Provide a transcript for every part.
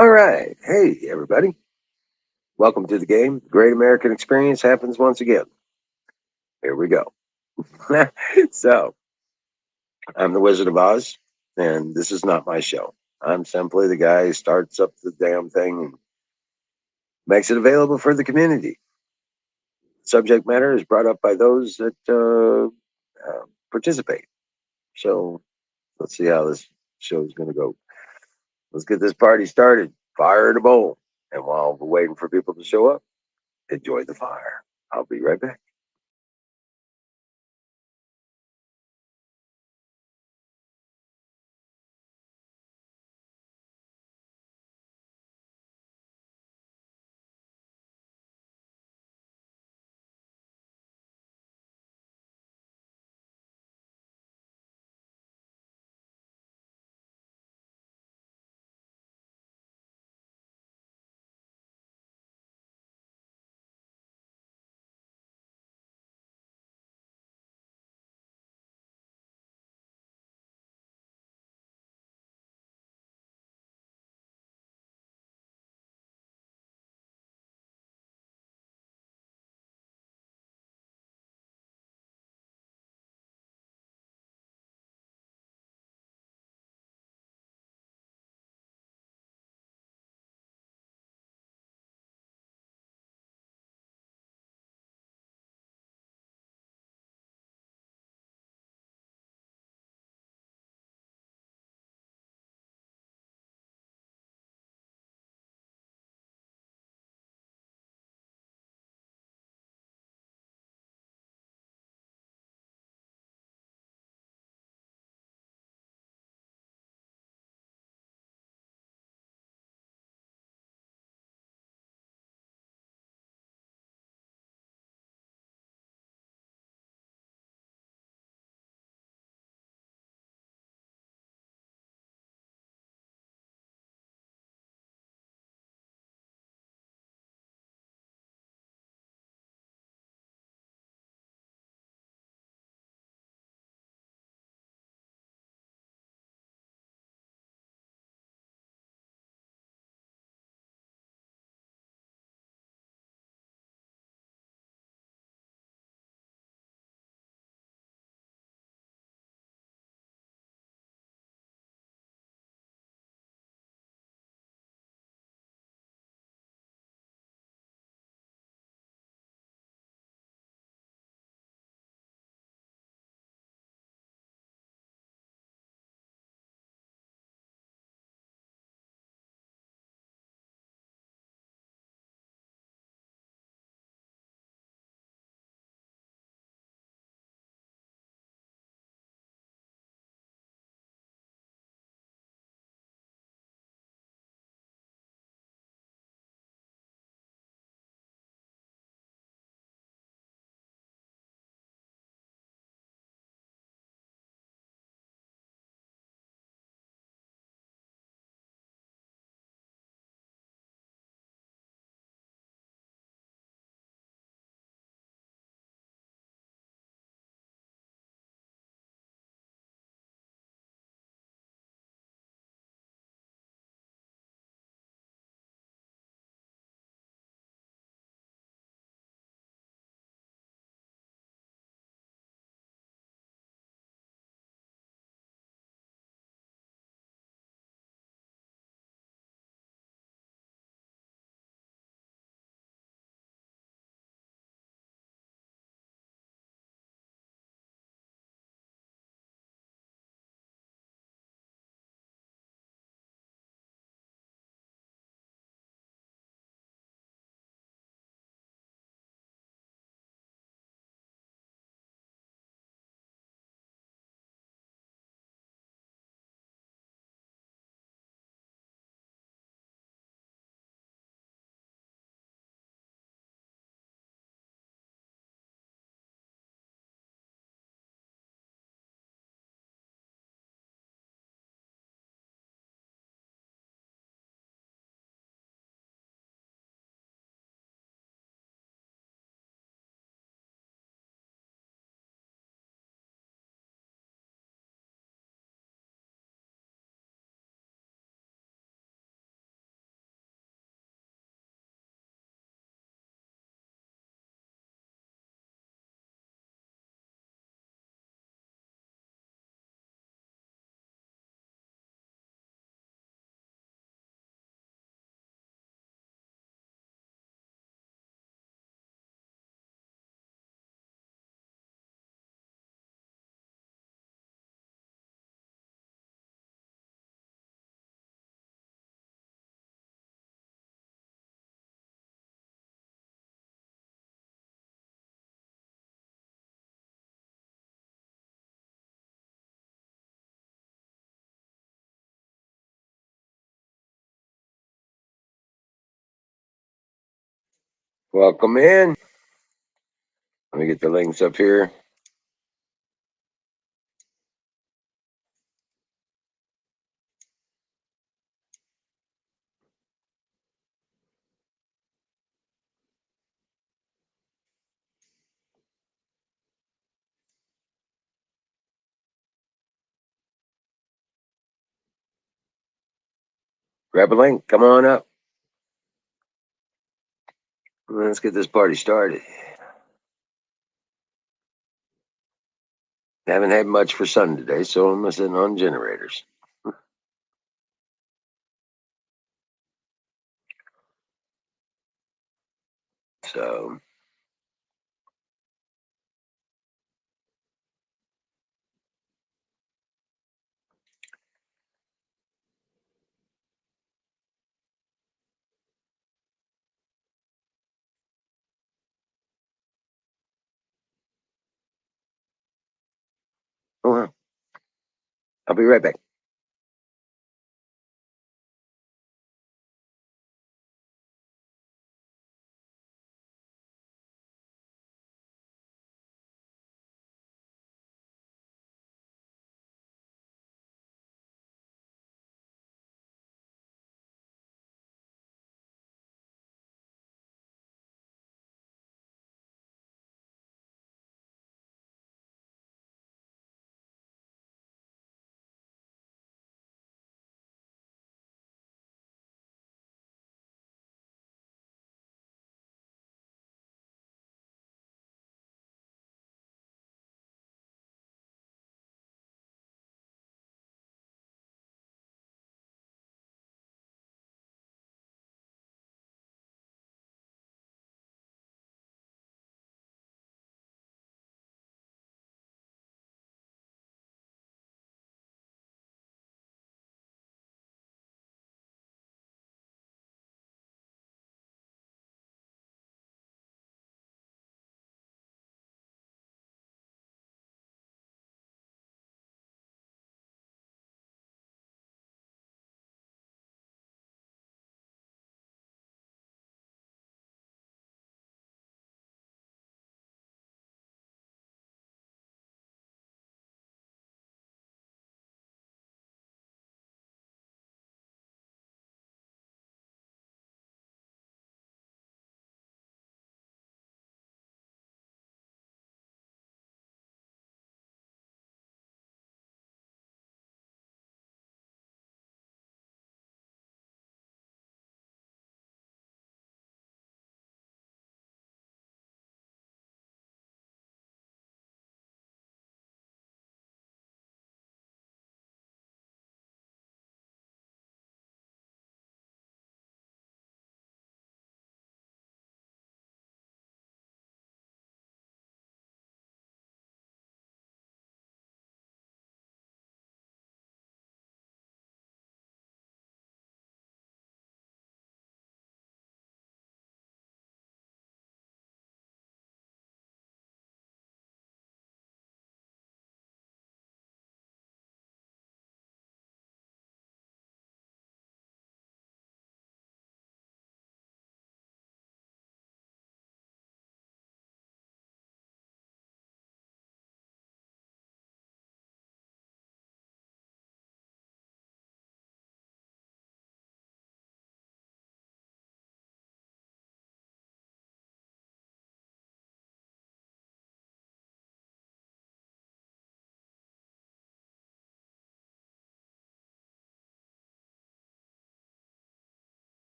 All right. Hey, everybody. Welcome to the game. Great American Experience happens once again. Here we go. So, I'm the Wizard of Oz, and this is not my show. I'm simply the guy who starts up the damn thing and makes it available for the community. Subject matter is brought up by those that participate. So, let's see how this show is going to go. Let's get this party started. Fire in a bowl. And while we're waiting for people to show up, enjoy the fire. I'll be right back. Welcome in. Let me get the links up here. Grab a link. Come on up. Let's get this party started. Haven't had much for sun today, so I'm sitting on generators. So, oh, well, I'll be right back.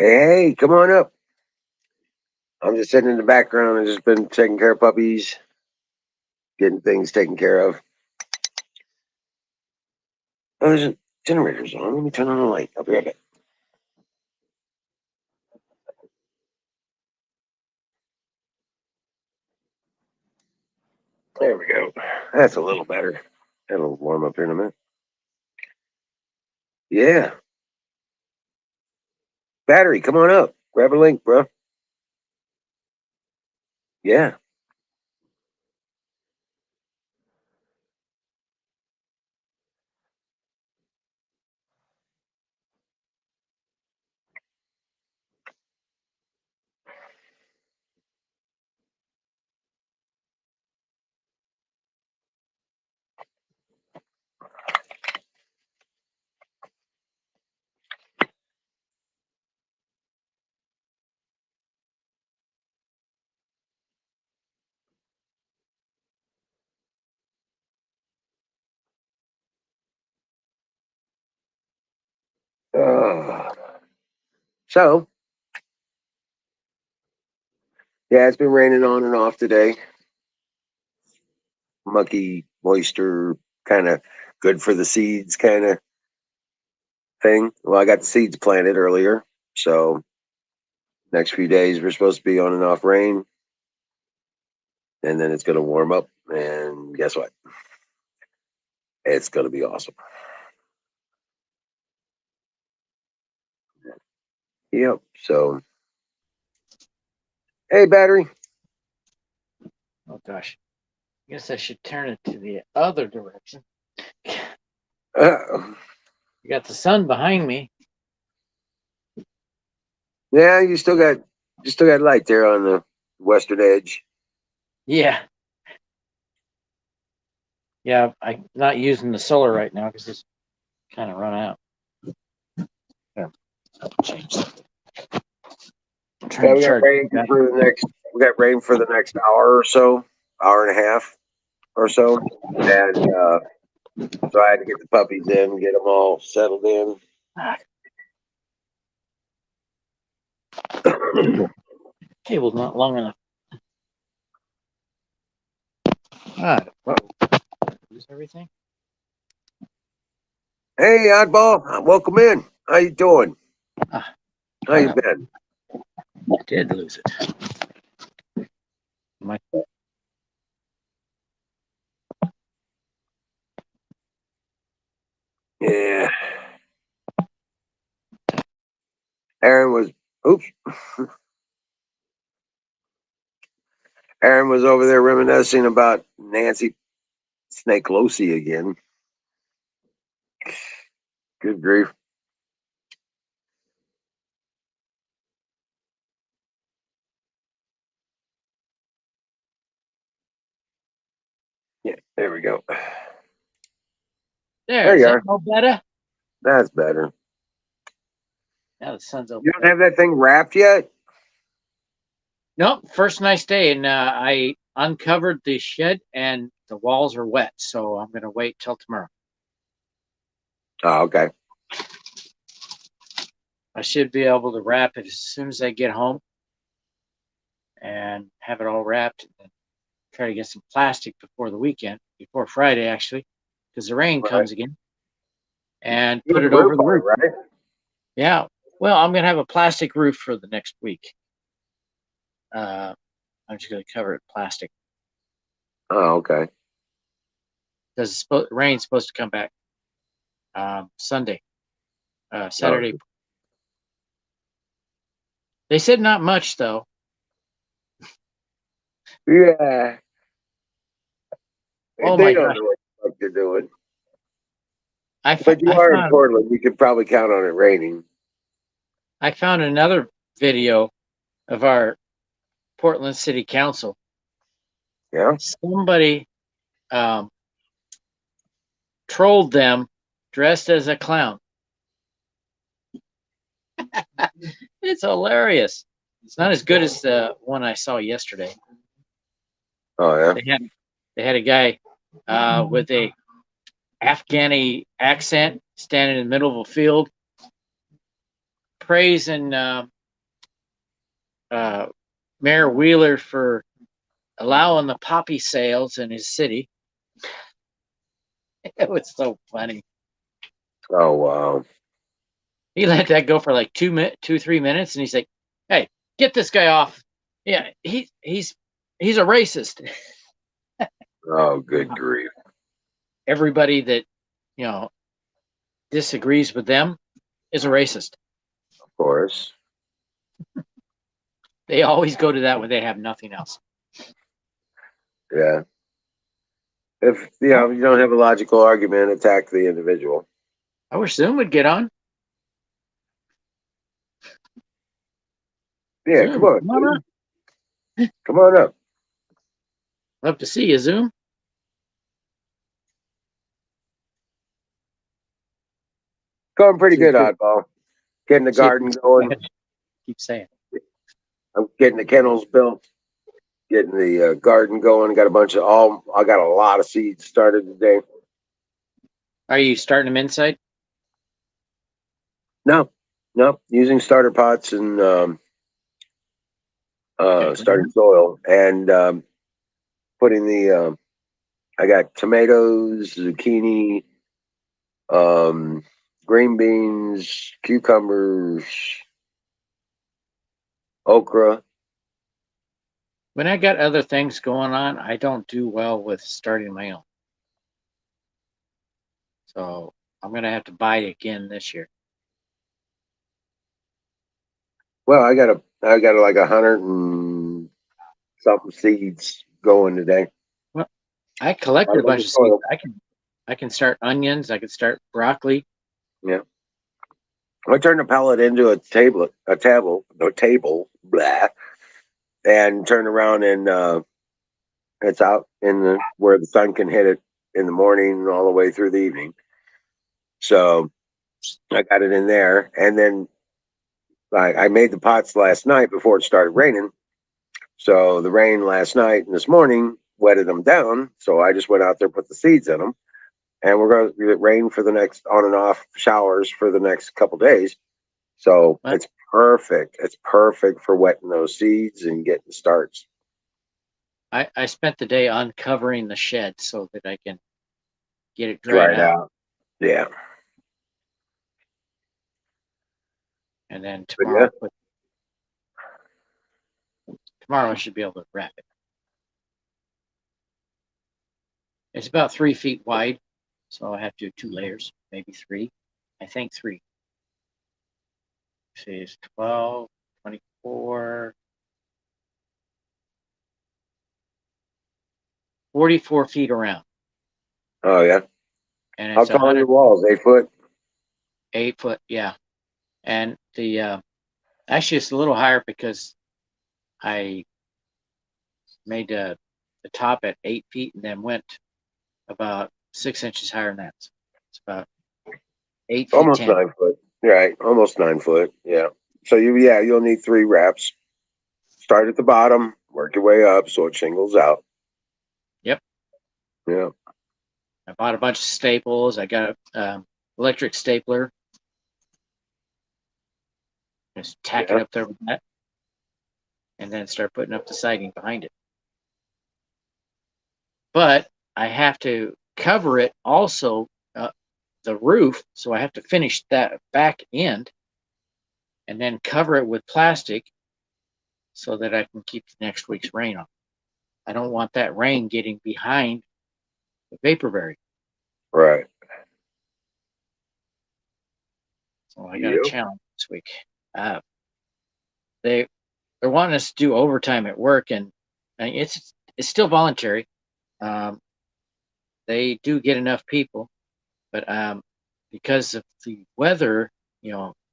Hey, come on up. I'm just sitting in the background. I've just been taking care of puppies, getting things taken care of. Oh, there's a generator's on. Let me turn on the light. I'll be right back. There we go. That's a little better. It'll warm up here in a minute. Yeah. Battery, come on up. Grab a link, bro. Yeah. Uh, so, yeah, it's been raining on and off today. Mucky, moisture, kind of good for the seeds kind of thing. Well, I got the seeds planted earlier. So, next few days, we're supposed to be on and off rain. And then it's going to warm up. And guess what? It's going to be awesome. Yep. So, hey, battery. Oh gosh, I guess I should turn it to the other direction. Uh, You got the sun behind me. yeah, you still got light there on the western edge. Yeah, yeah. I'm not using the solar right now because it's kind of run out. Here, I'll change that. I'm trying Yeah, to charge. we got rain for the next hour or so, hour and a half or so, and so I had to get the puppies in, get them all settled in. Ah, cable's not long enough. Ah, lose everything. Hey, oddball, welcome in. How you doing? Ah, How you been? I did lose it. My Yeah, Aaron was. Oops, Aaron was over there reminiscing about Nancy Snake Losi again. Good grief. Yeah, there we go. there. There Is you that are. no better? That's better. Now the sun's You opened don't up. have that thing wrapped yet? Nope. First nice day, and I uncovered the shed, and the walls are wet. So I'm gonna wait till tomorrow. Oh, okay. I should be able to wrap it as soon as I get home and have it all wrapped and try to get some plastic before the weekend, before Friday actually, because the rain Right. comes again, and You put have it a roof over the on roof. it, right? Yeah. Well, I'm going to have a plastic roof for the next week. I'm just going to cover it plastic Oh, okay. because rain's supposed to come back Sunday, Oh, Saturday. They said not much though. yeah. Oh They my don't gosh. know what the fuck they're doing. I, But you I are in found Portland. You could probably count on it raining. I found another video of our Portland City Council. Yeah. Somebody um, trolled them dressed as a clown. It's hilarious. It's not as good as the one I saw yesterday. Oh, yeah. They had they had a guy with a Afghani accent standing in the middle of a field, praising Mayor Wheeler for allowing the poppy sales in his city. It was so funny. Oh wow. He let that go for like 3 minutes, and he's like, "Hey, get this guy off. Yeah, he's a racist." Oh, good grief. Everybody that disagrees with them is a racist. Of course. They always go to that when they have nothing else. Yeah. If you don't have a logical argument, attack the individual. I wish Zoom would get on. Yeah, Zoom, come on. come on up. Come on up. Love to see you, Zoom. Going pretty See if good, Oddball. Getting the garden going. Keep saying. I'm getting the kennels built. Getting the garden going. Got a bunch of I got a lot of seeds started today. Are you starting them inside? No. Using starter pots and starting soil and putting the. I got tomatoes, zucchini, green beans, cucumbers, okra. When I got other things going on, I don't do well with starting my own. So I'm gonna have to buy it again this year. Well, I got like 100 and something seeds going today. Well, I collected a bunch of seeds. I can start onions. I can start broccoli. Yeah. I turned the pallet into a table, blah, and turned around and it's out in where the sun can hit it in the morning all the way through the evening. So I got it in there, and then I made the pots last night before it started raining. So the rain last night and this morning wetted them down. So I just went out there, put the seeds in them, and we're going to get rain for the next on and off showers for the next couple days. So But it's perfect. It's perfect for wetting those seeds and getting starts. I spent the day uncovering the shed so that I can get it dried Dried out. out. Yeah. And then But yeah. tomorrow I should be able to wrap it. It's about 3 feet wide, so I have to do 2 layers, maybe 3. I think 3. See, it's 12, 24, 44 feet around. Oh yeah. And How it's tall are your walls? 8 foot? 8 foot, yeah. And the actually it's a little higher because I made the top at 8 feet and then went about 6 inches higher than that. So it's about 8 feet Almost 10. 9 foot. Right. Almost 9 foot. Yeah. So you'll need 3 wraps. Start at the bottom, work your way up so it shingles out. Yep. Yeah. I bought a bunch of staples. I got a electric stapler. Just tack it up there with that, and then start putting up the siding behind it. But I have to cover it also, the roof, so I have to finish that back end and then cover it with plastic so that I can keep the next week's rain on. I don't want that rain getting behind the vaporberry. Right. So I got a challenge this week. They're wanting us to do overtime at work, and it's still voluntary. They do get enough people, but because of the weather,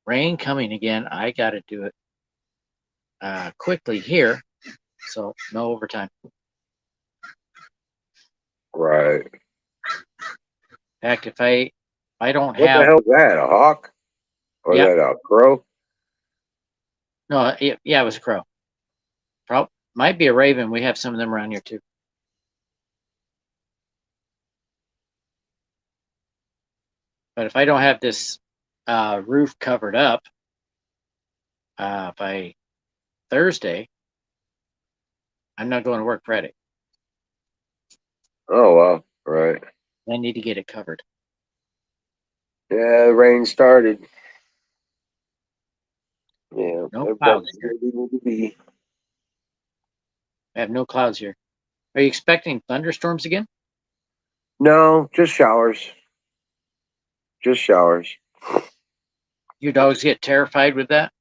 rain coming again, I got to do it quickly here, so no overtime. Right. In fact, if I don't What the have, hell is that? A hawk? Or is yeah, that a crow? no, yeah, it was a crow. Might be a raven. We have some of them around here too. But if I don't have this roof covered up, by Thursday, I'm not going to work Friday. Oh, wow. Right. I need to get it covered. Yeah, the rain started. Yeah, No clouds everybody's here. where they need to be. I have no clouds here. Are you expecting thunderstorms again? No, just showers. Just showers. Your dogs get terrified with that?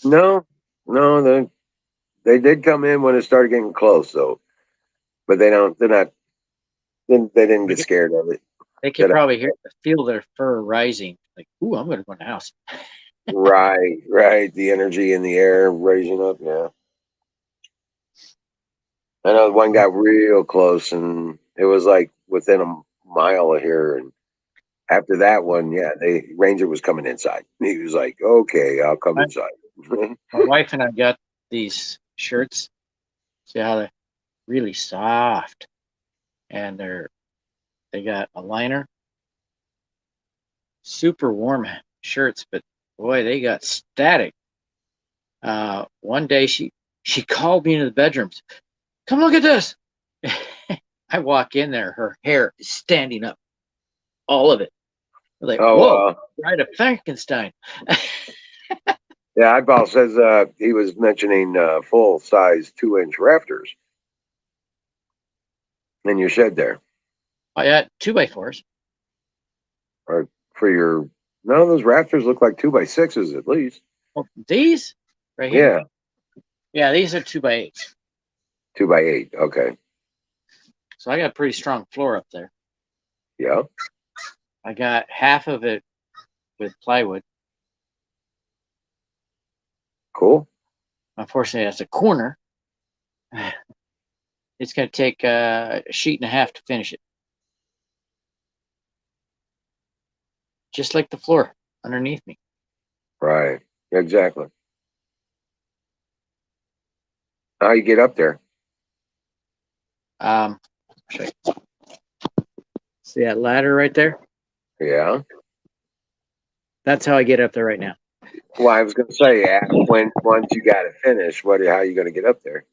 No, no, they did come in when it started getting close, though. But they don't. They're not. They didn't get scared of it. They could That probably feel their fur rising. Like, ooh, I'm going to go in the house. right, right. The energy in the air raising up. Yeah, I know one got real close, and it was like within a mile of here. And after that one, yeah, the ranger was coming inside. He was like, "Okay, I'll come My, inside." my wife and I got these shirts. See how they're really soft, and they got a liner. Super warm shirts, but boy, they got static. One day she called me into the bedrooms. Come look at this. I walk in there, her hair is standing up, all of it. I'm like, Oh, whoa, right of Frankenstein. yeah. Eyeball says he was mentioning full size 2-inch rafters in your shed there, I got 2x4s. or for your. No, those rafters look like 2x6s at least. Well, these right here. Yeah, Yeah, these are 2x8s. 2x8. Okay. So I got a pretty strong floor up there. Yeah. I got half of it with plywood. Cool. Unfortunately, that's a corner. It's going to take a sheet and a half to finish it. Just like the floor underneath me. Right. Exactly. How you get up there? Um, see that ladder right there? Yeah. That's how I get up there right now. Well, I was going to say, when once you got it finished, how are you going to get up there?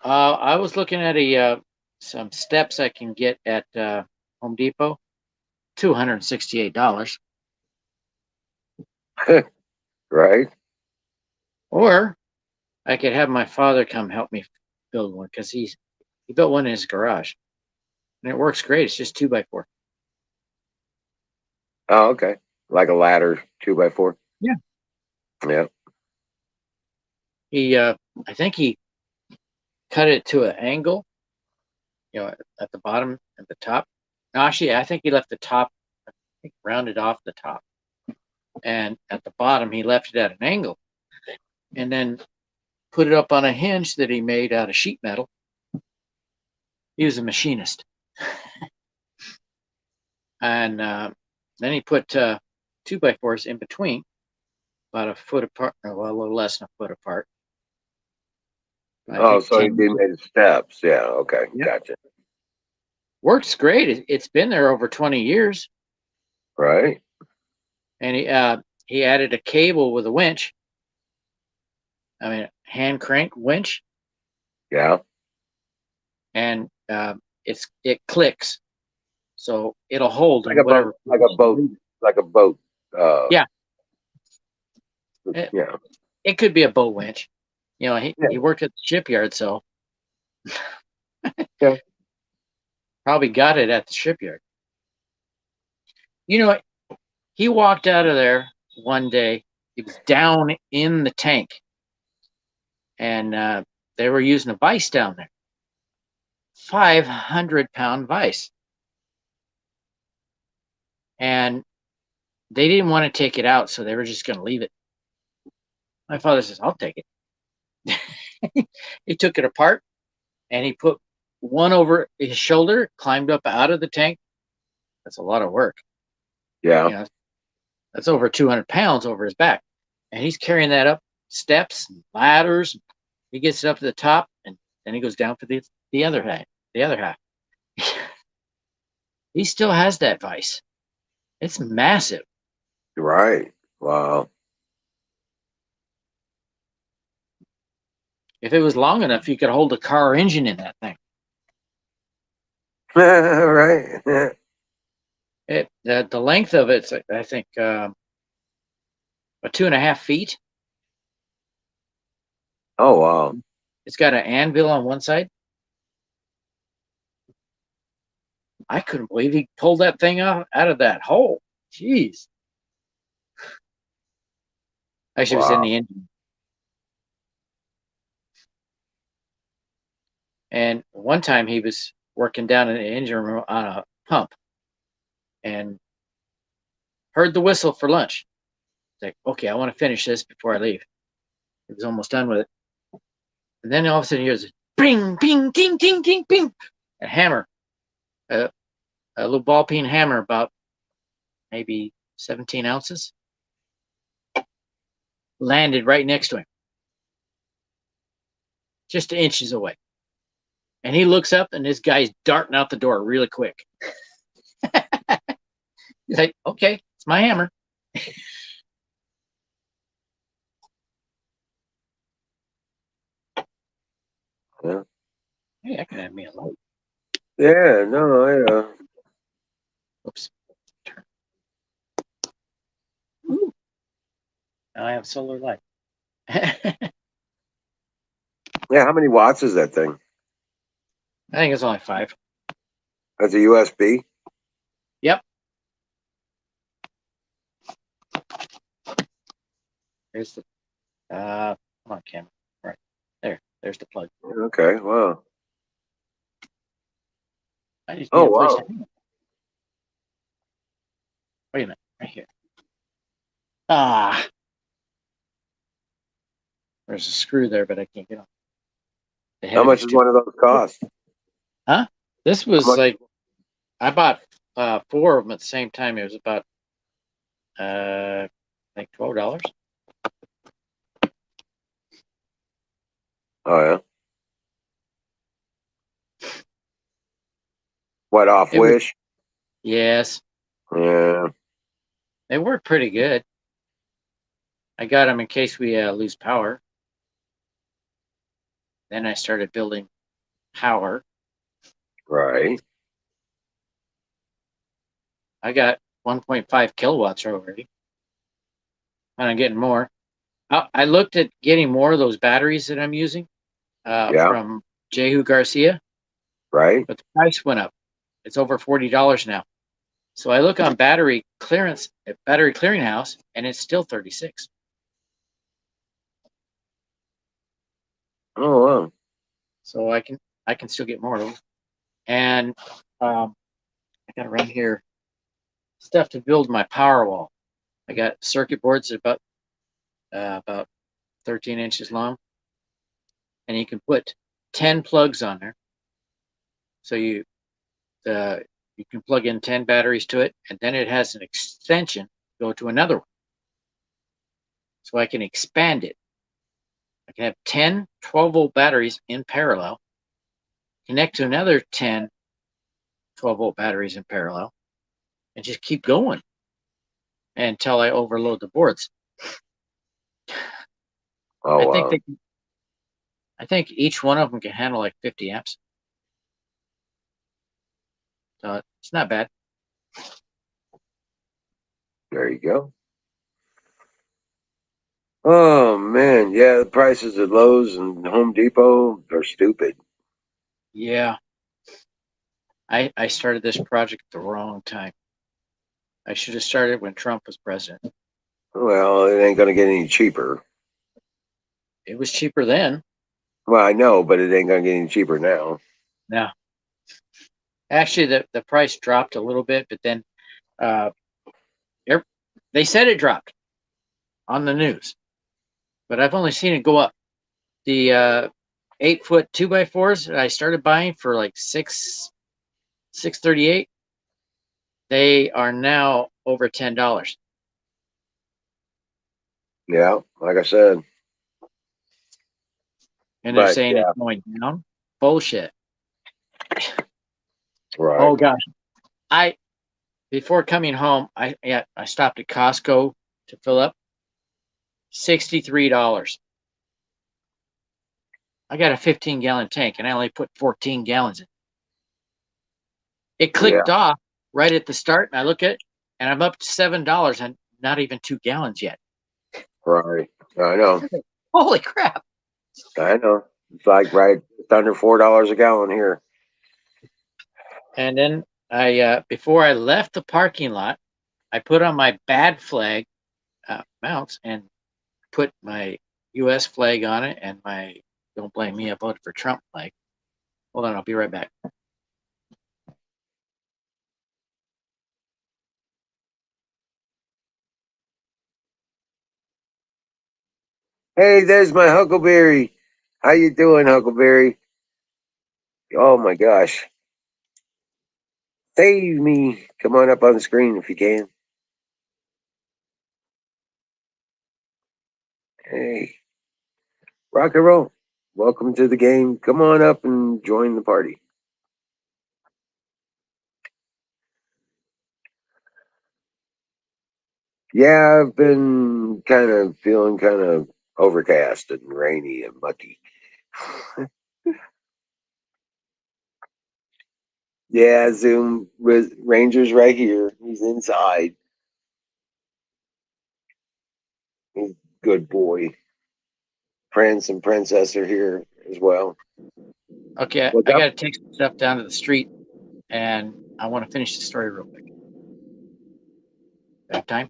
I was looking at some steps I can get at Home Depot, $268, Right. or I could have my father come help me build one because he built one in his garage, and it works great. It's just 2x4. Oh, okay. Like a ladder, 2x4. Yeah. Yeah. I think he cut it to an angle, at the bottom and the top. No, actually, I think he left the top, I think rounded off the top, and at the bottom he left it at an angle, and then put it up on a hinge that he made out of sheet metal. He was a machinist, and then he put 2x4s in between, about a foot apart, well, a little less than a foot apart. I Oh, think so he 10 did inches. made steps. Yeah. Okay. Yeah, Gotcha. works great. It's been there over 20 years, Right. and he added a cable with a winch. I mean, hand crank winch, Yeah. and it clicks, so it'll hold Like in a boat. whatever Like a place you boat. leave it. Like a boat. Uh. Yeah, it, Yeah. it could be a boat winch. Yeah. He worked at the shipyard, so Yeah. probably got it at the shipyard. You know, he walked out of there one day. He was down in the tank, and they were using a vise down there, 500-pound vise, and they didn't want to take it out, so they were just going to leave it. My father says, "I'll take it." He took it apart and he put one over his shoulder, climbed up out of the tank. That's a lot of work. Yeah. You know, that's over 200 pounds over his back. And he's carrying that up steps and ladders. He gets it up to the top, and then he goes down for the other half. The other half. He still has that vise. It's massive. Right. Wow. If it was long enough, you could hold a car engine in that thing. Right. The length of it's, I think, about 2.5 feet. Oh, wow. It's got an anvil on one side. I couldn't believe he pulled that thing out of that hole. Jeez. Actually, it was in Wow. the engine. And one time he was working down in the engine room on a pump and heard the whistle for lunch. He's like, okay, I want to finish this before I leave. He was almost done with it. And then all of a sudden he hears bing, bing, ding, ding, ding, bing. A hammer, a little ball peen hammer about maybe 17 ounces, landed right next to him, just inches away. And he looks up and this guy's darting out the door really quick. He's like, okay, it's my hammer. Yeah. Hey, that can have me a light. Yeah, no, Oops. Ooh, now I have solar light. I yeah, how many watts is that thing? think it's only 5. That's a USB? Yep. There's the come on, camera. Right. There's the plug. Okay, wow. I just need Oh, a place to wow. hang it. Wait a minute, right here. Ah, there's a screw there, but I can't get on. The head How of much it's does too. one of those cost? Huh? This How was much? like I bought 4 of them at the same time. It was about like $12. Oh, yeah. What, off It was Wish? yes, Yeah, they work pretty good. I got them in case we lose power. Then I started building power. right. I got 1.5 kilowatts already. And I'm getting more. I looked at getting more of those batteries that I'm using Yeah, from Jehu Garcia, right. but the price went up. It's over $40 now. So I look on battery clearance at Battery Clearinghouse, and it's still 36. Oh, wow. So I can still get more of them. And I got around here stuff to build my power wall. I got circuit boards about 13 inches long, and you can put 10 plugs on there. So you can plug in 10 batteries to it, and then it has an extension to go to another one. So I can expand it. I can have 10 12-volt batteries in parallel, connect to another 10 12-volt batteries in parallel, and just keep going until I overload the boards. Oh, I think wow. I think each one of them can handle like 50 amps. So it's not bad. There you go. Oh, man. Yeah, the prices at Lowe's and Home Depot are stupid. Yeah. I started this project at the wrong time. I should have started when Trump was president. Well, it ain't going to get any cheaper. It was cheaper then. Well, I know, but it ain't going to get any cheaper now. No. Actually, the price dropped a little bit, but then uh, they said it dropped on the news, but I've only seen it go up. The 8-foot 2x4s that I started buying for like 638, they are now over $10. Yeah, like I said. And they're But saying it's yeah, going down. Bullshit. right. Oh gosh. I Before coming home, I stopped at Costco to fill up. $63. I got a 15-gallon tank, and I only put 14 gallons in. It Yeah, clicked off right at the start, and I look at it, and I'm up to $7 and not even 2 gallons yet. right. I know. Holy crap! I know. It's like right it's under $4 a gallon here. And then before I left the parking lot, I put on my bad flag mounts and put my U.S. flag on it and my "Don't blame me, I voted for Trump" flag. Hold on, I'll be right back. Hey, there's my Huckleberry. How you doing, Huckleberry? Oh my gosh. Save me. Come on up on the screen if you can. Hey, rock and roll. Welcome to the game. Come on up and join the party. Yeah, I've been kind of feeling kind of overcast and rainy and mucky. Yeah, Zoom Ranger's right here. He's inside. He's a good boy. Prince and Princess are here as well. Okay, What's I got up? to take some stuff down to the street, and I want to finish the story real quick. Have time?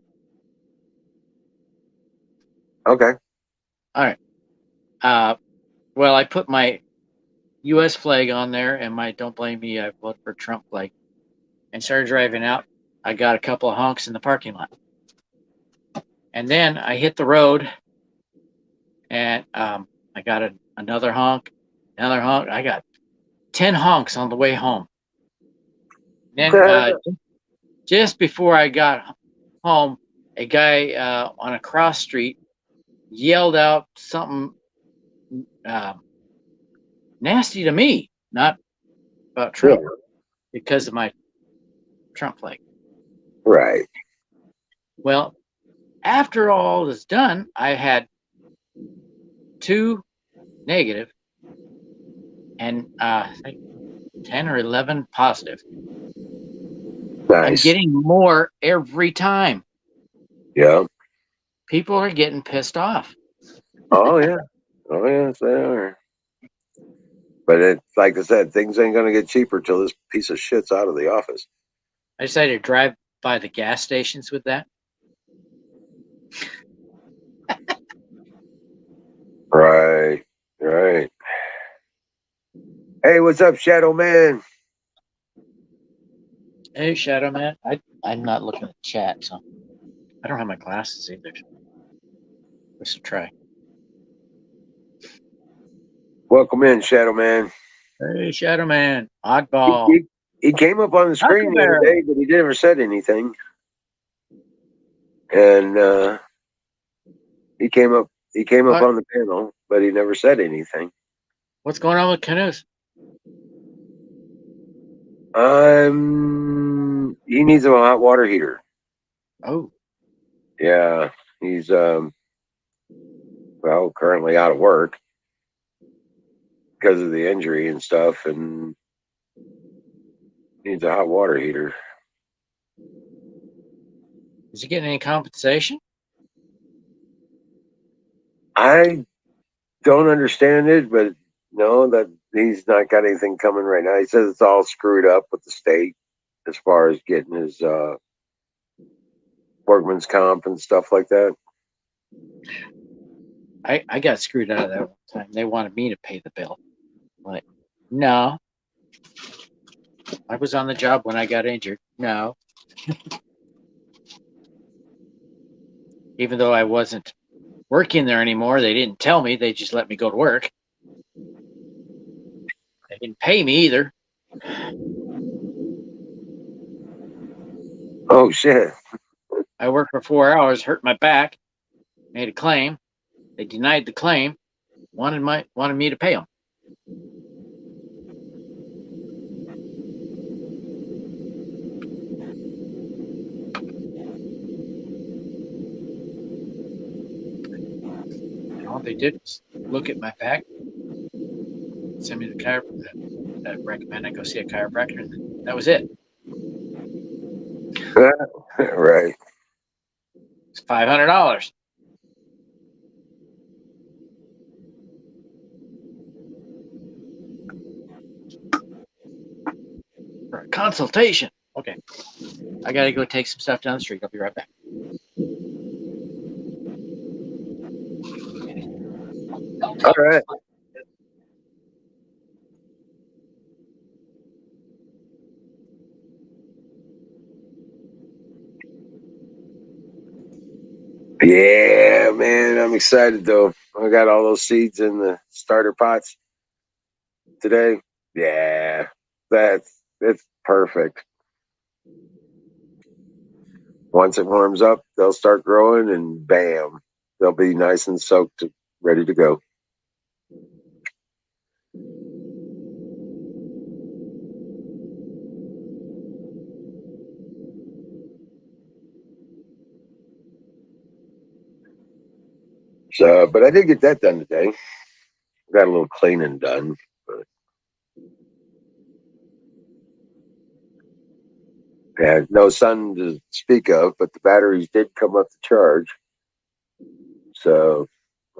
Okay. All right. Well, I put my U.S. flag on there and my "Don't blame me, I voted for Trump" flag, and started driving out. I got a couple of honks in the parking lot, and then I hit the road, and I got another honk, another honk. I got 10 honks on the way home. Then just before I got home, a guy on a cross street yelled out something uh, nasty to me, not about Yeah, Trump, because of my Trump flag. right. Well, after all is done, I had 2 negative and 10 or 11 positive. I'm Nice. getting more every time. Yeah. People are getting pissed off. Oh yeah. Oh yes, they are. But it's like I said, things ain't gonna get cheaper till this piece of shit's out of the office. I decided to drive by the gas stations with that. Right. Right. Hey, what's up, Shadow Man? Hey, Shadow Man. I'm not looking at the chat, so I don't have my glasses either. Let's try. Welcome in, Shadow Man. Hey, Shadow Man. He, Oddball. he, he came up on the screen the other day, Huckleberry. but he never said anything. And he came up What? on the panel, but he never said anything. What's going on with canoes? He needs a hot water heater. Oh, Yeah, he's well, currently out of work because of the injury and stuff, and needs a hot water heater. is he getting any compensation? I don't understand it, but no, that he's not got anything coming right now. He says it's all screwed up with the state as far as getting his workman's comp and stuff like that. I got screwed out of that one time. They wanted me to pay the bill. Like, no, I was on the job when I got injured. No, even though I wasn't working there anymore, they didn't tell me. They just let me go to work. They didn't pay me either. Oh shit! I worked for 4 hours, hurt my back, made a claim. They denied the claim. Wanted me to pay them. And all they did was look at my back. send me the recommend I go see a chiropractor, and that was it. Right. It's $500 for a consultation. Okay, I gotta go take some stuff down the street. I'll be right back. All right. Yeah, man, I'm excited though. I got all those seeds in the starter pots today. Yeah, it's perfect. Once it warms up, they'll start growing, and bam, they'll be nice and soaked, ready to go. So, but I did get that done today. Got a little cleaning done. But yeah, no sun to speak of, but the batteries did come up to charge. So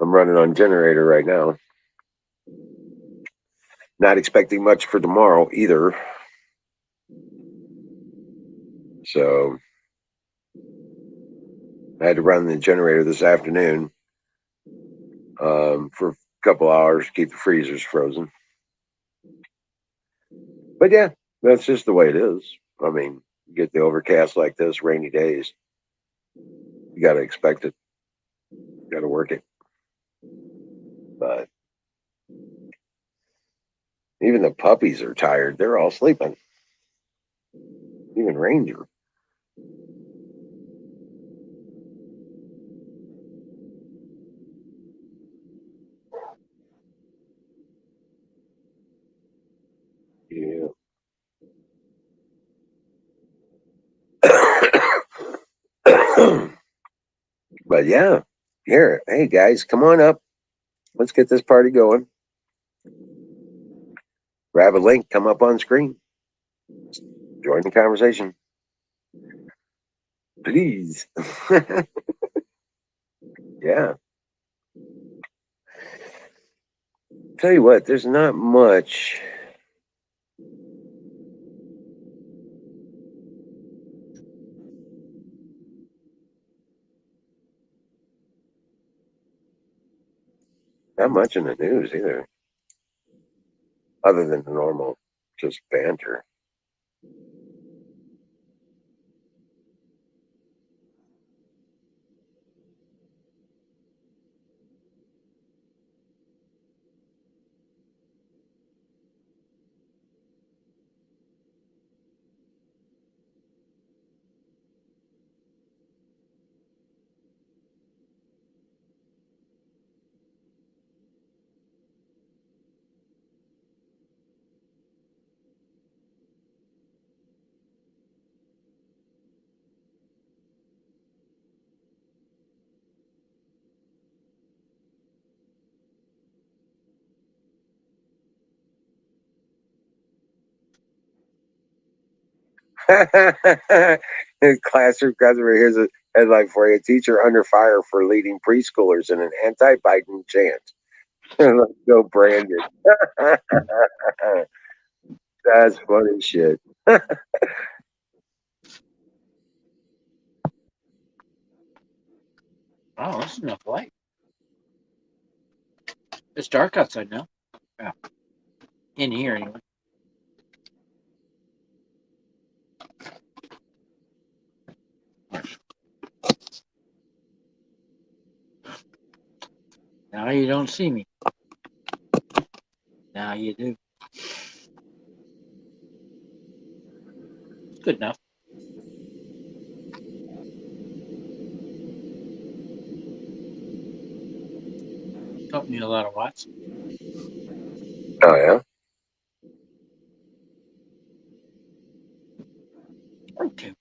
I'm running on generator right now. Not expecting much for tomorrow either. So I had to run the generator this afternoon for a couple hours to keep the freezers frozen. But yeah, that's just the way it is. I mean, you get the overcast like this, rainy days. You got to expect it. You got to work it. But even the puppies are tired. They're all sleeping. Even Ranger. Yeah. But yeah, here, hey guys, come on up. Let's get this party going. Grab a link, come up on screen, join the conversation, please. Yeah. Tell you what, there's not much. Not much in the news either, other than the normal, just banter. Classroom customer, here's a headline for you. Teacher under fire for leading preschoolers in an anti-Biden chant. Let's go, Brandon. That's funny shit. Oh, that's enough light. It's dark outside now. Yeah, in here anyway. Now you don't see me. Now you do. It's good enough. Don't need a lot of watts. Oh yeah. Okay.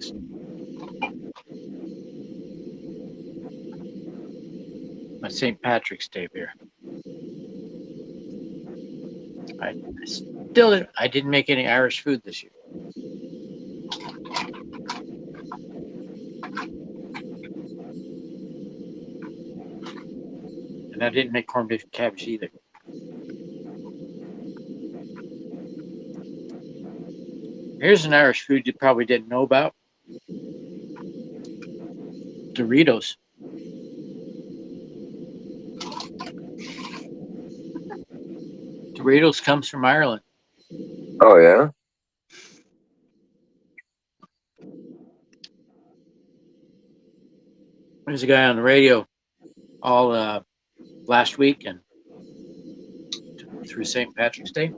this. My St. Patrick's Day beer. I didn't make any Irish food this year. And I didn't make corned beef and cabbage either. Here's an Irish food you probably didn't know about. Doritos. Doritos comes from Ireland. Oh, yeah? There's a guy on the radio all last week and through St. Patrick's Day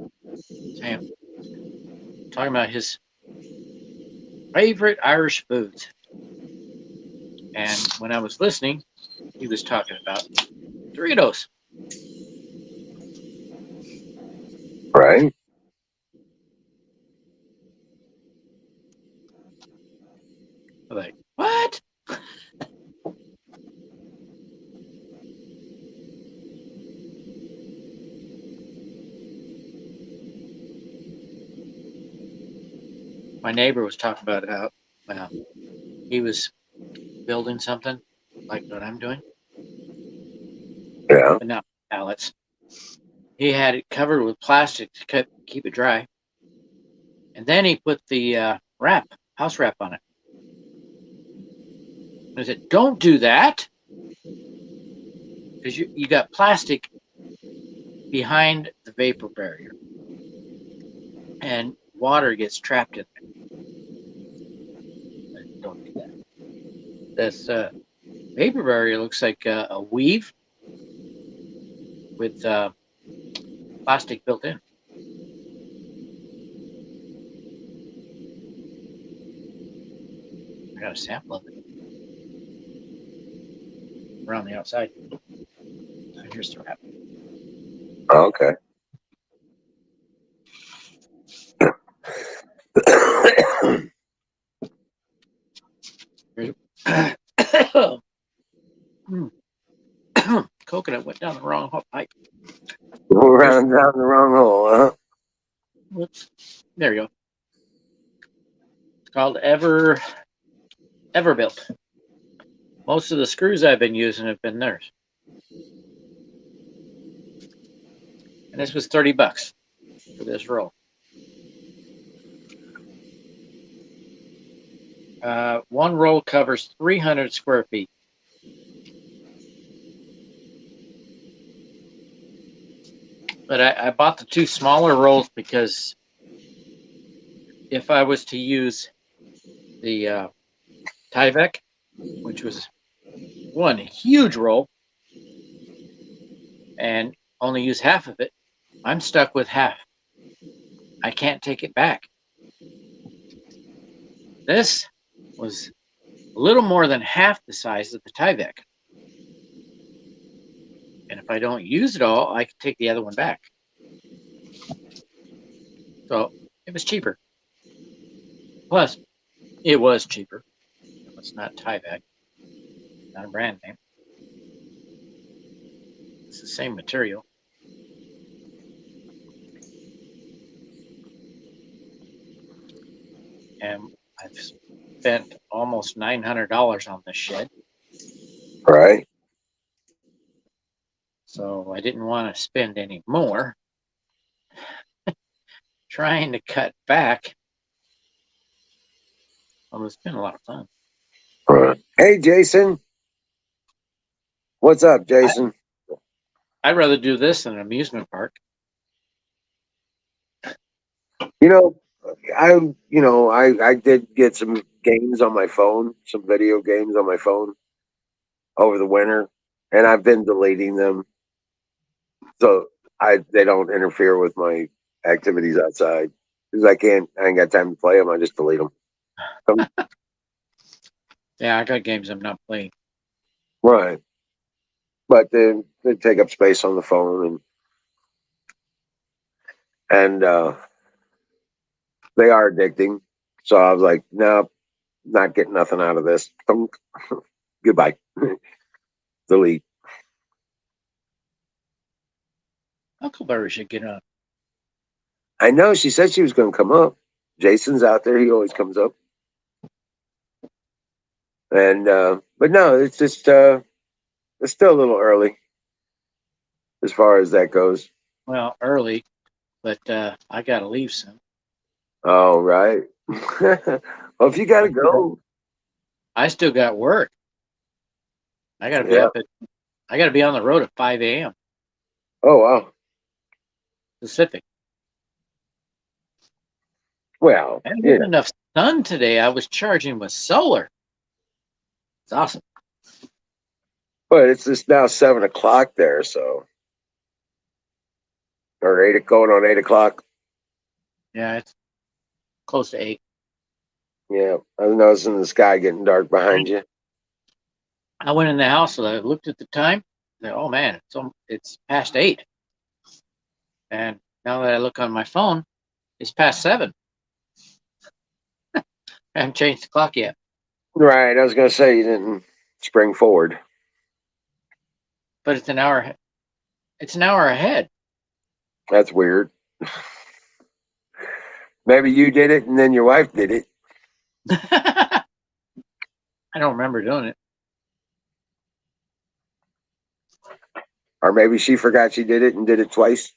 saying, talking about his favorite Irish foods. And when I was listening, he was talking about Doritos. Right. I'm like, what? My neighbor was talking about how he was building something like what I'm doing, Yeah. but not pallets. He had it covered with plastic to keep it dry, and then he put the house wrap on it. I said, "Don't do that, because you got plastic behind the vapor barrier, and water gets trapped in there. Don't do that. This vapor barrier looks like a weave with plastic built in." I got a sample of it around the outside. So here's the wrap. Okay. Coconut went down the wrong pipe. We're running down the wrong hole, huh? Whoops. There you go. It's called Everbuilt. Most of the screws I've been using have been theirs. And this was $30 for this roll. One roll covers 300 square feet. But I bought the two smaller rolls because if I was to use the Tyvek, which was one huge roll, and only use half of it, I'm stuck with half. I can't take it back. This was a little more than half the size of the Tyvek. And if I don't use it all, I can take the other one back. So it was cheaper. Plus, it was cheaper. It's not Tyvek, not a brand name. It's the same material. And I've spent almost $900 on this shed. Right. So I didn't want to spend any more trying to cut back. Well, it's been a lot of fun. Right. Hey, Jason. What's up, Jason? I'd rather do this than an amusement park. You know, I did get some games on my phone, some video games on my phone over the winter, and I've been deleting them so they don't interfere with my activities outside because I ain't got time to play them. I just delete them. Yeah, I got games I'm not playing. Right, but they take up space on the phone and they are addicting. So I was like, no, Not getting nothing out of this. Goodbye. Delete. Huckleberry should get on. I know she said she was going to come up. Jason's out there. He always comes up. And but no, it's just it's still a little early as far as that goes. Well, early, but I gotta leave soon. All right. Well, if you gotta go, I still got work. I gotta be yeah. up at. I gotta be on the road at 5 a.m. Oh wow. Pacific. Well, And you with know, enough sun today, I was charging with solar. It's awesome. but it's just now 7 o'clock there, so or going on 8 o'clock. Yeah, it's close to 8. Yeah, I was noticing the sky getting dark behind you. I went in the house and I looked at the time. And oh man, it's past 8. And now that I look on my phone, it's past 7. I haven't changed the clock yet. Right. I was gonna say you didn't spring forward. But it's an hour. It's an hour ahead. That's weird. Maybe you did it and then your wife did it. I don't remember doing it. Or maybe she forgot she did it and did it twice.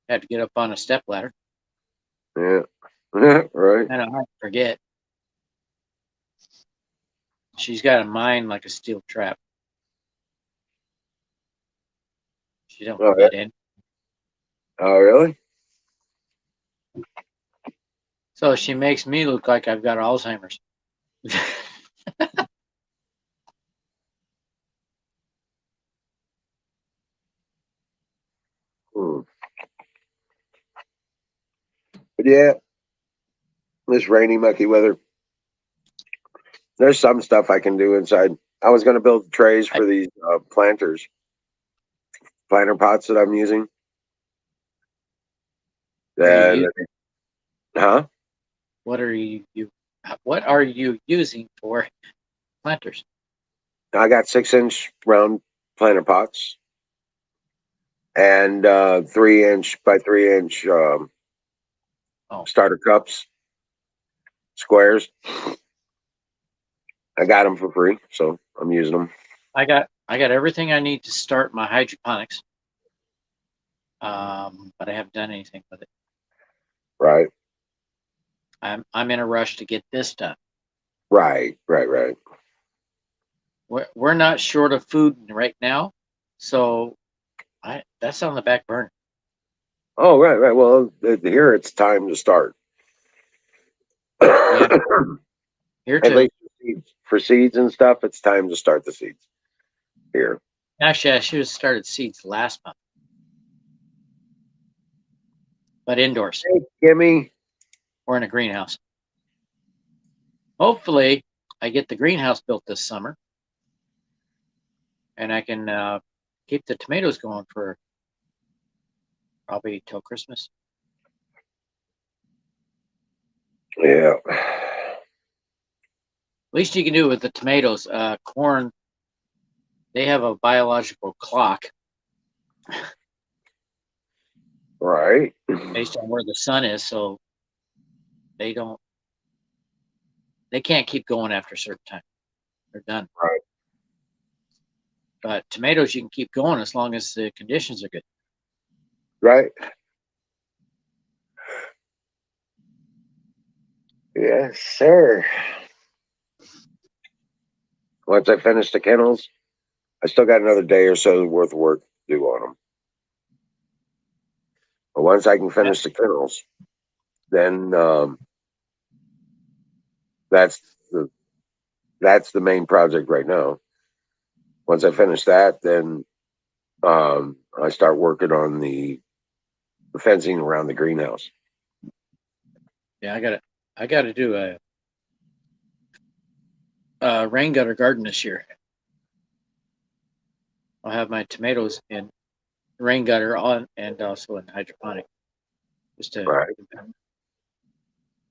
Had to get up on a step ladder. Yeah. Right. I don't forget. She's got a mind like a steel trap. She don't Oh, yeah. forget it. Oh, really? So she makes me look like I've got Alzheimer's. Hmm. But yeah, this rainy, mucky weather. There's some stuff I can do inside. I was going to build trays I, for these planter pots that I'm using. are you And huh? what are you what are you using for planters? I got 6-inch round planter pots and 3-inch by 3-inch Oh, starter cups, squares. I got them for free, so I'm using them. I got everything I need to start my hydroponics. But I haven't done anything with it. Right, I'm in a rush to get this done. right. We're not short of food right now, so that's on the back burner. Oh, right. Well, here it's time to start. Yeah, here At too. least for seeds and stuff, it's time to start the seeds here. Actually, I should have started seeds last month, but indoors Hey, Kimmy. or in a greenhouse. Hopefully, I get the greenhouse built this summer, and I can keep the tomatoes going for probably till Christmas. Yeah. Least you can do with the tomatoes. Corn, they have a biological clock Right. based on where the sun is, so they don't they can't keep going after a certain time. They're done. Right. But tomatoes you can keep going as long as the conditions are good. Right. Yes, sir. Once I finish the kennels, I still got another day or so worth of work to do on them. But once I can Yeah, finish the kennels, then that's the that's the main project right now. Once I finish that, then I start working on the fencing around the greenhouse. yeah, I gotta do a rain gutter garden this year. I'll have my tomatoes in rain gutter on and also in hydroponic just to Right.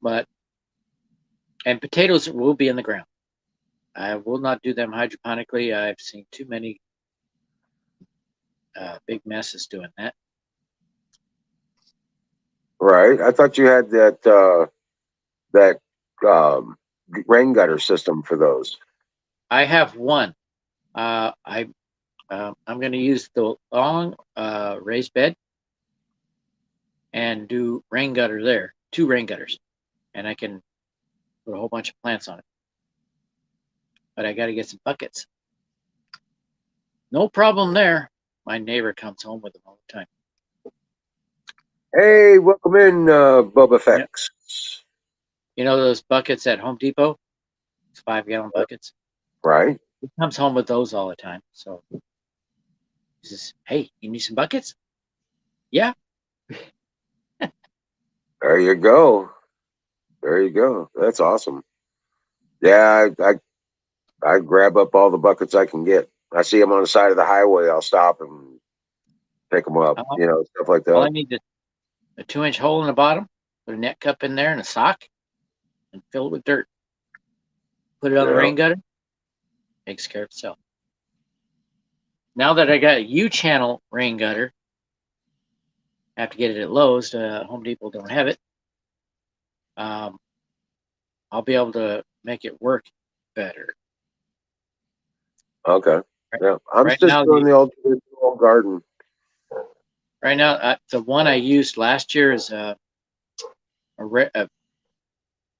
But and potatoes will be in the ground. I will not do them hydroponically. I've seen too many big messes doing that. Right. I thought you had that um, rain gutter system for those. I have one. I'm going to use the long raised bed and do rain gutter there, 2 rain gutters, and I can put a whole bunch of plants on it. But I got to get some buckets. No problem there. My neighbor comes home with them all the time. Hey, welcome in, Bubba Yeah. Fex. You know those buckets at Home Depot? It's 5-gallon buckets. Right. He comes home with those all the time. So he says, "Hey, you need some buckets?" Yeah. There you go. There you go. That's awesome. Yeah, I grab up all the buckets I can get. I see them on the side of the highway. I'll stop and pick them up. Uh, Stuff like all I that. need is a 2-inch hole in the bottom, put a net cup in there and a sock, and fill it with dirt. Put it on the Yeah. rain gutter. Takes care of itself. Now that I got a U-channel rain gutter, I have to get it at Lowe's. Home Depot don't have it. Um, I'll be able to make it work better. Okay. Right, Yeah. I'm right just now, doing the old traditional garden. the one I used last year is a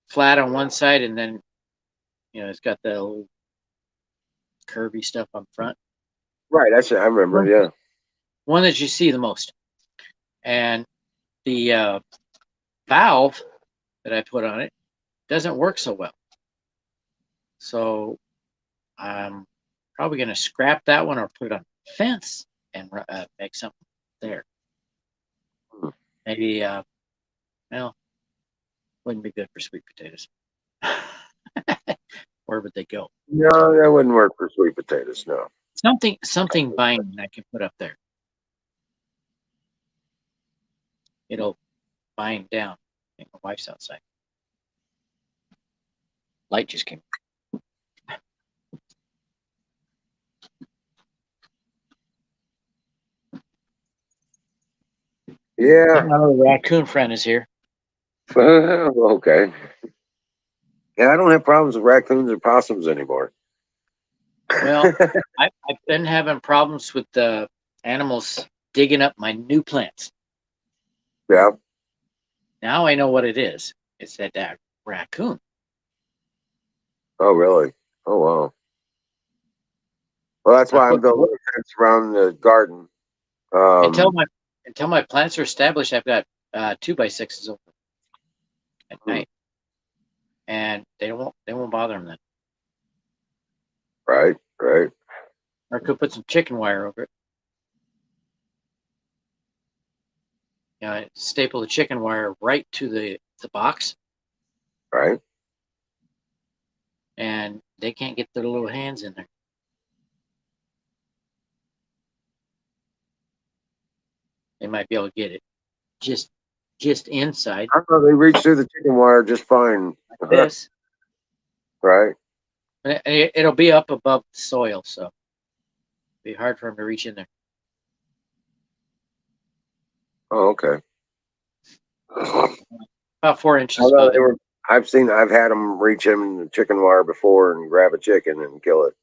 flat on one side, and then it's got the little curvy stuff on front. Right. I remember. Yeah. One that you see the most, and the valve that I put on it doesn't work so well. So I'm probably going to scrap that one or put it on the fence and make something there. Hmm. Maybe, well, wouldn't be good for sweet potatoes. Where would they go? No, that wouldn't work for sweet potatoes. No. Something binding I can put up there. It'll bind down. I think my wife's outside. Light just came. Yeah. My little raccoon friend is here. Okay. Yeah, I don't have problems with raccoons or possums anymore. Well, I've been having problems with the animals digging up my new plants. Yeah. Now I know what it is. It's that raccoon. Oh, really? Oh, wow. Well, that's I why I'm put building a fence around the garden. until Um, my until my plants are established. I've got 2x6s open at hmm, night, and they won't bother them then. right, right, Or I could put some chicken wire over it. Staple the chicken wire right to the box, right. and they can't get their little hands in there. They might be able to get it just just inside I thought they reach through the chicken wire just fine. like this. Right. It'll be up above the soil, so it'll be hard for them to reach in there. Oh, okay. I About 4 inches thought above they it. were. I've had them reach in the chicken wire before and grab a chicken and kill it.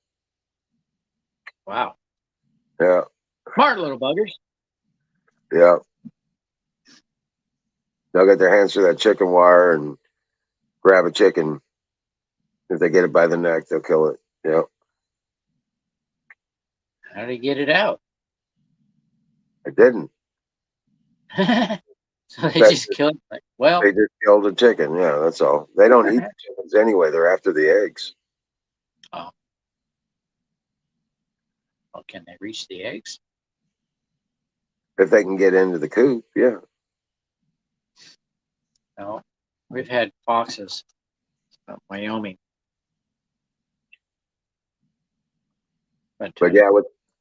Wow, Yeah, smart little buggers. yeah. They'll get their hands through that chicken wire and grab a chicken. If they get it by the neck, they'll kill it. Yeah, How do you get it out? I didn't. So they That just kill it. Like, well, they just killed a chicken. Yeah, that's all. They don't eat the chickens anyway. They're after the eggs. oh, well, can they reach the eggs? If they can get into the coop, yeah. No, we've had foxes, Wyoming, but But yeah,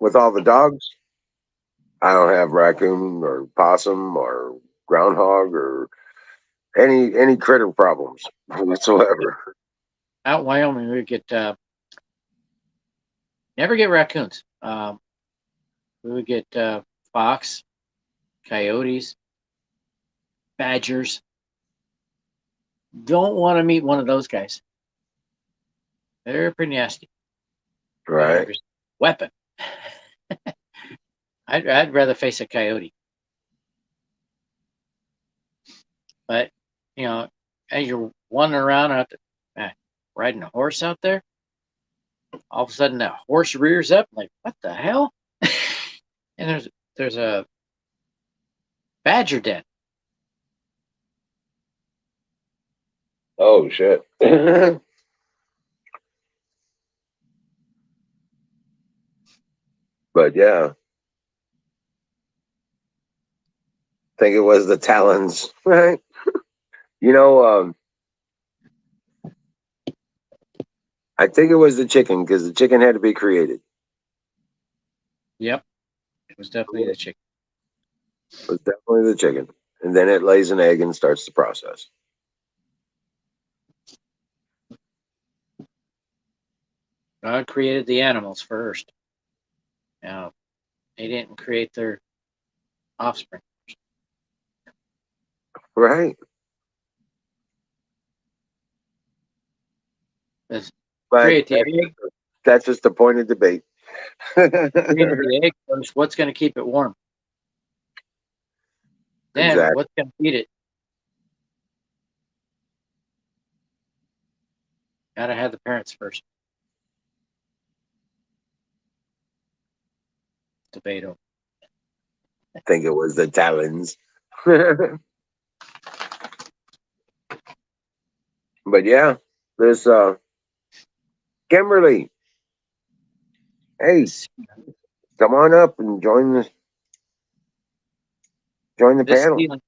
with all the dogs, I don't have raccoon or possum or groundhog or any critter problems whatsoever. Out in Wyoming, we get never get raccoons. We would get fox, coyotes, badgers. Don't want to meet one of those guys. They're pretty nasty. They have Right. your weapon. I'd rather face a coyote. But as you're wandering around out riding a horse out there, all of a sudden that horse rears up. Like, what the hell? And there's a badger den. Oh shit. But yeah, I think it was the talons, right? You know, I think it was the chicken because the chicken had to be created. Yep, it was definitely the chicken. It was definitely the chicken, and then it lays an egg and starts the process. God created the animals first. Now, they didn't create their offspring. Right. Let's But create the egg. that's just the point of debate. Created the egg first. What's going to keep it warm? Then Exactly. what's going to feed it? Got to have the parents first. Debate over. I think it was the talons. But yeah, this Kimberly. Hey, This, come on up and join the this panel. ceiling,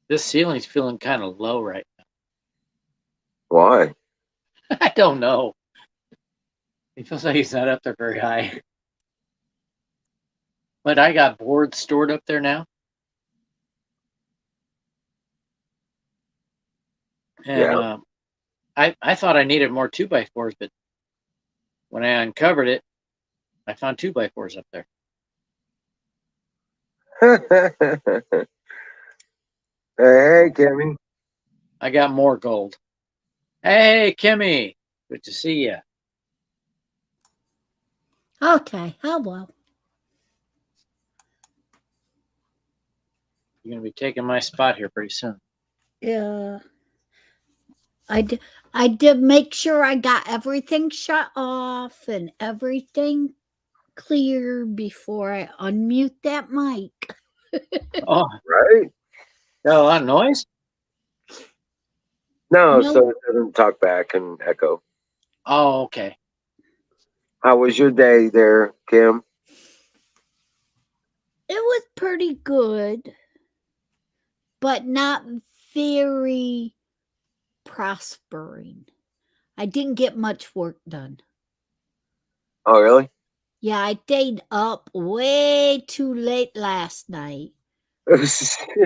this ceiling's feeling kind of low right Why? now. I don't know. It feels like he's not up there very high. But I got boards stored up there now, and Yeah. I thought I needed more 2x4s, but when I uncovered it, I found 2x4s up there. Hey, So Kimmy. I got more gold. Hey, Kimmy, good to see you. Okay, hello. You're gonna be taking my spot here pretty soon. Yeah, I did make sure I got everything shut off and everything clear before I unmute that mic. Oh, Right? got a lot of noise. No, No, so it doesn't talk back and echo. Oh, okay. How was your day there, Kim? it was pretty good, but not very prospering. I didn't get much work done. Oh, really? Yeah, I stayed up way too late last night. You've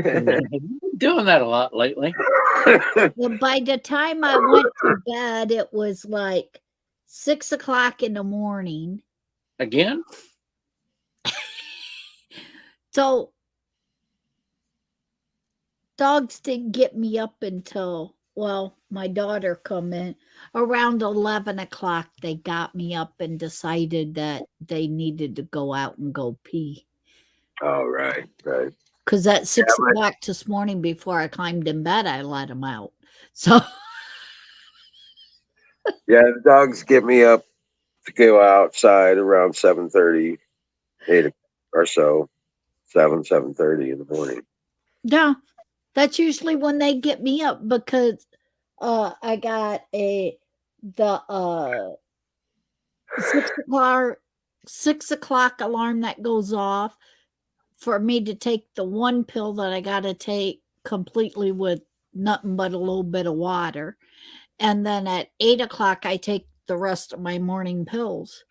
been doing that a lot lately. And by the time I went to bed, it was like 6 o'clock in the morning. Again? So dogs didn't get me up until, well, my daughter come in around 11 o'clock. They got me up and decided that they needed to go out and go pee. Oh, right, right. Because at Yeah, 6 o'clock this morning, before I climbed in bed, I let them out. So yeah, the dogs get me up to go outside around 7:30, 8 or so, 7:30 in the morning. yeah, that's usually when they get me up because I got the 6 o'clock 6 o'clock alarm that goes off for me to take the one pill that I got to take completely with nothing but a little bit of water. And then at 8 o'clock, I take the rest of my morning pills.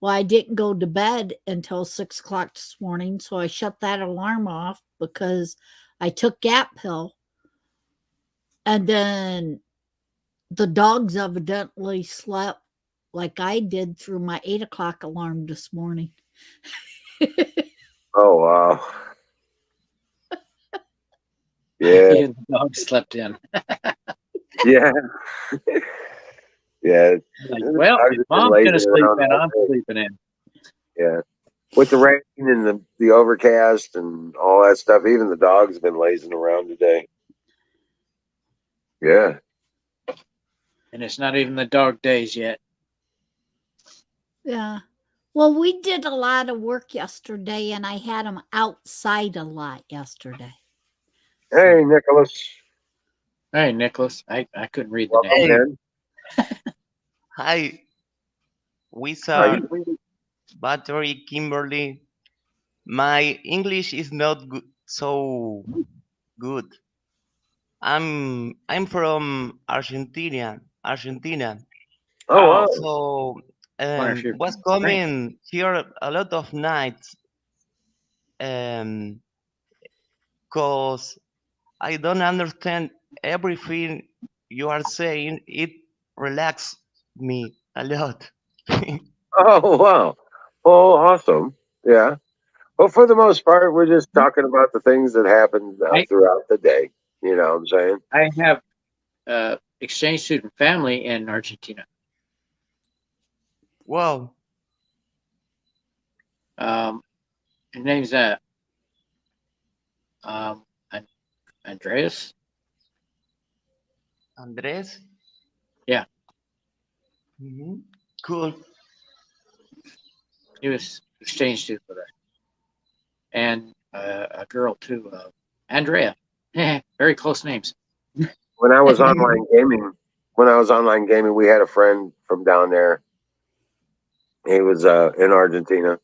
Well, I didn't go to bed until 6 o'clock this morning, so I shut that alarm off because I took that pill. And then the dogs evidently slept like I did through my 8 o'clock alarm this morning. Oh wow. Yeah, Even the dog slept in. yeah, yeah. Like, The well, dogs if have been mom's gonna lazing sleep around in, all I'm day. sleeping in. Yeah, with the rain and the overcast and all that stuff, even the dogs have been lazing around today. Yeah. And it's not even the dog days yet. Yeah. Well, we did a lot of work yesterday, and I had them outside a lot yesterday. Hey, So, Nicholas, Hey, Nicholas. I couldn't read the name. welcome Hey, in. hi, How Wizard, you doing? Battery, Kimberly. My English is not good, so good. I'm from Argentina. Oh wow. Oh, So wonder if you're was from Spain. coming here a lot of nights. Um, cause I don't understand everything you are saying. It relax me a lot. Oh wow. Oh, awesome. Yeah. Well, for the most part, we're just talking about the things that happened I throughout the day. You know what I'm saying? I have exchange student family in Argentina. Wow, His name's um Andreas. Andres. Yeah, Cool. he was exchange student with us, and a girl too, Andrea. Very close names. When I was online gaming, we had a friend from down there. He was in Argentina,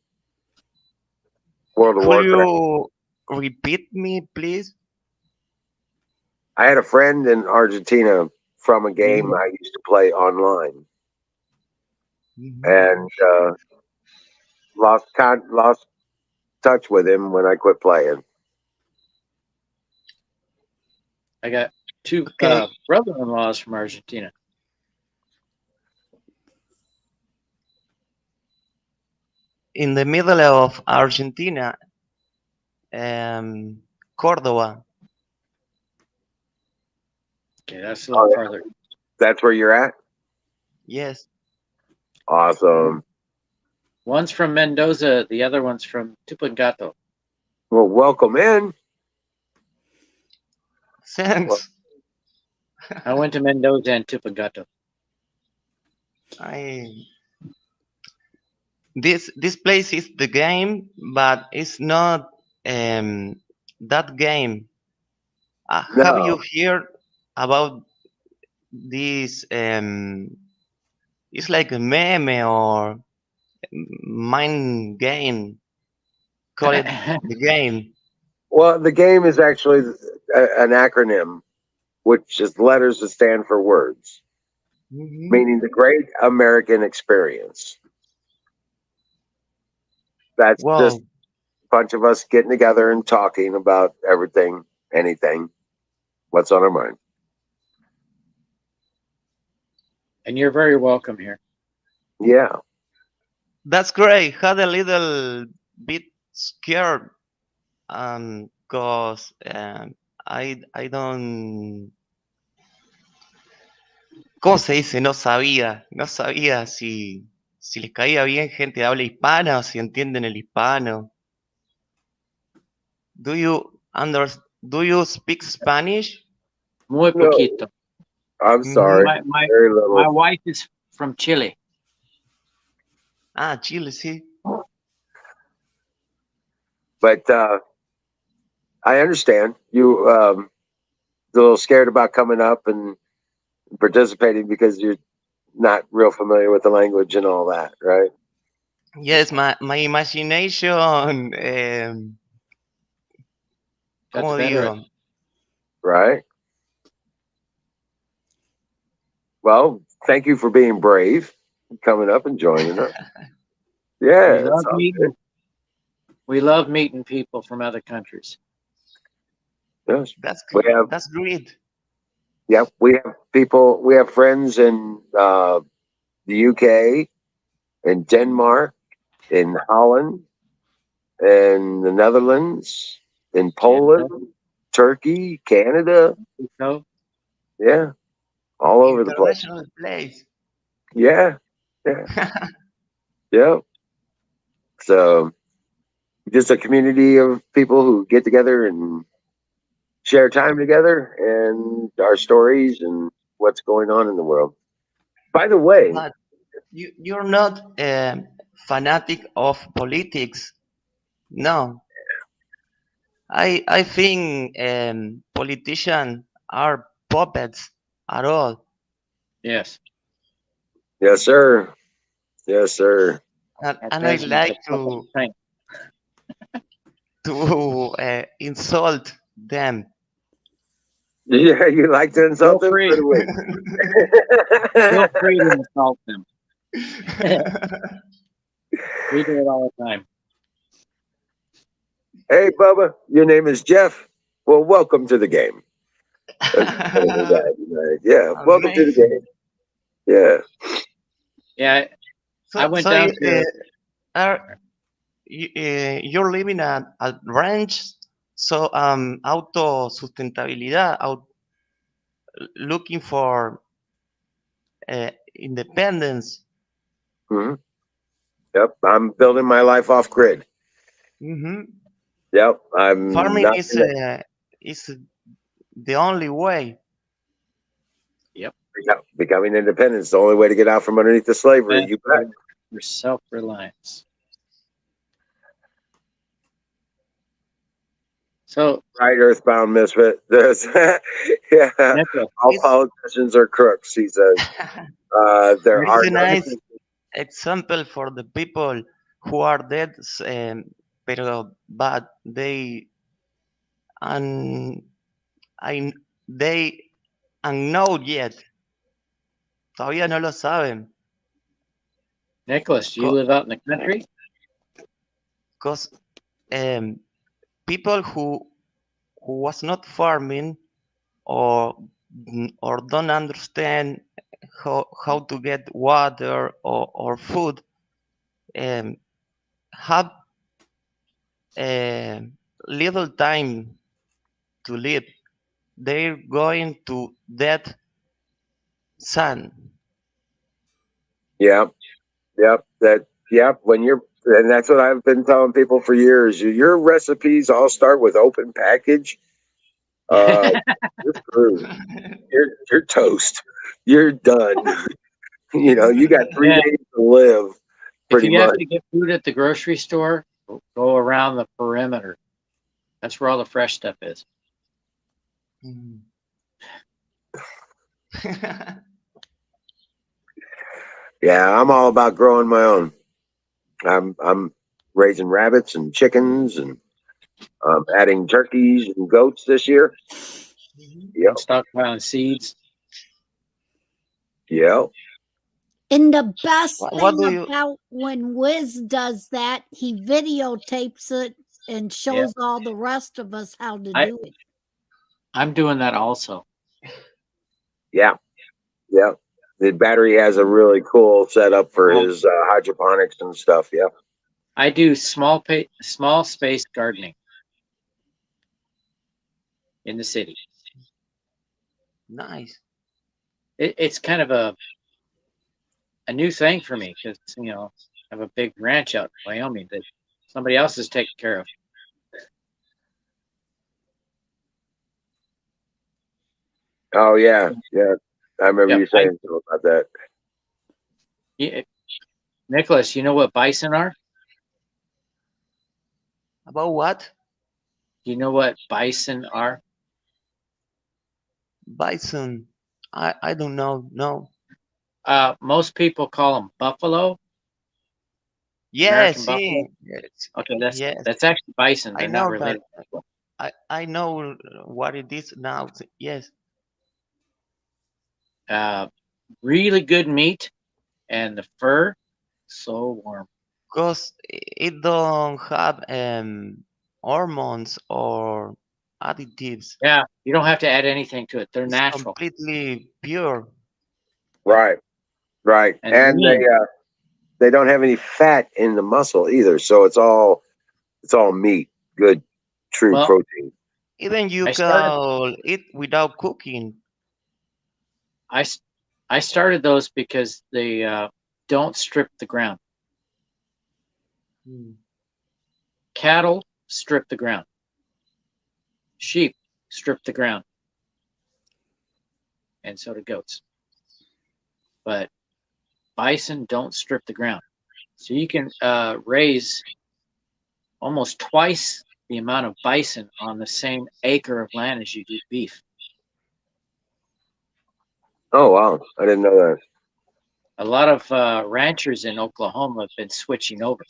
World of Could Warcraft. you repeat me, please? I had a friend in Argentina from a game Mhm. I used to play online, Mhm. and lost touch with him when I quit playing. I got two Okay. brother-in-laws from Argentina. In the middle of Argentina, Cordoba. Okay, that's a little Oh, yeah. farther. That's where you're at. Yes. Awesome. One's from Mendoza, the other one's from Tupungato. Well, welcome in. Well, Thanks. I went to Mendoza and Tupungato. I this place is the game, but it's not that game. Have you no. heard about this? It's like a meme or mind game. Call it the game. Well, the game is actually an acronym, which is letters that stand for words, Mhm. meaning the Great American Experience. That's just Wow, a bunch of us getting together and talking about everything, anything, what's on our mind. And you're very welcome here. Yeah. that's great. Had a little bit scared, cause I don't. ¿Cómo se dice? No sabía si les caía bien gente de habla hispana o si entienden el hispano. Do you under Do you speak Spanish? Muy No, poquito. I'm Mm-hmm. sorry. Very My little. wife is from Chile. Ah, Chile, sí. But I understand you a little scared about coming up and participating because you're not real familiar with the language and all that, right? Yes, my imagination. Got the ¿Cómo better of digo? Right. Well, thank you for being brave, coming up and joining us. we Yeah, it's love all good. meeting we love meeting people from other countries. Yes. We have That's great. Yep. We have friends in the UK, in Denmark, in Holland, in the Netherlands, in Canada, Poland, Turkey, Canada. Mexico. Yeah. All over the place. International place. Yeah. Yeah. Yeah. So just a community of people who get together and share time together and our stories and what's going on in the world. By the way, But you're not a fanatic of politics. No, I think politicians are puppets at all, Yes, yes, sir. Yes, sir. our and I president's a like puppet to saint. insult them. Yeah, you like to insult Feel them? free, Good way. feel free to insult them. We do it all the time. Hey, Bubba, your name is Jeff. Well, welcome to the game. That's kind of the guy tonight. Yeah, welcome to the Amazing. game. Yeah. Yeah, I went So down to are you're living at a ranch, so auto sustentabilidad, looking for independence. Hmm. Yep. I'm building my life off grid. Hmm. Yep. I'm Farming not. is the only way. yep, Becoming independent is the only way to get out from underneath the slavery. and You bet. for self-reliance. So, Right, Earthbound Misfit. There's, yeah, Nicholas, all It's politicians are crooks, he says. There it's are a no. nice example for the people who are dead, pero but they and I they unknown yet. Todavía no lo saben. Nicholas, do you live out in the country? Because um, people who was not farming or or don't understand how to get water or food um, have uh, little time to live. They're going to death sun. Yeah, yep, yep. And that's what I've been telling people for years. Your recipes all start with open package. Uh, you're screwed. You're toast. You're done. You got three Yeah. days to live, If pretty you have much. to get food at the grocery store, go around the perimeter. That's where all the fresh stuff is. Mm. Yeah, I'm all about growing my own. I'm raising rabbits and chickens and adding turkeys and goats this year. Yep, And stockpiling seeds. yep. And the best What thing do you? about when Wiz does that, he videotapes it and Yeah. shows all the rest of us how to I do it. I'm doing that also. Yeah, yeah. The battery has a really cool setup for his hydroponics and stuff. Yeah. I do small space gardening in the city. Nice. It's kind of a new thing for me because I have a big ranch out in Wyoming that somebody else is taking care of. Oh yeah, yeah. I remember Yep. you saying something about that. Yeah, Nicholas, you know what bison are? About what? Do you know what bison are? Bison. I don't know. No. Most people call them buffalo, Yes, American buffalo. see. Yes. Okay, Yes. that's actually bison. I They're not know, but related. I know what it is now. Yes. Uh, really good meat, and the fur so warm. Because it don't have hormones or additives. Yeah, you don't have to add anything to it. They're It's natural completely pure. Right, right, and and lean. they don't have any fat in the muscle either, so it's all meat, good, true Well, protein. Even you I started can eat without cooking. I s- I started those because they don't strip the ground. Mm. Cattle strip the ground. Sheep strip the ground, and so do goats. But bison don't strip the ground. So you can raise almost twice the amount of bison on the same acre of land as you do beef. Oh wow, I didn't know that. A lot of ranchers in Oklahoma have been switching over.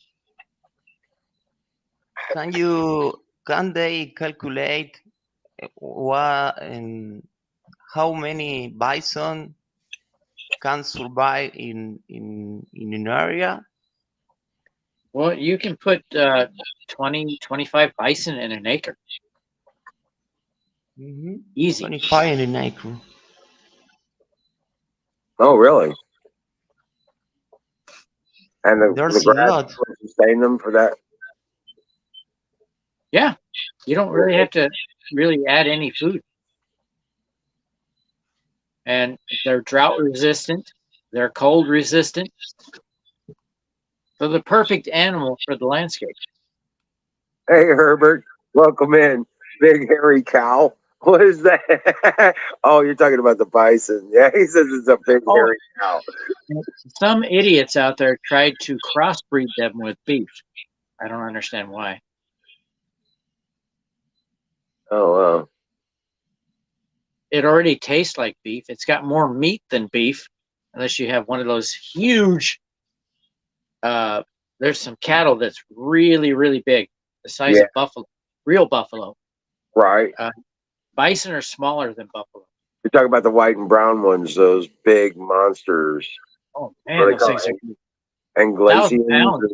Can they calculate what and how many bison can survive in an area? Well, you can put 20, 25 bison in an acre. Mm-hmm. Easy. 25 in an acre. Oh really? And the There's a grass lot. will sustain them for that. Yeah, you don't really have to really add any food. And they're drought resistant, they're cold resistant. They're the perfect animal for the landscape. Hey Herbert, welcome in, big hairy cow. What is that? Oh, you're talking about the bison. Yeah, he says it's a big Oh, hairy cow. some idiots out there tried to crossbreed them with beef. I don't understand why. Oh wow. It already tastes like beef. It's got more meat than beef, unless you have one of those huge. There's some cattle that's really, really big, the size Yeah, of buffalo, real buffalo. right. Uh, Bison are smaller than buffalo. You're talking about the white and brown ones, those big monsters. Oh What man, are they those called? things are 1,000 pounds Anglasians.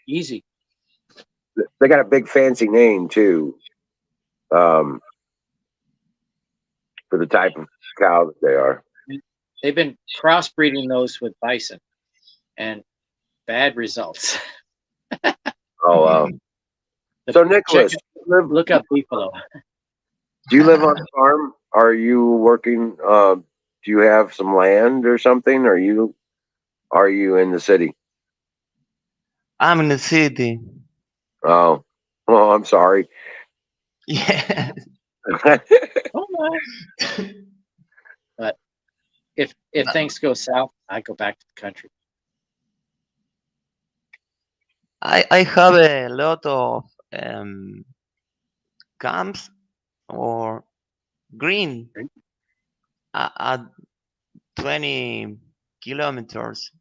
easy. They got a big fancy name too, um, for the type of cow that they are. They've been crossbreeding those with bison, and bad results. Oh wow. So Check Nicholas, it. Look up beefalo. do you live on a farm? Are you working? Do you have some land or something? Are you in the city? I'm in the city. Oh, well, I'm sorry. Yeah. Oh my! But if things go south, I go back to the country. I have a lot of camps or green at 20 kilometers.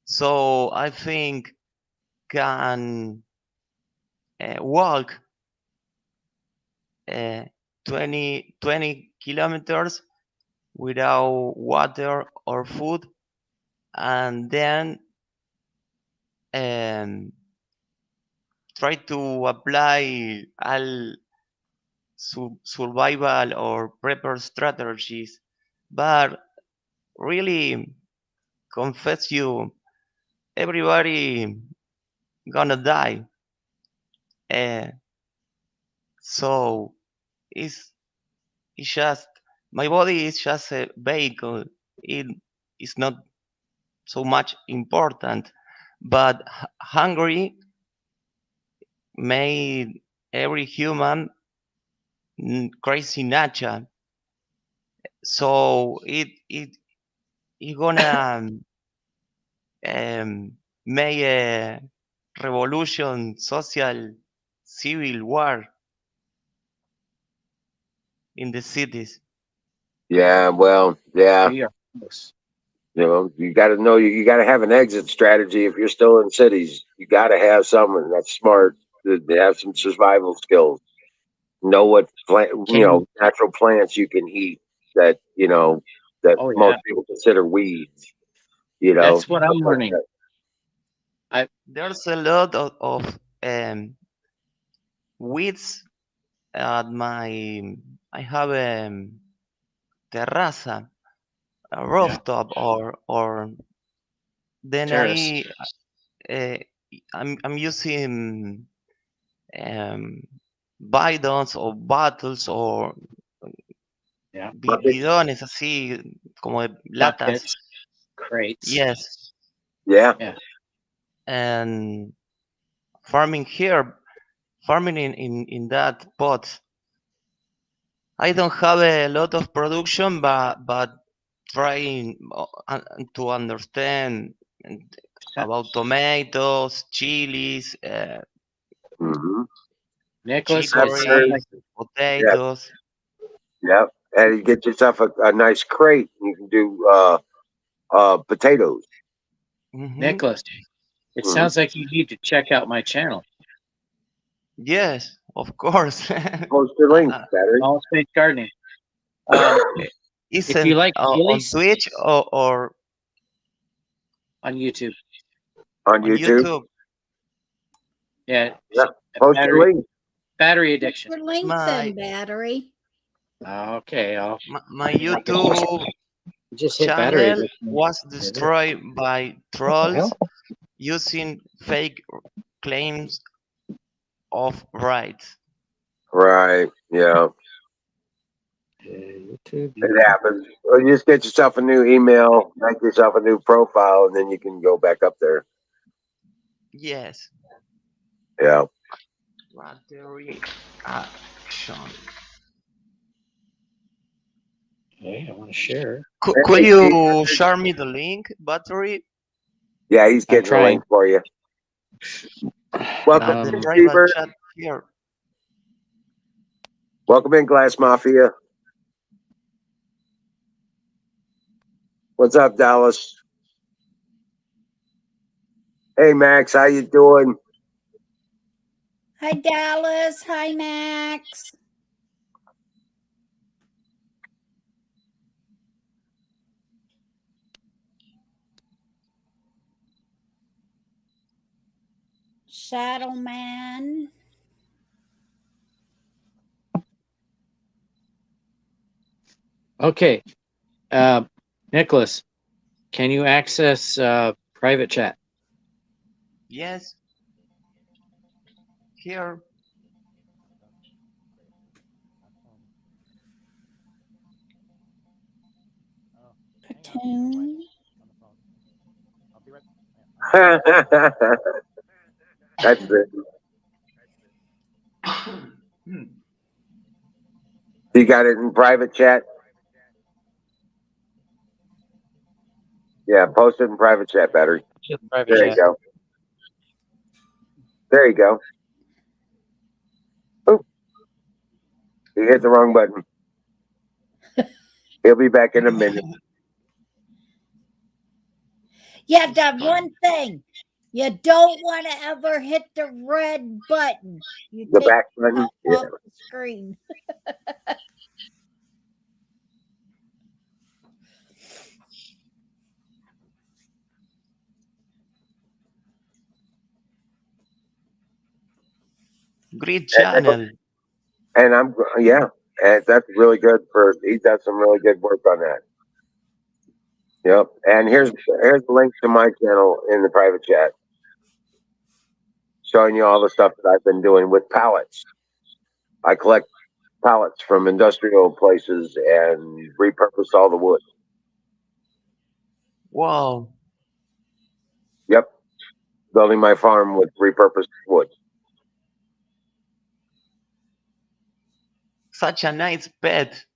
So I think can walk uh, 20 kilometers without water or food, and then um, try to apply all survival or prepper strategies. But really, confess you, everybody gonna die. Uh, so it's it's just my body is just a vehicle. It is not so much important, but hungry made every human crazy nature. So it gonna make a revolution, social, civil war in the cities. Yeah, well, yeah. We are close. You know, you got to know you got to have an exit strategy if you're still in cities. You got to have someone that's smart to have some survival skills. Know what plant, Can you? natural plants you can eat that that Oh most yeah, people consider weeds. You know, that's what stuff I'm like learning. that. I There's a lot of weeds at my I have a terraza, a Yeah. rooftop, or then Terrace. uh, I'm using um, bidons o bottles o Yeah. Buckets. bidones así como de latas. Buckets. Crates. Yes, Yeah. Yeah. and farming here, farming in that pot. I don't have a lot of production, but trying to understand Uh, about tomatoes, chilies, Hmm. Nicholas, it sounds Peppers. like chicories, Yeah. potatoes. Yeah. And you get yourself a nice crate. You can do potatoes. Hmm. Nicholas. It Hmm. sounds like you need to check out my channel. Yes, of course. Post your link, battery, Small Space Gardening. Um, if you Isn't like on chilies Twitch or on YouTube, on on YouTube. YouTube. yeah, Yeah. Post your battery link. Put addiction. your link My then, battery. Okay, I'll my like addiction. YouTube Just hit battery channel addiction. was There it is. destroyed by What the hell? trolls using fake claims of rights. Right. Yeah. YouTube, It YouTube. happens. Or you just get yourself a new email, make yourself a new profile, and then you can go back up there. Yes. Yeah. Battery action. Okay, I want to share. Could you share me the link, battery? Yeah, he's I'm getting the link trying. for you. Welcome At the in, private Cheever. chat here. Welcome in, Glass Mafia. What's up, Dallas? Hey, Max, how you doing? Hi, Dallas. Hi, Max. Shadow Man. Okay, Nicholas, can you access private chat? Yes. Here. Platoon. That's it. You got it in private chat? Yeah, post it in private chat, battery. Just private There you chat. go. There you go. Oop, you hit the wrong button. He'll be back in a minute. You have to have one thing. You don't want to ever hit the red button. You The take back it button. Yeah. off the screen. Great channel. And yeah, and that's really good for, he does some really good work on that. Yep. And here's the link to my channel in the private chat, showing you all the stuff that I've been doing with pallets. I collect pallets from industrial places and repurpose all the wood. Wow. Yep. Building my farm with repurposed wood. Such a nice pet.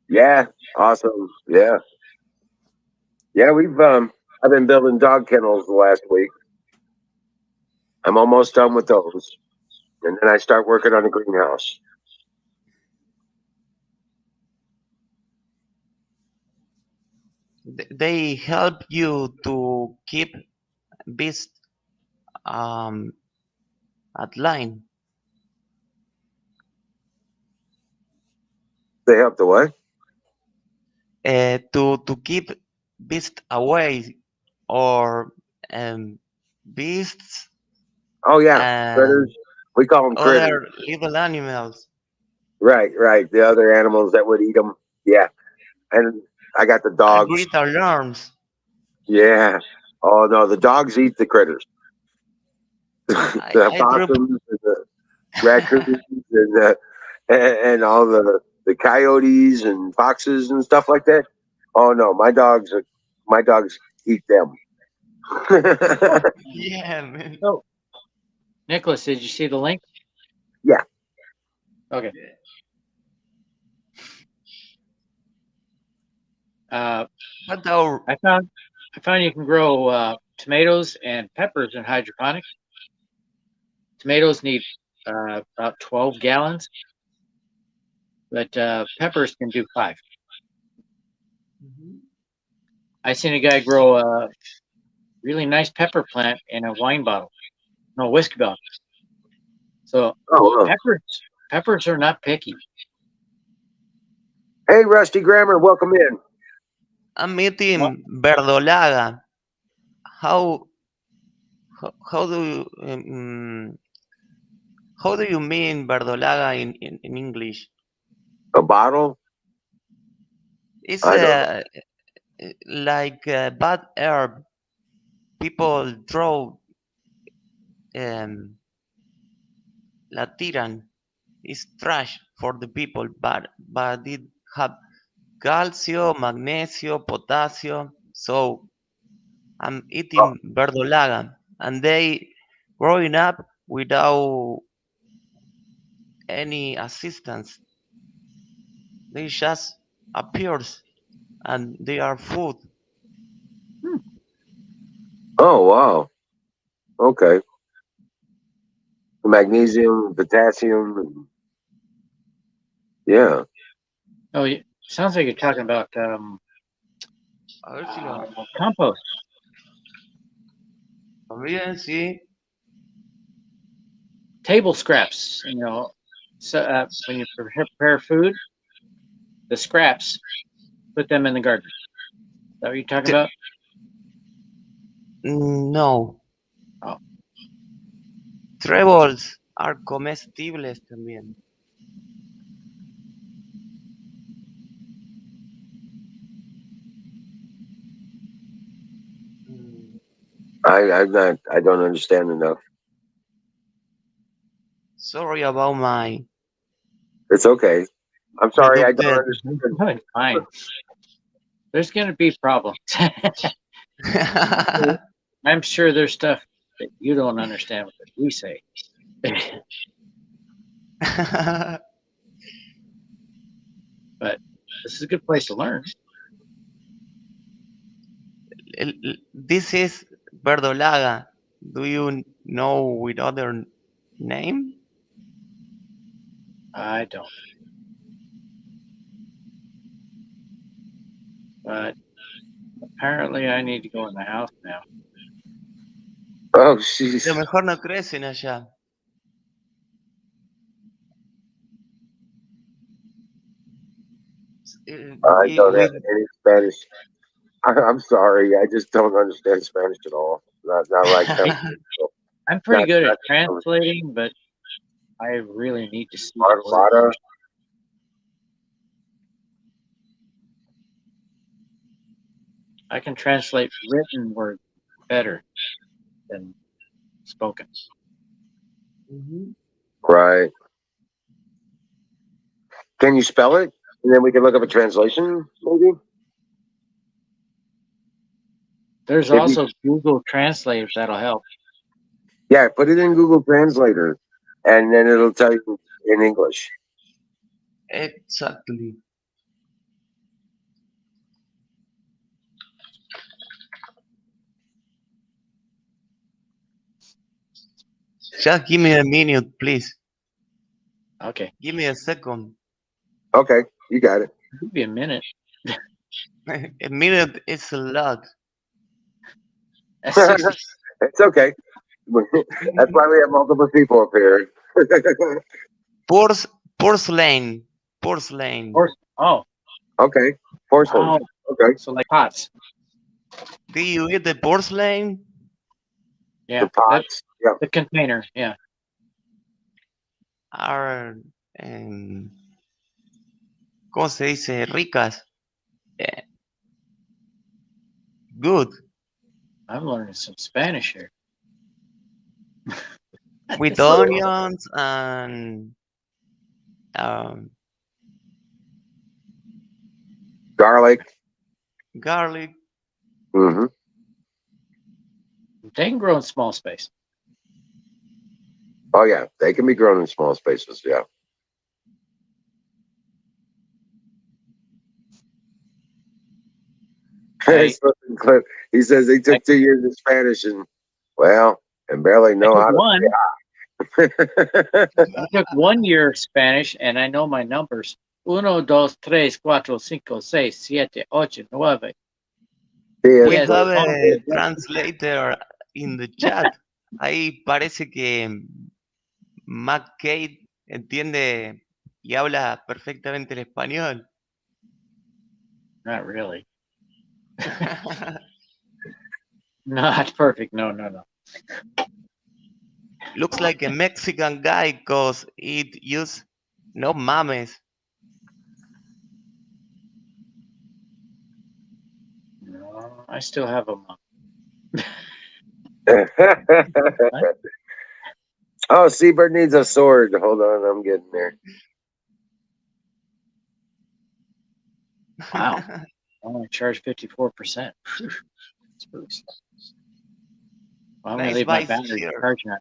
Yeah. Awesome. Yeah. Yeah. I've been building dog kennels the last week. I'm almost done with those. And then I start working on a greenhouse. They help you to keep bees um, at line They help the what? to keep beasts away or beasts Oh yeah, critters. and We call them critters. other little animals. Right, right. The other animals that would eat them. Yeah, and I got the I dogs. greet alarms. Yeah. Oh no, the dogs eat the critters. The I drop. possums and the raccoons and and all the coyotes and foxes and stuff like that. Oh no, my dogs eat them. Yeah, man. So, Nicholas, did you see the link? Yeah. Okay. What our I found you can grow tomatoes and peppers in hydroponics. Tomatoes need about 12 gallons, but peppers can do 5. I seen a guy grow a really nice pepper plant in a wine bottle, no whiskey bottle. So Oh, wow. peppers are not picky. Hey, Rusty Grammar, welcome in. I'm meeting verdolaga. How how do you how do you mean verdolaga in English? A bottle? It's I don't know. like a bad herb. People throw um, la tiran. It's trash for the people, but it have calcium, magnesium, potassium. So I'm Oh, eating verdolaga, and they growing up without any assistance. They just appears and they are food. oh wow. Okay. Magnesium, potassium. Yeah. Oh, sounds like you're talking about A ver si lo compost. también sí. Table scraps. So when you prepare food, the scraps, put them in the garden. Is that what you're talking about? No, Oh, treballs are comestibles también. Mm, I don't understand enough. Sorry about my It's okay. I'm sorry, I don't reducted. understand. fine. There's going to be problems. I'm sure there's stuff that you don't understand what we say. But this is a good place to learn. This is verdolaga. Do you know with other name? I don't. But apparently I need to go in the house now. Oh, A lo jeez. mejor no crecen allá. I don't have With any Spanish. I'm sorry. I just don't understand Spanish at all. Not like conversational. I'm pretty good at Not conversational. translating, but I really need to see the word. Marvada. I can translate written words better than spoken. Right. Can you spell it? And then we can look up a translation, maybe? There's If you, also Google Translate if that'll help. yeah, put it in Google Translator, and then it'll tell you in English. exactly. Just give me a minute, please. Okay, Give me a second. Okay, you got it. give me a minute. A minute is a lot. That's 60. It's okay. That's why we have multiple people up here. Pors- porcelain. Porcelain. Oh, Okay, porcelain. wow. Okay, So like pots. Do you eat the porcelain? Yeah, the pots. Yeah. the container. Yeah. Are, ¿cómo se dice? Ricas. Eh, good. I'm learning some Spanish here. With onions and um, Garlic. garlic. Hmm. They can grow in small space. Oh yeah, they can be grown in small spaces. Yeah. I, Clip. He says he took 2 years of Spanish and barely I know took how one. to. I took 1 year of Spanish, and I know my numbers. Uno, dos, tres, cuatro, cinco, seis, siete, ocho, nueve. We Yes, have a only- translator in the chat. Ahí parece que McKay entiende y habla perfectamente el español. Not really. Not perfect. No. Looks like a Mexican guy cause it use no mames. No, I still have a mom. Oh, Seabird needs a sword. Hold on, I'm getting there. Wow. I only charge 54%. Well, I'm going to Nice leave my vice battery here. charging it.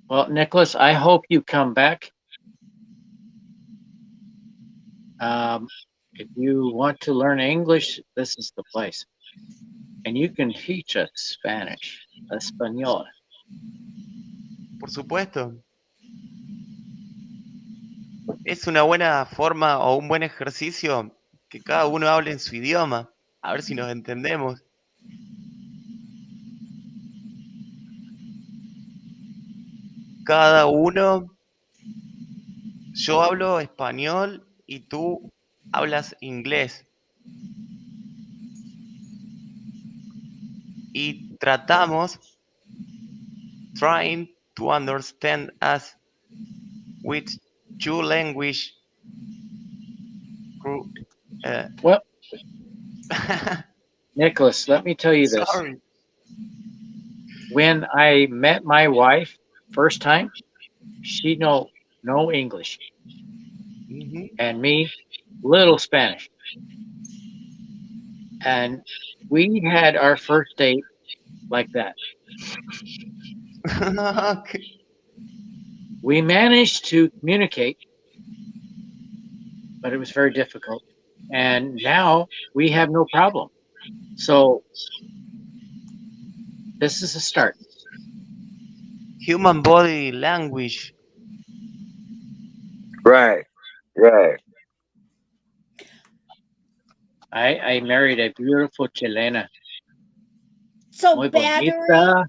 Well, Nicholas, I hope you come back. If you want to learn English, this is the place. And you can teach us Spanish, Español. Por supuesto. Es una buena forma o un buen ejercicio que cada uno hable en su idioma. A ver si nos entendemos. Cada uno, yo hablo español y tú hablas inglés. Y tratamos, trying to understand us with two language. Well, Nicholas, let me tell you this. Sorry. When I met my wife first time, she know no English, Mhm. and me little Spanish. And we had our first date like that. Okay. We managed to communicate, but it was very difficult. And now we have no problem. So this is a start. Human body language. Right. I married a beautiful Chilena. So Muy battery, bonita.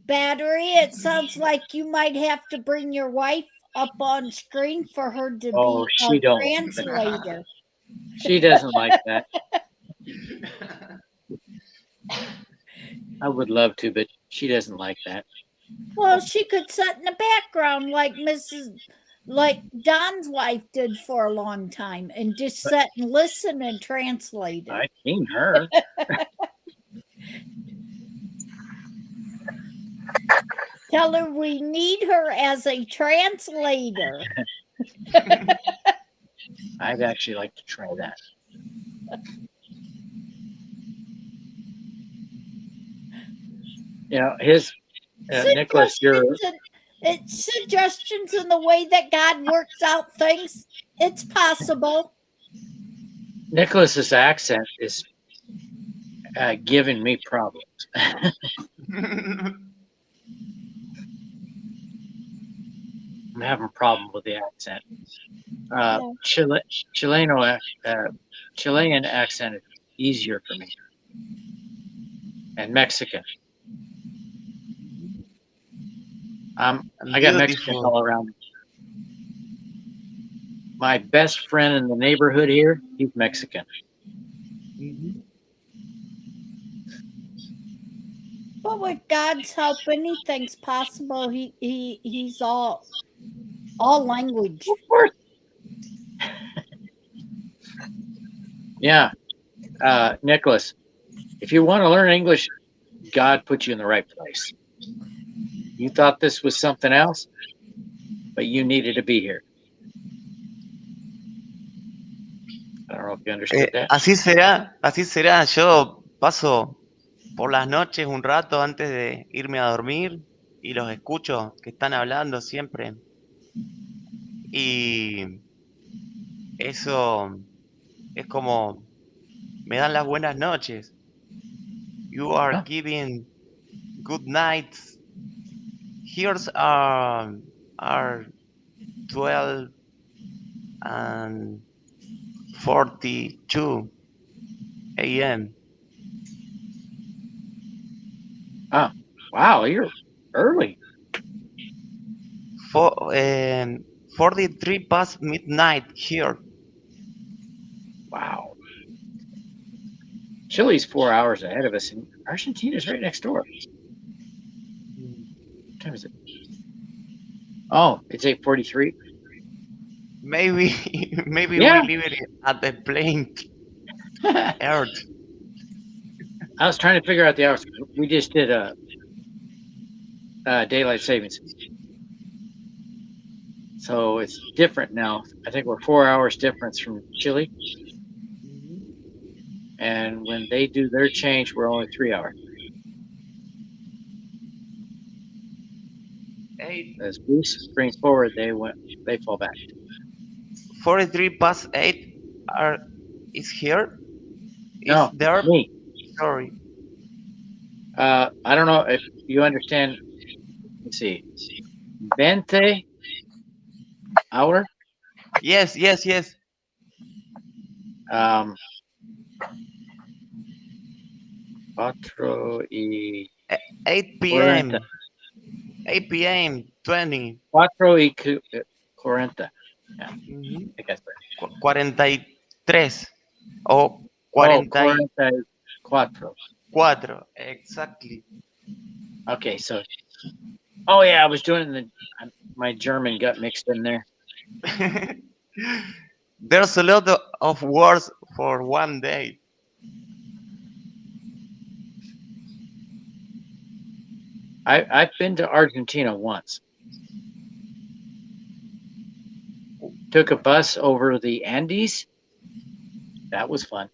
it sounds like you might have to bring your wife up on screen for her to Oh, be she a don't. translator. She doesn't like that. I would love to, but she doesn't like that. Well, she could sit in the background like Don's wife did for a long time and just sit and listen and translate it. I've seen her. Tell her we need her as a translator. I'd actually like to try that. You know, Nicholas, It's suggestions in the way that God works out things. It's possible. Nicholas's accent is giving me problems. I'm having a problem with the accent. Chilean accent easier for me. And Mexican. I got Mexicans Beautiful. all around me. My best friend in the neighborhood here, he's Mexican. Mhm. But with God's help, anything's possible. He's all language. Of course. Yeah. Nicholas, if you want to learn English, God put you in the right place. You thought this was something else, but you needed to be here. I don't know if you understood that. Así será, así será. Yo paso por las noches un rato antes de irme a dormir y los escucho que están hablando siempre. Y eso es como me dan las buenas noches. You are Huh? giving good nights. Here's are 12 and 42 a.m. Oh, wow, you're early. 43 past midnight here. Wow. Chile's 4 hours ahead of us, and Argentina's right next door. What time is it? Oh, it's 8:43. Maybe maybe we Yeah. leave it at the plane I Earth. was trying to figure out the hours. We just did a daylight savings, so it's different now. I think we're 4 hours difference from Chile, and when they do their change, we're only 3 hours. Eight, As we spring forward, they fall back. 43 past 8 are is here. Is No, there? me. Sorry. I don't know if you understand. Let's see, 20 hour. Yes, yes, yes. Um, 4 y 8 40. p.m. 8 p.m. 20. 4:40. Yeah, Ujú. I guess right. 43 o Oh, 44. 44. Exactly. Okay, so oh yeah, I was doing it in my German got mixed in there. There's a lot of words for one day. I've been to Argentina once. Took a bus over the Andes. That was fun.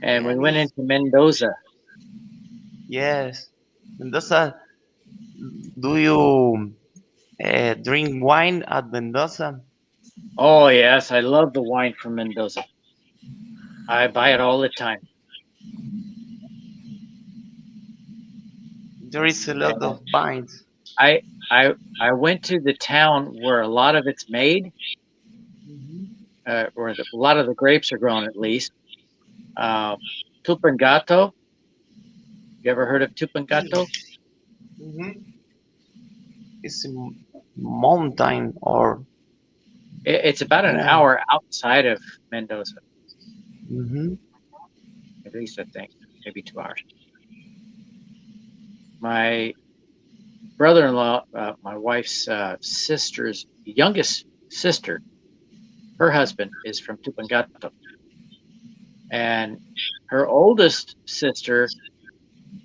And we went Pianist. into Mendoza. Yes. Mendoza, do you drink wine at Mendoza? Oh yes, I love the wine from Mendoza. I buy it all the time. There is a lot And of vines. I I went to the town where a lot of it's made, where a lot of the grapes are grown at least. Uh, Tupungato. You ever heard of Tupungato? Mhm. It's a mountain or It's about an yeah. hour outside of Mendoza, Mhm. at least I think, maybe 2 hours. My brother-in-law, my wife's sister's youngest sister, her husband is from Tupungato, and her oldest sister,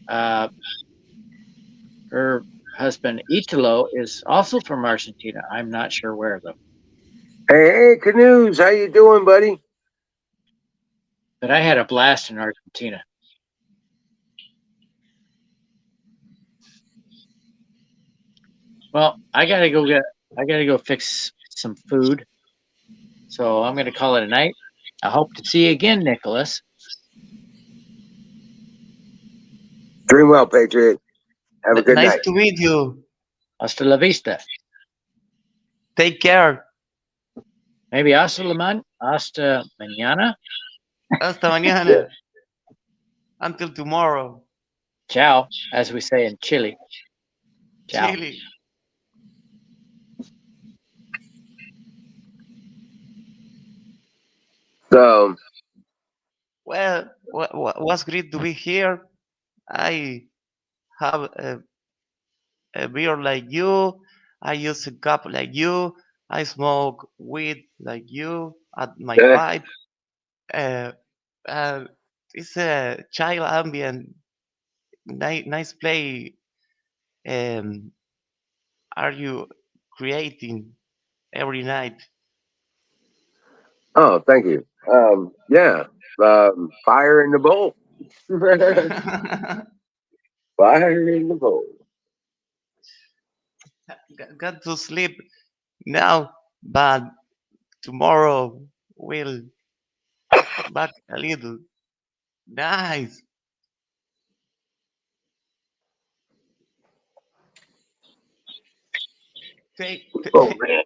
uh, her husband Italo, is also from Argentina. I'm not sure where though. Hey, Canoes, how you doing, buddy? But I had a blast in Argentina. Well, I gotta go fix some food. So I'm gonna call it a night. I hope to see you again, Nicholas. Dream well, Patriot. Have a good Nice night. to meet you. Hasta la vista. Take care. Maybe hasta mañana. Hasta mañana. Until tomorrow. Ciao, as we say in Chile. Ciao. Chile. So, Well, was great to be here. I have a beer like you. I use a cup like you. I smoke weed like you at my eh, pipe. Uh, uh, it's a child ambient, nice play. Um, are you creating every night? oh, thank you. Yeah, fire in the bowl. Fire in the bowl. Got to sleep now, but tomorrow will back a little. Nice. Take, Oh man.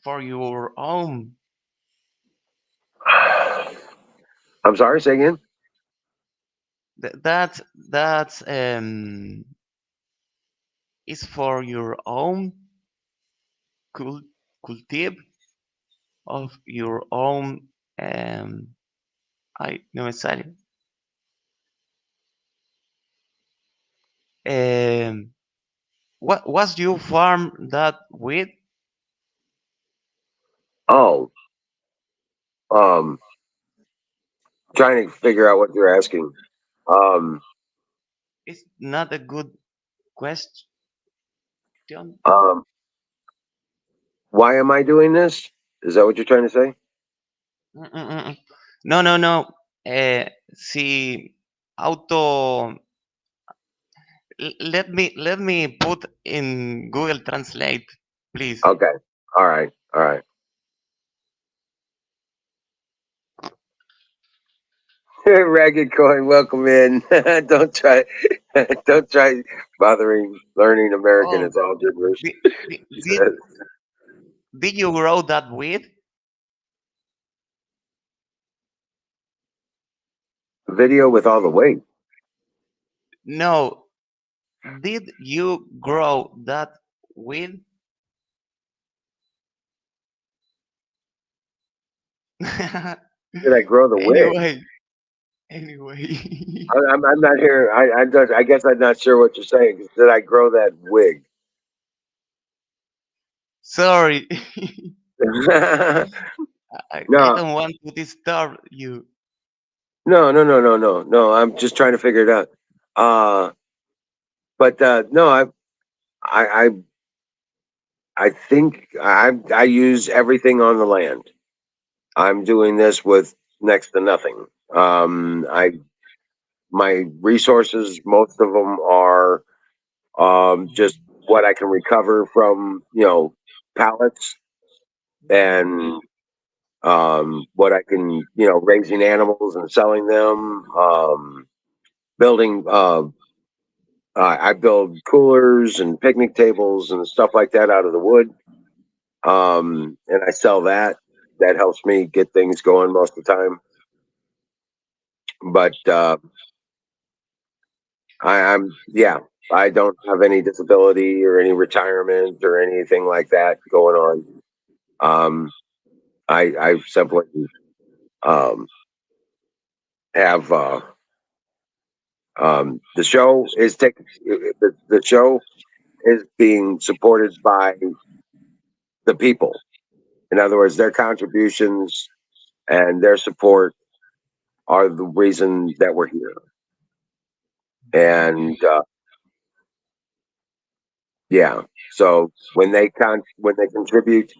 for your own. I'm sorry. Say again. That is for your own cult, cultive of your own. I no me sale. Um, what was you farm that with? Oh, um, trying to figure out what you're asking. Um, It's not a good question. um, why am I doing this? Is that what you're trying to say? Mm. No, no, no. Si auto. Let me put in Google Translate, please. Okay. All right. All right. Ragged coin, welcome in. don't try, don't try bothering learning American. Oh, It's all gibberish. did, did you grow that weed? Video with all the weight. No. Did you grow that weed? Did I grow the wig? anyway, anyway. I'm not here. I guess I'm not sure what you're saying. Did I grow that wig? Sorry. no, I don't want to disturb you. no. I'm just trying to figure it out. But no, I, I, I think I use everything on the land. I'm doing this with next to nothing. I my resources, most of them are just what I can recover from pallets and what I can raising animals and selling them. Building. I build coolers and picnic tables and stuff like that out of the wood, and I sell that. That helps me get things going most of the time. But I'm yeah, I don't have any disability or any retirement or anything like that going on. I simply um, have the show is taking the show is being supported by the people. In other words, their contributions and their support are the reason that we're here. And yeah, so when they contribute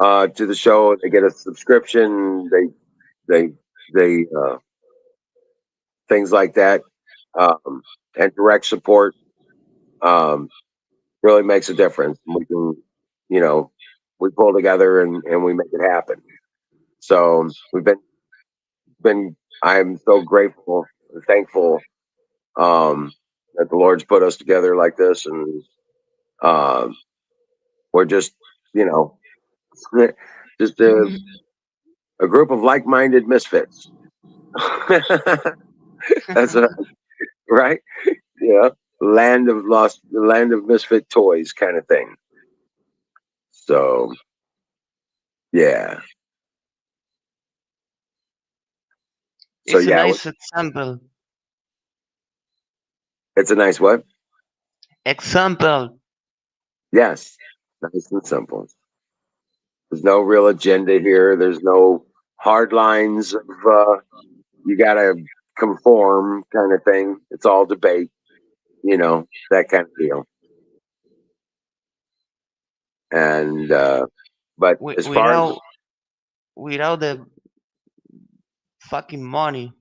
to the show, they get a subscription. They things like that, and direct support um, really makes a difference. We can, you know, we pull together and we make it happen. So we've been. I'm so grateful and thankful that the Lord's put us together like this, and um, we're just you know, just a group of like-minded misfits. That's a, right. Yeah, land of misfit toys, kind of thing. So yeah, so It's a yeah, nice example. it's a nice what? Example. Yes, nice and simple. There's no real agenda here. There's no hard lines of you got to conform kind of thing. It's all debate, that kind of deal. And but Wi- as far as without without the fucking money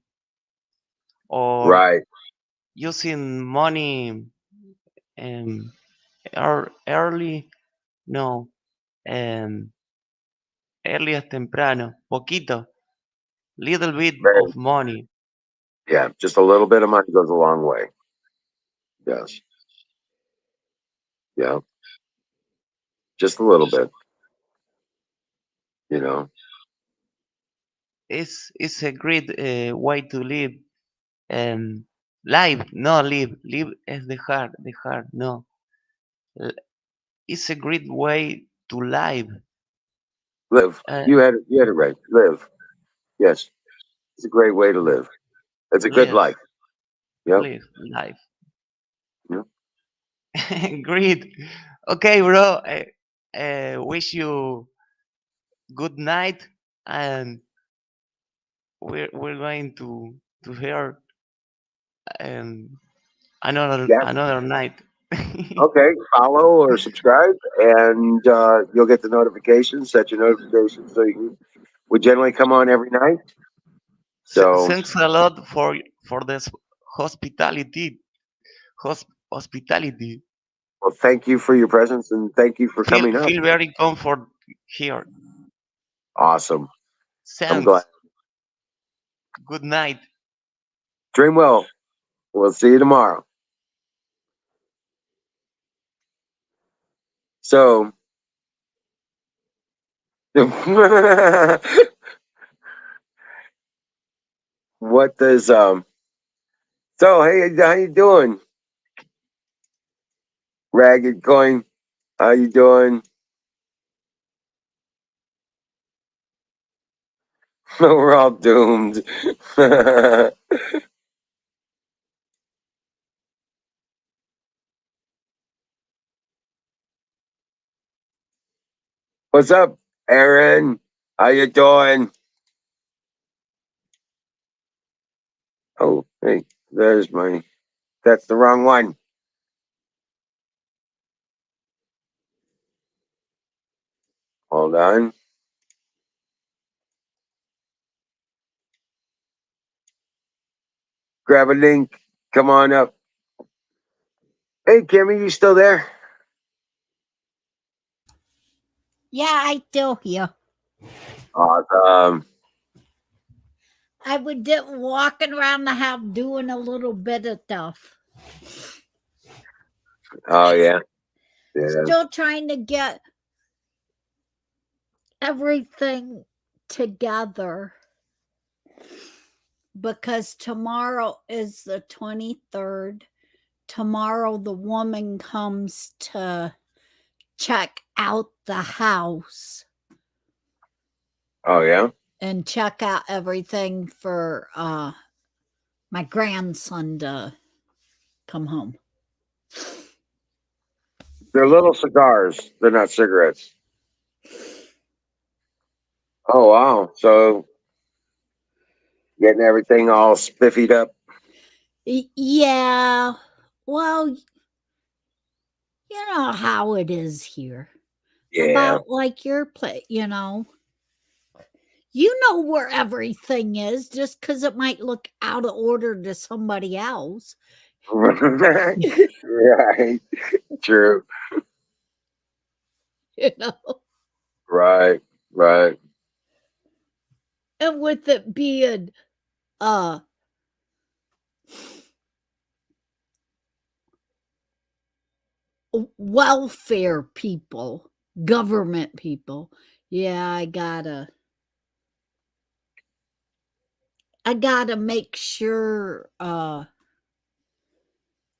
or right, using money um, early, no, um, early as temprano, poquito, little bit very, of money. yeah, just a little bit of money goes a long way. Yes, yeah, just a little bit. You know, It's a great way to live. Live, no live. Live is the hard. No, L- it's a great way to live. live. Uh, You had it right. Live. Yes, it's a great way to live. It's a good live, life. Yep. live life. Yep. Great. Okay, bro. Wish you good night, and we're going to hear um, Yeah. another night. Okay. Follow or subscribe, and you'll get the notifications. Set your notifications so you can. We generally come on every night. So, Thanks a lot for this hospitality. Hospitality. well, thank you for your presence and thank you for coming up. Feel very comfort here. Awesome. I'm glad. Thanks. Good night. Dream well. We'll see you tomorrow. So, what does So hey, how you doing? Ragged coin. How you doing? We're all doomed. What's up, Aaron? How you doing? Oh, hey, there's my. That's the wrong one. Hold on. Grab a link. Come on up. Hey, Kimmy, you still there? Yeah, I still here. Awesome. I was just walking around the house doing a little bit of stuff. Oh yeah, yeah. Still trying to get everything together because tomorrow is the 23rd. Tomorrow, the woman comes to check out the house Oh yeah. and check out everything for my grandson to come home. They're little cigars. They're not cigarettes. Oh wow. So getting everything all spiffied up. Yeah, well, you know how it is here. Yeah. About like your place, you know where everything is just because it might look out of order to somebody else. Right. True. you know. Right. Right. And with it being uh welfare people government people. Yeah, I gotta make sure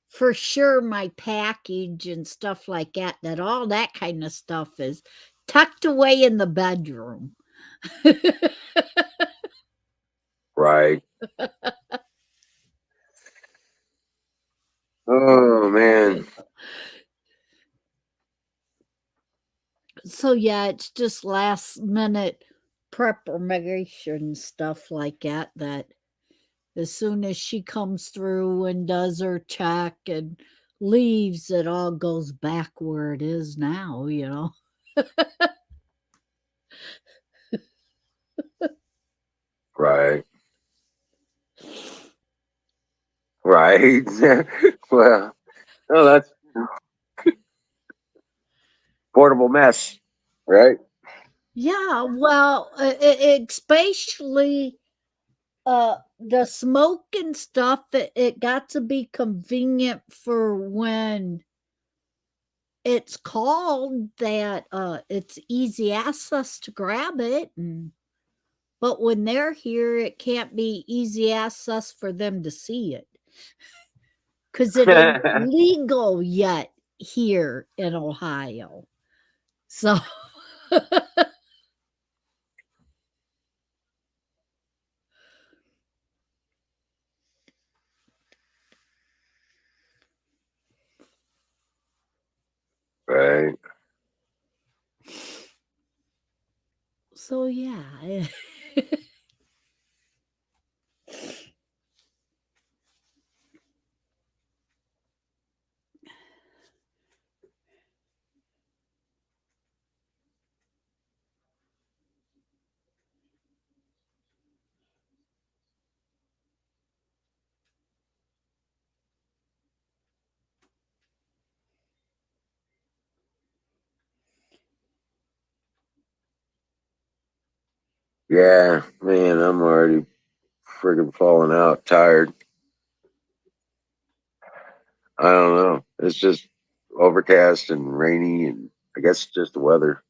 for sure my package and stuff like that all that kind of stuff is tucked away in the bedroom. Right. Oh man. So yeah, it's just last minute preparation stuff like that as soon as she comes through and does her check and leaves, it all goes back where it is now, you know. Right. Right. Well, oh, that's portable mess, right? Yeah, well, especially the smoke and stuff, it got to be convenient for when it's called that it's easy access to grab it, but when they're here it can't be easy access for them to see it because it ain't legal yet here in Ohio. So Right. so yeah. Yeah, man, I'm already friggin' falling out, tired. I don't know. It's just overcast and rainy, and I guess just the weather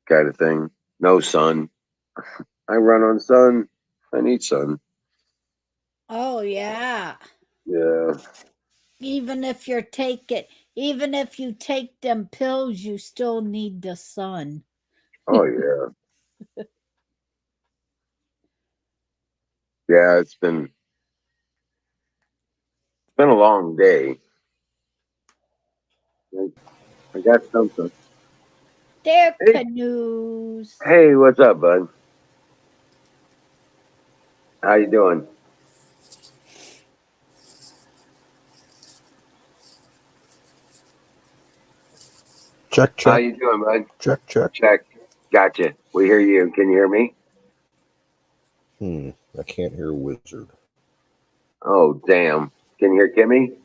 kind of thing. No sun. I run on sun. I need sun. Oh yeah. Yeah. Even if you're taking even if you take them pills, you still need the sun. Oh yeah. Yeah. It's been a long day. I got something. They're Hey, canoes. hey, what's up, bud? How you doing? Check, How check, you doing, bud? check, check. Check. Gotcha. We hear you. Can you hear me? I can't hear Wizard. Oh, damn. Can you hear Kimmy?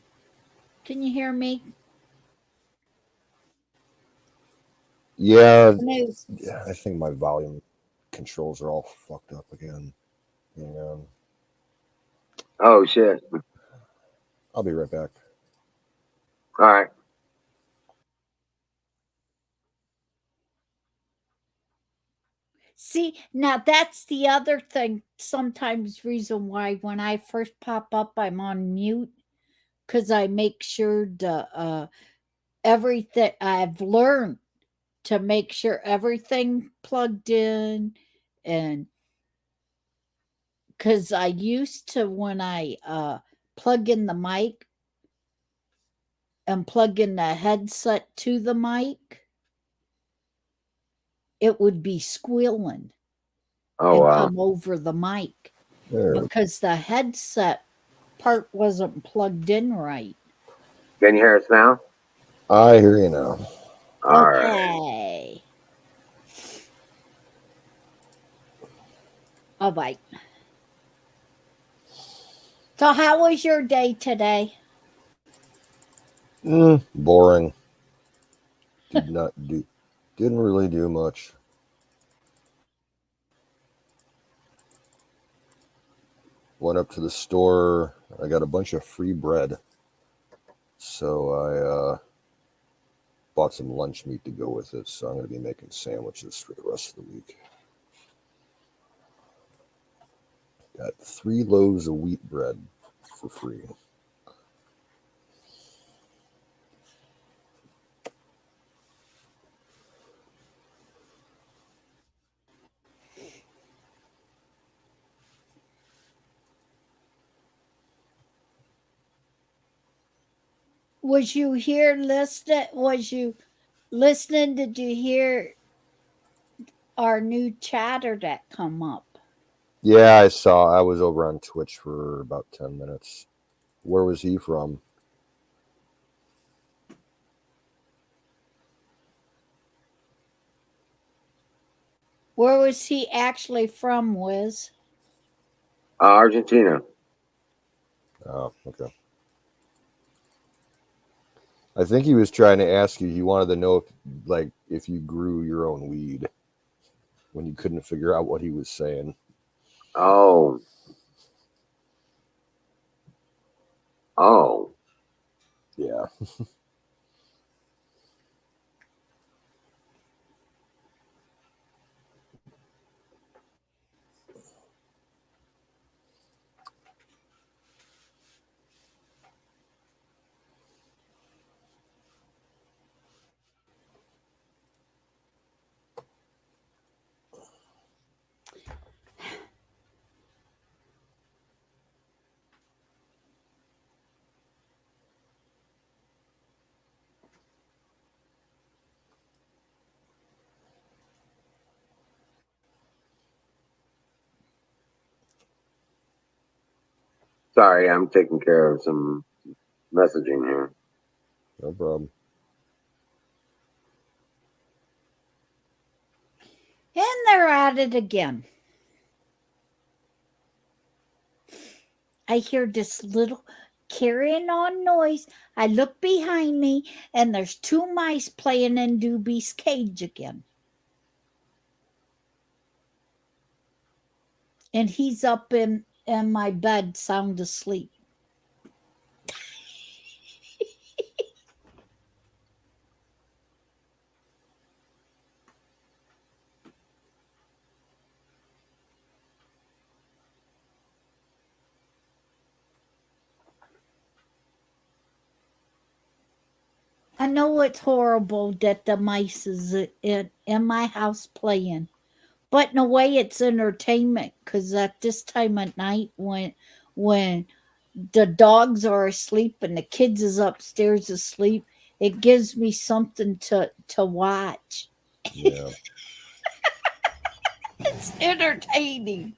Can you hear me? Yeah, Canoes. yeah, I think my volume controls are all fucked up again. Hang on. Oh, shit. I'll be right back. All right. See, now that's the other thing. Sometimes reason why when I first pop up, I'm on mute because I make sure to everything I've learned to make sure everything plugged in and because I used to when I plug in the mic and plug in the headset to the mic, it would be squealing Oh, and wow. come over the mic There. because the headset part wasn't plugged in right. Can you hear us now? I hear you now. All right. Okay. All right. So, how was your day today? Boring. Didn't really do much. Went up to the store. I got a bunch of free bread. So bought some lunch meat to go with it, so I'm going to be making sandwiches for the rest of the week. Got 3 loaves of wheat bread for free. Was you here listening? Was you listening? Did you hear our new chatter that come up? Yeah, I saw. I was over on Twitch for about 10 minutes. Where was he from? Where was he actually from, Wiz? Argentina. Oh, okay. I think he was trying to ask you. He wanted to know if you grew your own weed when you couldn't figure out what he was saying. Oh. Oh. Yeah. Sorry, I'm taking care of some messaging here. No problem. And they're at it again. I hear this little carrying on noise. I look behind me, and there's 2 mice playing in Doobie's cage again. And he's up in my bed, sound asleep. I know it's horrible that the mice is in my house playing, but in a way it's entertainment, because at this time of night when the dogs are asleep and the kids is upstairs asleep, it gives me something to watch. Yeah. It's entertaining.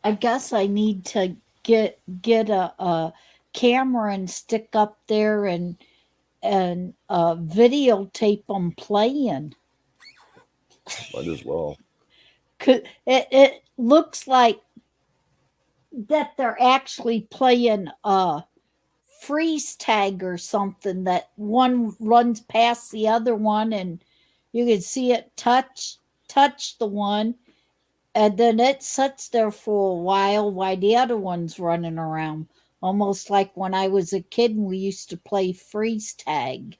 I guess I need to get a camera and stick up there and videotape them playing. Might as well. It looks like that they're actually playing freeze tag or something, that one runs past the other one and you can see it touch the one, and then it sits there for a while the other one's running around, almost like when I was a kid and we used to play freeze tag.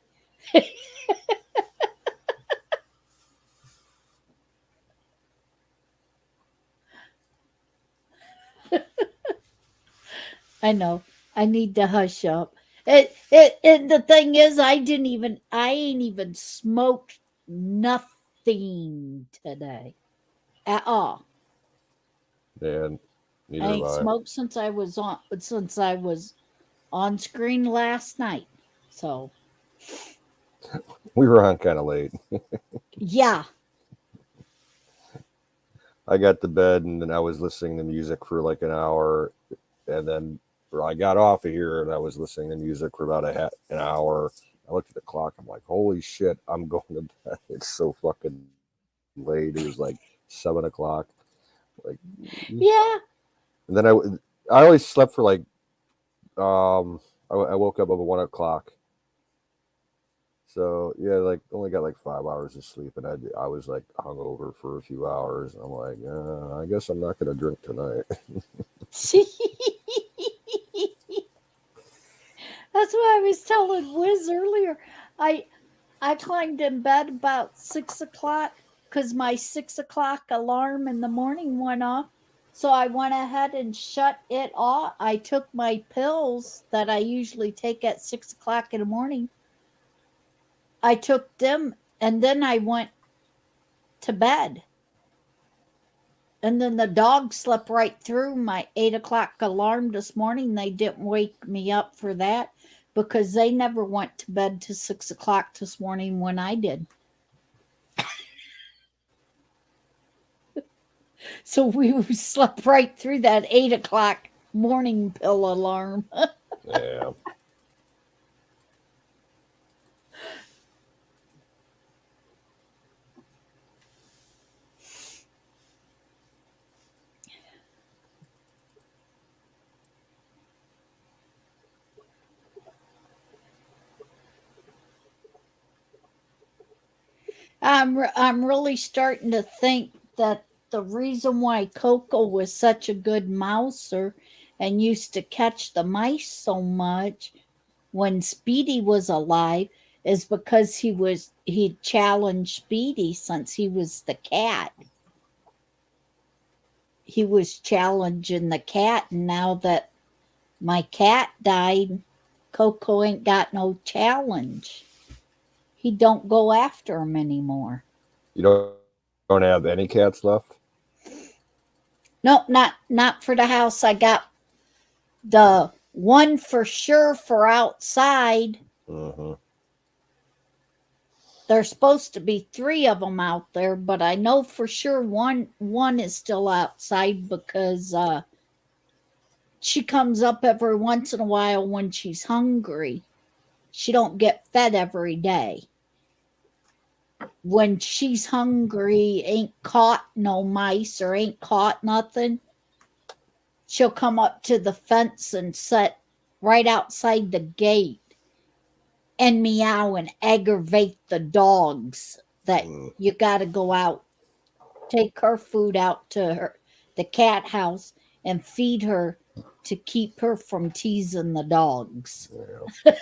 I know. I need to hush up. And the thing is, I ain't even smoked nothing today at all. And neither I have ain't I. smoked since I was on screen last night. So We were on kind of late. yeah, I got to bed and then I was listening to music for like an hour, and then I got off of here and I was listening to music for about an hour. I looked at the clock. I'm like, holy shit, I'm going to bed. It's so fucking late. It was like 7 o'clock. Like, yeah. and then I always slept for like I woke up about 1 o'clock. So yeah, like only got like 5 hours of sleep, and I was like hungover for a few hours. And I'm like, I guess I'm not gonna drink tonight. That's what I was telling Wiz earlier. I I climbed in bed about 6 o'clock because my 6 o'clock alarm in the morning went off. So I went ahead and shut it off. I took my pills that I usually take at 6 o'clock in the morning. I took them and then I went to bed. And then the dog slept right through my 8 o'clock alarm this morning. They didn't wake me up for that because they never went to bed to 6 o'clock this morning when I did. So we slept right through that 8 o'clock morning pill alarm. Yeah. I'm really starting to think that the reason why Coco was such a good mouser and used to catch the mice so much when Speedy was alive is because he challenged Speedy since he was the cat. He was challenging the cat, and now that my cat died, Coco ain't got no challenge. He don't go after him anymore. You don't have any cats left? Nope, not for the house. I got the one for sure for outside. Mm-hmm. There's supposed to be three of them out there, but I know for sure one is still outside because she comes up every once in a while when she's hungry. She don't get fed every day. When she's hungry, ain't caught no mice or ain't caught nothing, she'll come up to the fence and sit right outside the gate and meow and aggravate the dogs that you got to go out, take her food out to the cat house and feed her to keep her from teasing the dogs. Yeah.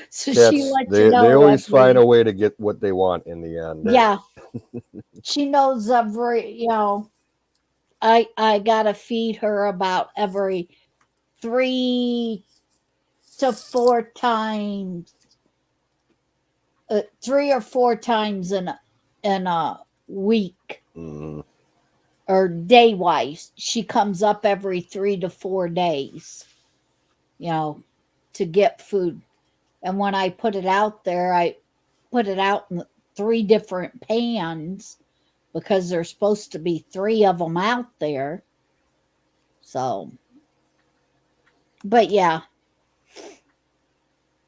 So Cats, she lets they, you they know always find a way to get what they want in the end. Yeah. She knows I gotta feed her about every 3 to 4 times, 3 or 4 times in a week. Mm-hmm. Or day wise, she comes up every 3 to 4 days, to get food. And when I put it out there, I put it out in 3 different pans because there's supposed to be 3 of them out there. So, but yeah,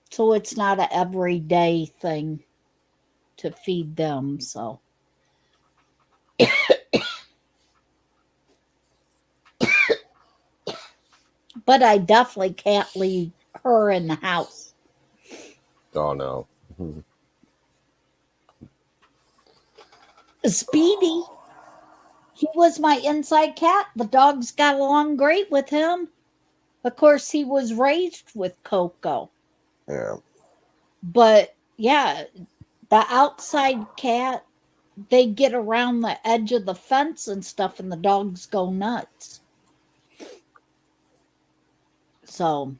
so it's not a everyday thing to feed them. So, but I definitely can't leave her in the house. Oh no. Speedy, he was my inside cat. The dogs got along great with him. Of course, he was raised with Coco. Yeah. But yeah, the outside cat, they get around the edge of the fence and stuff, and the dogs go nuts. So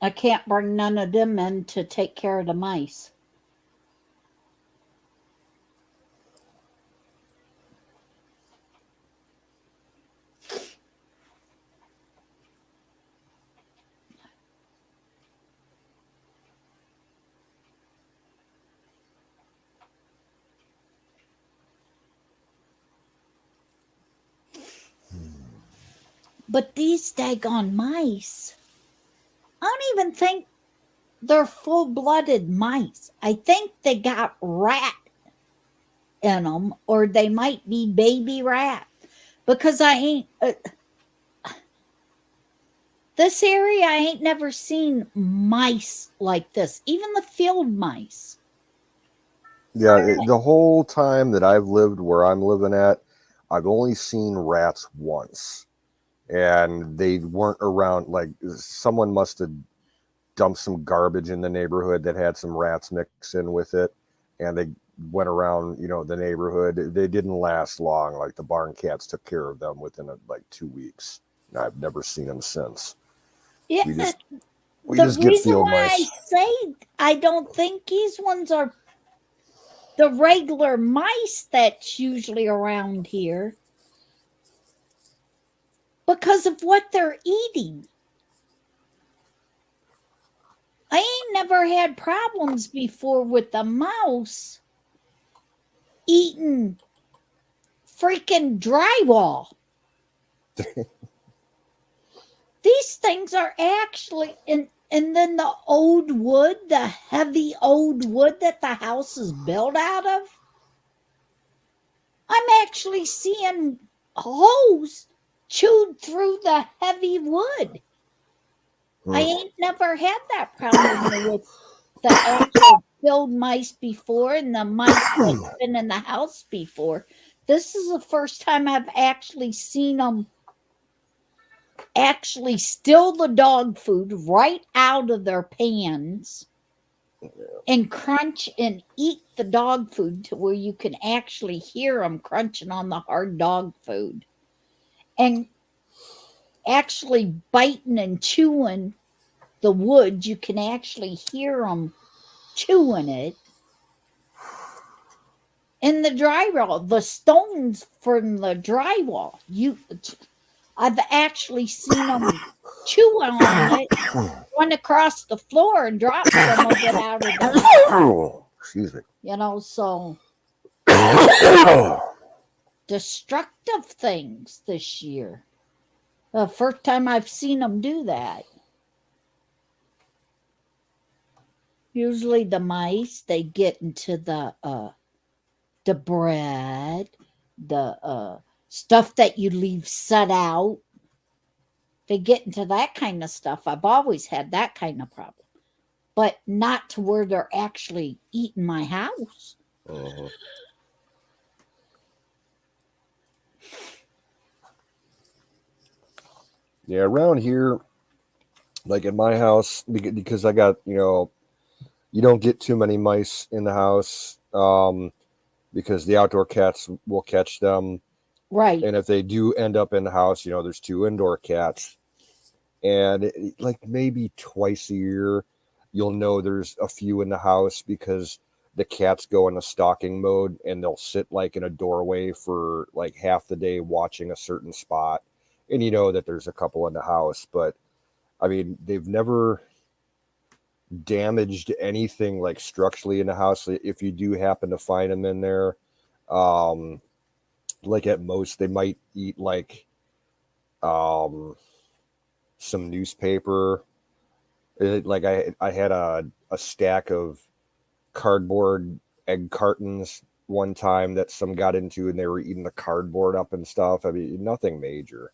I can't bring none of them in to take care of the mice. But these daggone mice, I don't even think they're full-blooded mice. I think they got rat in them, or they might be baby rat. Because I ain't. This area, I ain't never seen mice like this, even the field mice. Yeah, the whole time that I've lived where I'm living at, I've only seen rats once. And they weren't around. Like, someone must have dumped some garbage in the neighborhood that had some rats mixed in with it. And they went around, the neighborhood. They didn't last long. Like, the barn cats took care of them within like 2 weeks. And I've never seen them since. Yeah, We the just get reason field why I mice. say I don't think these ones are the regular mice that's usually around here because of what they're eating. I ain't never had problems before with the mouse eating freaking drywall. These things are actually and then the old wood, the heavy old wood that the house is built out of. I'm actually seeing holes chewed through the heavy wood. I ain't never had that problem with the actual field mice before and the mice that's been in the house before. This is the first time I've actually seen them actually steal the dog food right out of their pans and crunch and eat the dog food to where you can actually hear them crunching on the hard dog food and actually biting and chewing the wood. You can actually hear them chewing it. In the drywall, the stones from the drywall, I've actually seen them chew on it, run across the floor, and drop some of it out of the Excuse me. so destructive things this year. The first time I've seen them do that. Usually the mice, they get into the bread, the stuff that you leave set out. They get into that kind of stuff. I've always had that kind of problem, but not to where they're actually eating my house. Yeah, around here, like in my house, because I got, you don't get too many mice in the house because the outdoor cats will catch them. Right. And if they do end up in the house, there's 2 indoor cats. And like maybe twice a year, you'll know there's a few in the house because the cats go in a stalking mode and they'll sit like in a doorway for like half the day watching a certain spot. And you know that there's a couple in the house, but I mean, they've never damaged anything like structurally in the house. If you do happen to find them in there, like at most they might eat like some newspaper. Like I had a stack of cardboard egg cartons one time that some got into and they were eating the cardboard up and stuff. I mean, nothing major.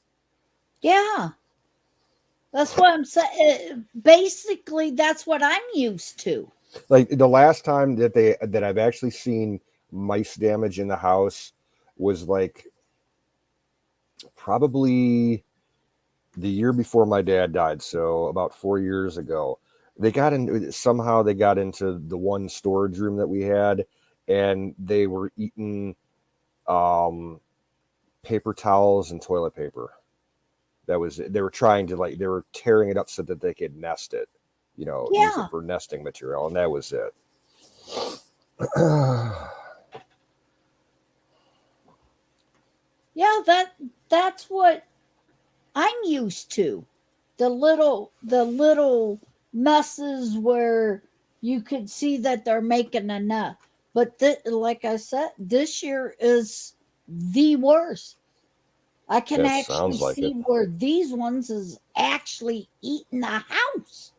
Yeah. That's what I'm saying. Basically, that's what I'm used to. Like the last time that I've actually seen mice damage in the house was like probably the year before my dad died, so about 4 years ago. They got into the one storage room that we had, and they were eating paper towels and toilet paper. They were trying to they were tearing it up so that they could nest it, use it for nesting material, and that was it. Yeah, that's what I'm used to. The little messes where you could see that they're making enough. But like I said, this year is the worst. I can That actually sounds like see it. where these ones is actually eating the house.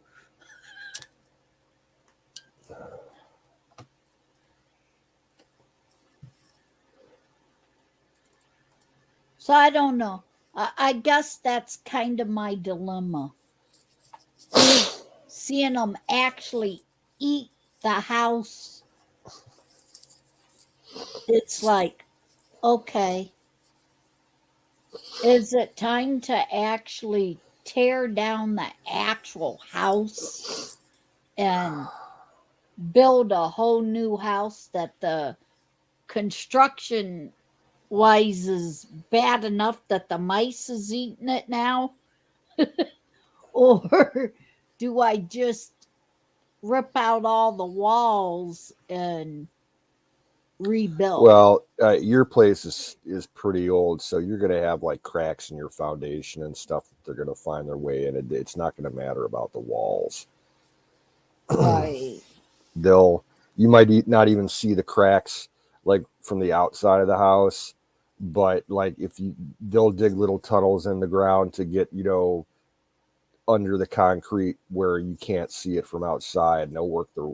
So I don't know. I guess that's kind of my dilemma. seeing them actually eat the house, it's like, okay, is it time to actually tear down the actual house and build a whole new house that the construction wise is bad enough that the mice is eating it now? Or do I just rip out all the walls and rebuild? Well, your place is pretty old, so you're going to have like cracks in your foundation and stuff that they're going to find their way in. It's not going to matter about the walls. Right. You might not even see the cracks like from the outside of the house, but like they'll dig little tunnels in the ground to get, under the concrete where you can't see it from outside, and they'll work their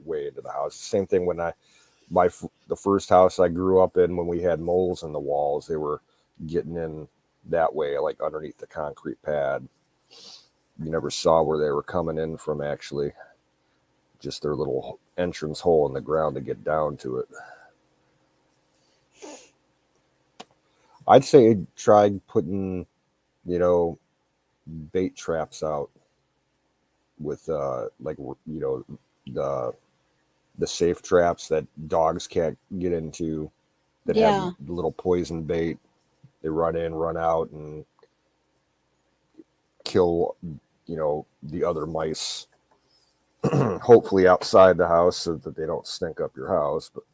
way into the house. Same thing when the first house I grew up in, when we had moles in the walls, they were getting in that way, like underneath the concrete pad. You never saw where they were coming in from, actually. Just their little entrance hole in the ground to get down to it. I'd say try putting, bait traps out with the safe traps that dogs can't get into, that Yeah. have little poison bait. They run in, run out, and kill, the other mice. Hopefully outside the house so that they don't stink up your house. But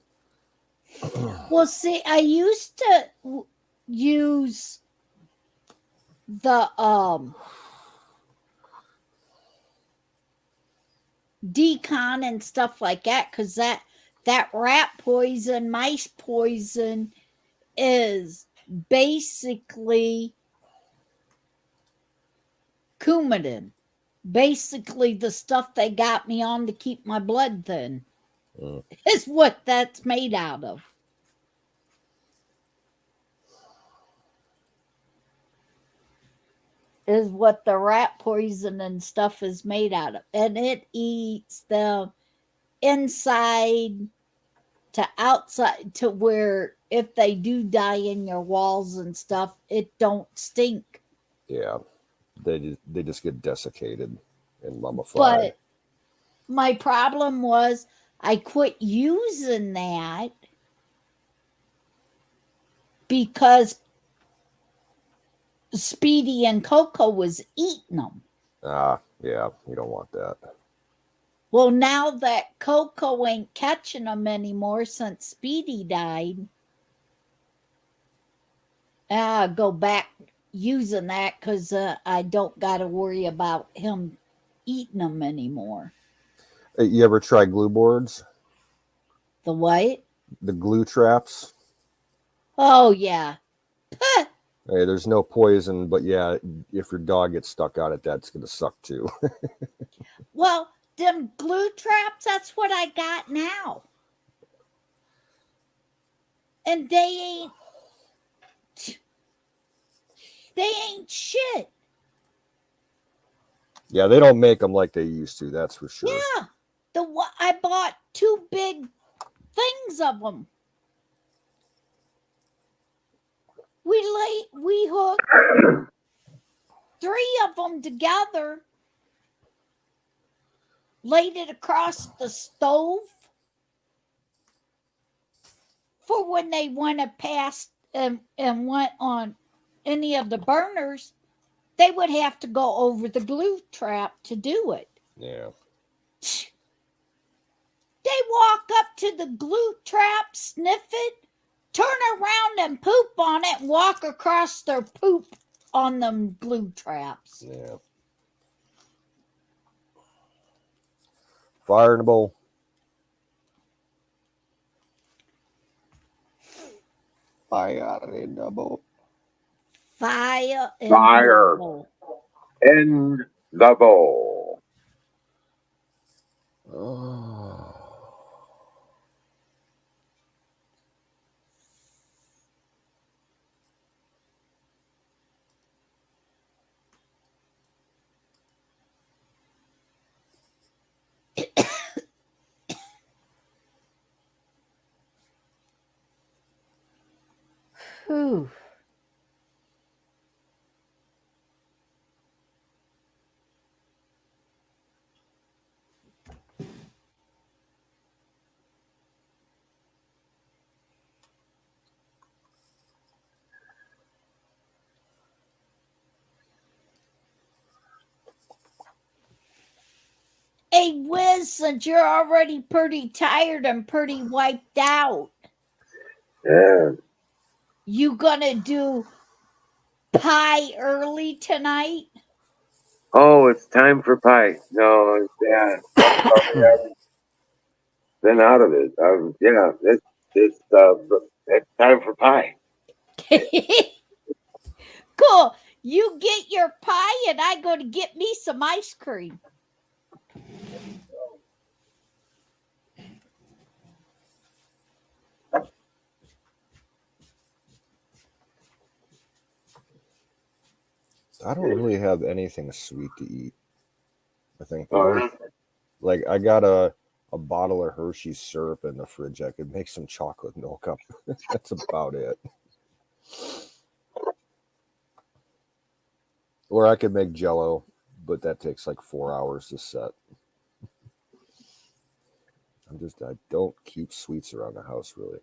Well, see, I used to use the decon and stuff like that, because that rat poison, mice poison is basically Coumadin. Basically the stuff they got me on to keep my blood thin is what that's made out of. Is what the rat poison and stuff is made out of. And it eats them inside to outside, to where if they do die in your walls and stuff, it don't stink. yeah, they just get desiccated and mummified. But my problem was I quit using that because Speedy and Coco was eating them. Yeah, you don't want that. Well, now that Coco ain't catching them anymore since Speedy died, I go back using that because I don't got to worry about him eating them anymore. You ever try glue boards? The what? The glue traps? Oh, yeah. Hey, there's no poison, but yeah, if your dog gets stuck on it, that's going to suck too. Well, them glue traps, that's what I got now. And they ain't shit. Yeah, they don't make them like they used to, that's for sure. Yeah. I bought 2 big things of them. We hooked 3 of them together, laid it across the stove for when they went past and went on any of the burners, they would have to go over the glue trap to do it. Yeah. They walk up to the glue trap, sniff it, turn around and poop on it, and walk across their poop on them glue traps. Yeah. Fire in the bowl. Fire in the bowl. Fire in Fire the bowl. in the bowl. Oh. Whew. Hey, Wiz, since you're already pretty tired and pretty wiped out, Yeah. you gonna do pie early tonight? Oh, it's time for pie. No, yeah, that's probably I've been out of it. Yeah, it's time for pie. Cool. You get your pie and I go to get me some ice cream. I don't really have anything sweet to eat. I think the Oh, only like I got a bottle of Hershey's syrup in the fridge. I could make some chocolate milk up. That's about it. Or I could make Jello, but that takes like 4 hours to set. I don't keep sweets around the house really.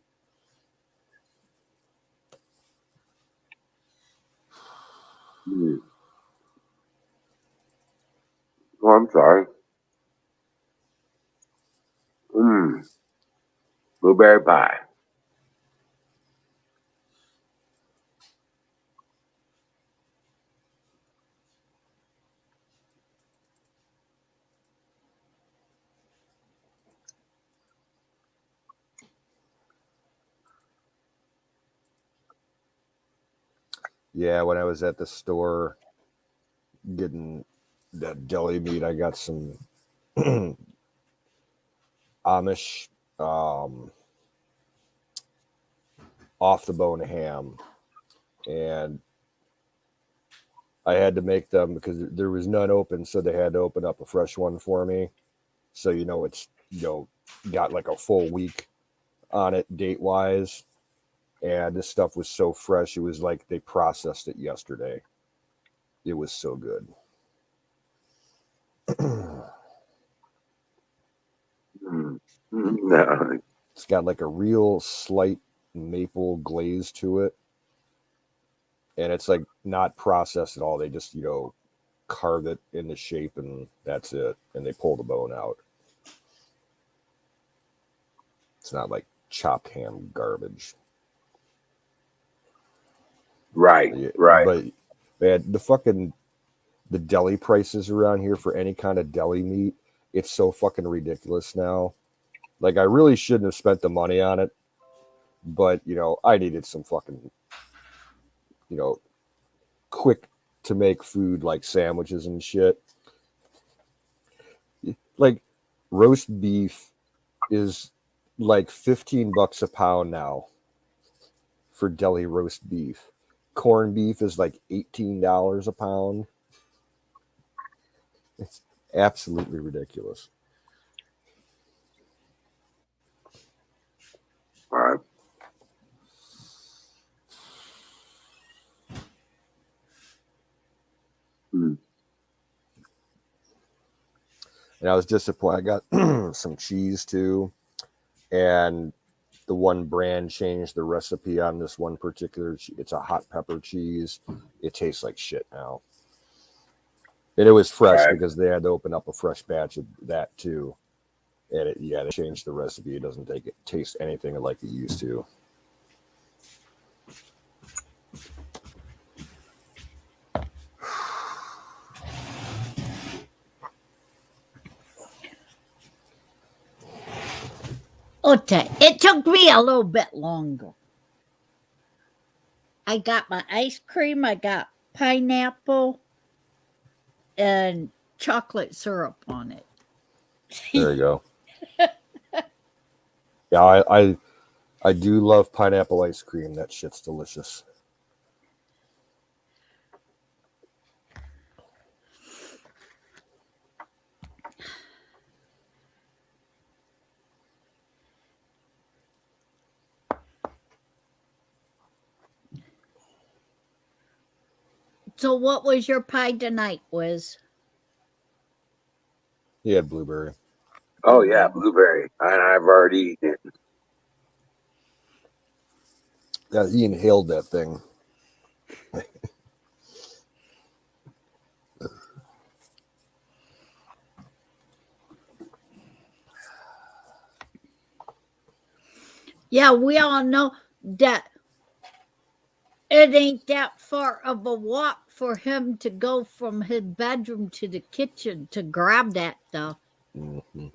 oh, I'm sorry. Blueberry pie. Yeah, when I was at the store getting that deli meat, I got some Amish off the bone ham, and I had to make them because there was none open, so they had to open up a fresh one for me. So it's got like a full week on it date wise, and this stuff was so fresh. It was like they processed it yesterday. It was so good. No. It's got like a real slight maple glaze to it, and it's like not processed at all. They just carve it into shape, and that's it. And they pull the bone out. It's not like chopped ham garbage. Right. But man, the deli prices around here for any kind of deli meat, it's so fucking ridiculous now. Like I really shouldn't have spent the money on it, but I needed some fucking quick to make food like sandwiches and shit. Like roast beef is like $15 a pound now for deli roast beef. Corned beef is like $18 a pound. It's absolutely ridiculous. All right. And I was disappointed. I got some cheese too, and the one brand changed the recipe on this one particular. It's a hot pepper cheese. It tastes like shit now. And it was fresh because they had to open up a fresh batch of that too. And they changed the recipe. It doesn't taste anything like it used to. Okay, it took me a little bit longer. I got my ice cream, I got pineapple and chocolate syrup on it. There you go. Yeah, I do love pineapple ice cream. That shit's delicious. So what was your pie tonight, Wiz? He had blueberry. Oh yeah, blueberry. And I've already eaten it. Yeah, he inhaled that thing. Yeah, we all know that it ain't that far of a walk for him to go from his bedroom to the kitchen to grab that stuff. Mm-hmm.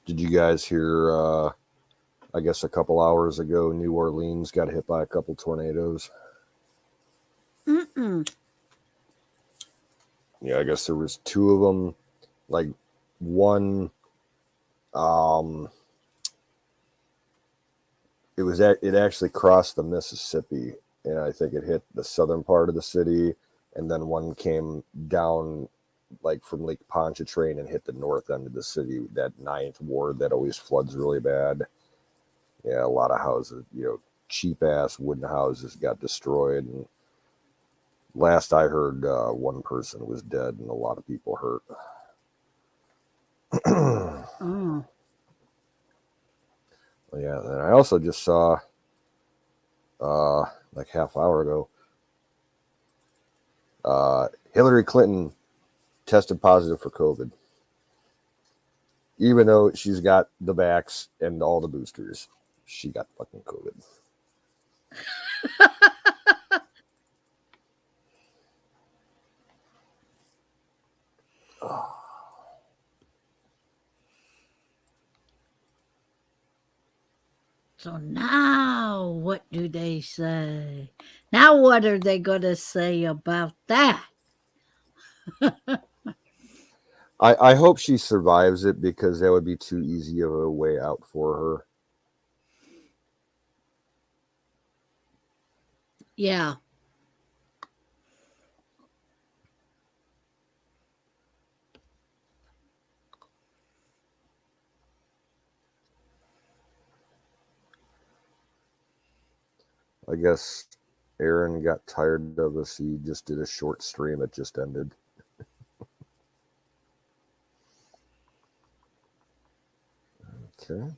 Did you guys hear? I guess a couple hours ago, New Orleans got hit by a couple tornadoes. Mm-mm. Yeah, I guess there was two of them. Like one, it actually crossed the Mississippi, and I think it hit the southern part of the city, and then one came down like from Lake Pontchartrain and hit the north end of the city. That ninth ward that always floods really bad. Yeah, a lot of houses, cheap ass wooden houses got destroyed. And last I heard, one person was dead and a lot of people hurt. Oh. Yeah, and I also just saw, like half hour ago, Hillary Clinton tested positive for COVID, even though she's got the vax and all the boosters. She got fucking COVID. So now what do they say? Now what are they going to say about that? I hope she survives it because that would be too easy of a way out for her. Yeah. I guess Aaron got tired of us. He just did a short stream. It just ended. Okay.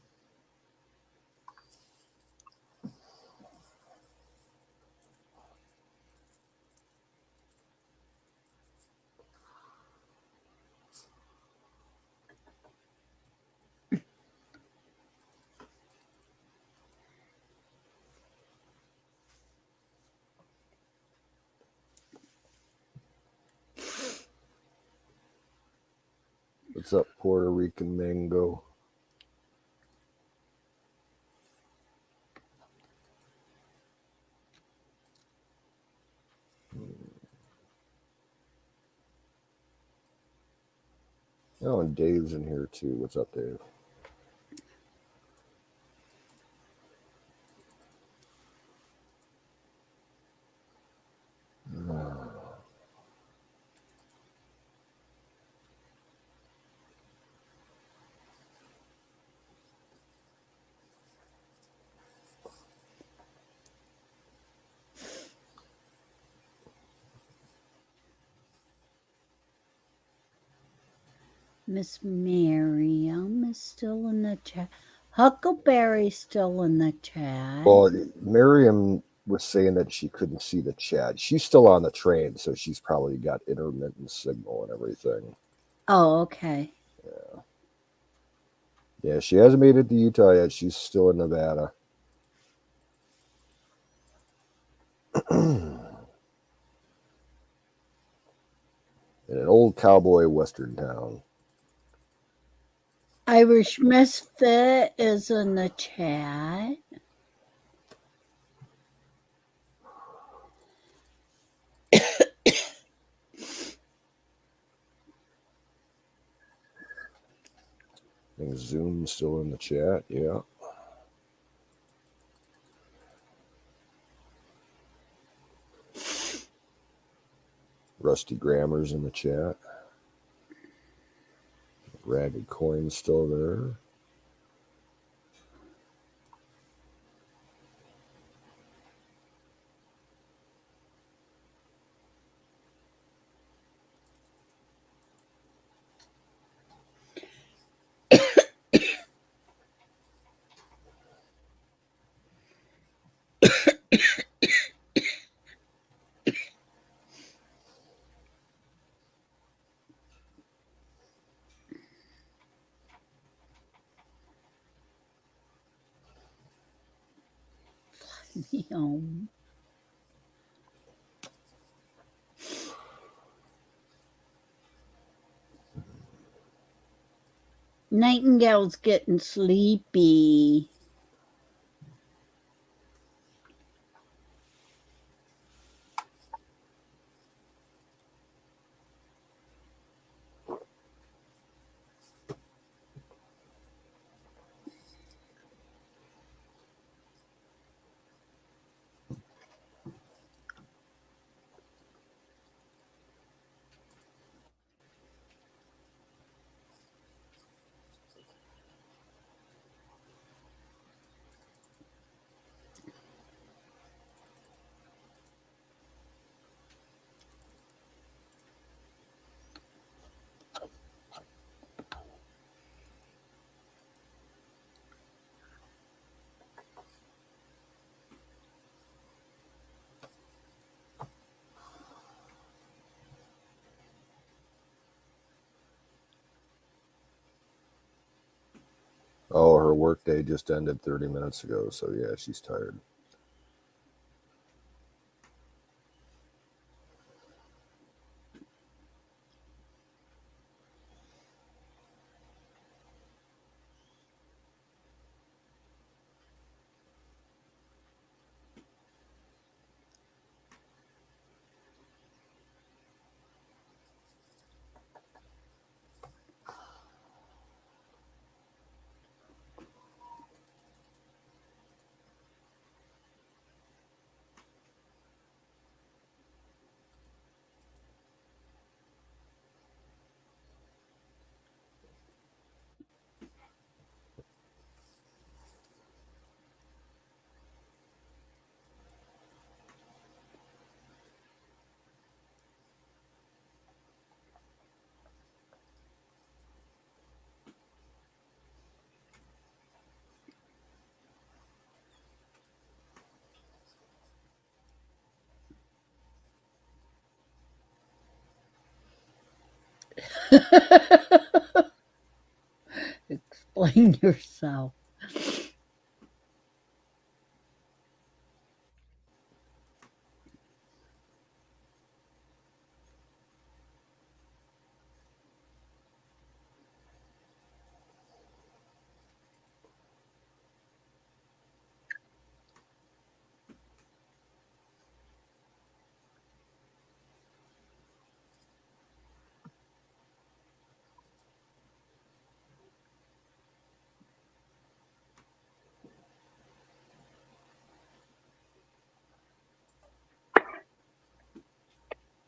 What's up, Puerto Rican Mango? Oh, and Dave's in here too. What's up, Dave? Miss Miriam is still in the chat. Huckleberry's still in the chat. Well, Miriam was saying that she couldn't see the chat. She's still on the train, so she's probably got intermittent signal and everything. Oh, okay. Yeah, she hasn't made it to Utah yet. She's still in Nevada. In an old cowboy western town. Irish Misfit is in the chat. I think Zoom's still in the chat. Yeah. Rusty Grammar's in the chat. Ragged Coin's still there. Nightingale's getting sleepy. Oh, her workday just ended 30 minutes ago. So, yeah, she's tired. Explain yourself.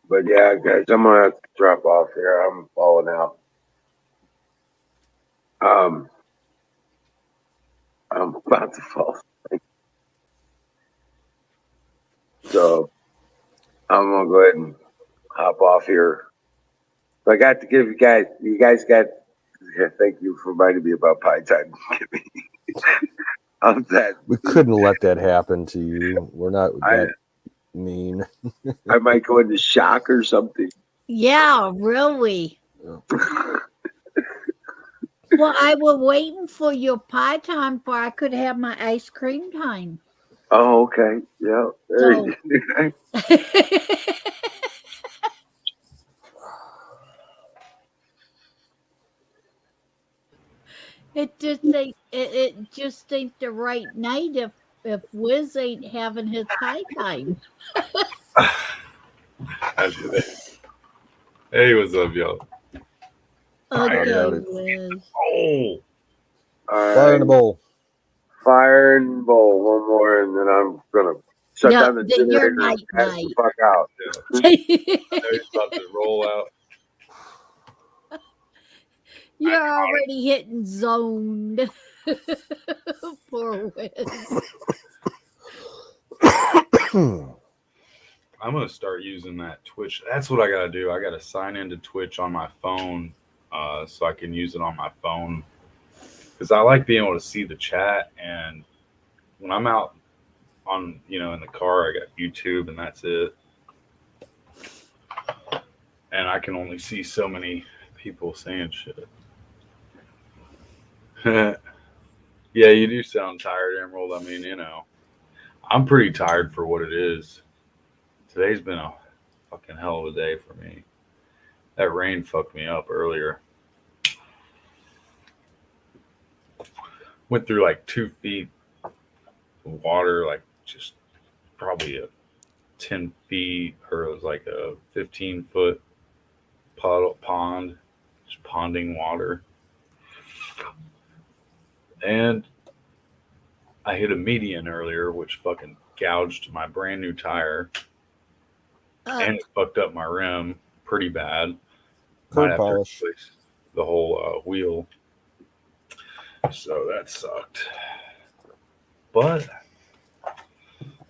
But yeah, guys, I'm gonna have to drop off here. I'm falling out. I'm about to fall asleep. So I'm gonna go ahead and hop off here. I got to give you guys got, thank you for reminding me about pie time. Of that. We couldn't let that happen to you. We're not that mean. I might go into shock or something. Yeah, really. Well, I was waiting for your pie time before I could have my ice cream time. Oh, okay. Yeah. There you go. it just ain't the right night if Wiz ain't having his high time. Hey, what's up, y'all? Okay, Howdy. Wiz. Oh, All Fire in the right. bowl. Fire and bowl. One more, and then I'm gonna shut No, down the your generator and night pass the night. fuck out. now he's about to roll out. You're already hitting zoned. Poor Wiz. I'm gonna start using that Twitch. That's what I gotta do. I gotta sign into Twitch on my phone, so I can use it on my phone. Because I like being able to see the chat, and when I'm out on, in the car, I got YouTube, and that's it. And I can only see so many people saying shit. Yeah, you do sound tired, Emerald. I mean, I'm pretty tired for what it is. Today's been a fucking hell of a day for me. That rain fucked me up earlier. Went through like 2 feet of water, like just probably a 10 feet, or it was like a 15-foot pond, just ponding water. And I hit a median earlier, which fucking gouged my brand new tire. And it fucked up my rim pretty bad. Might Curb have polish. to replace the whole wheel. So that sucked. But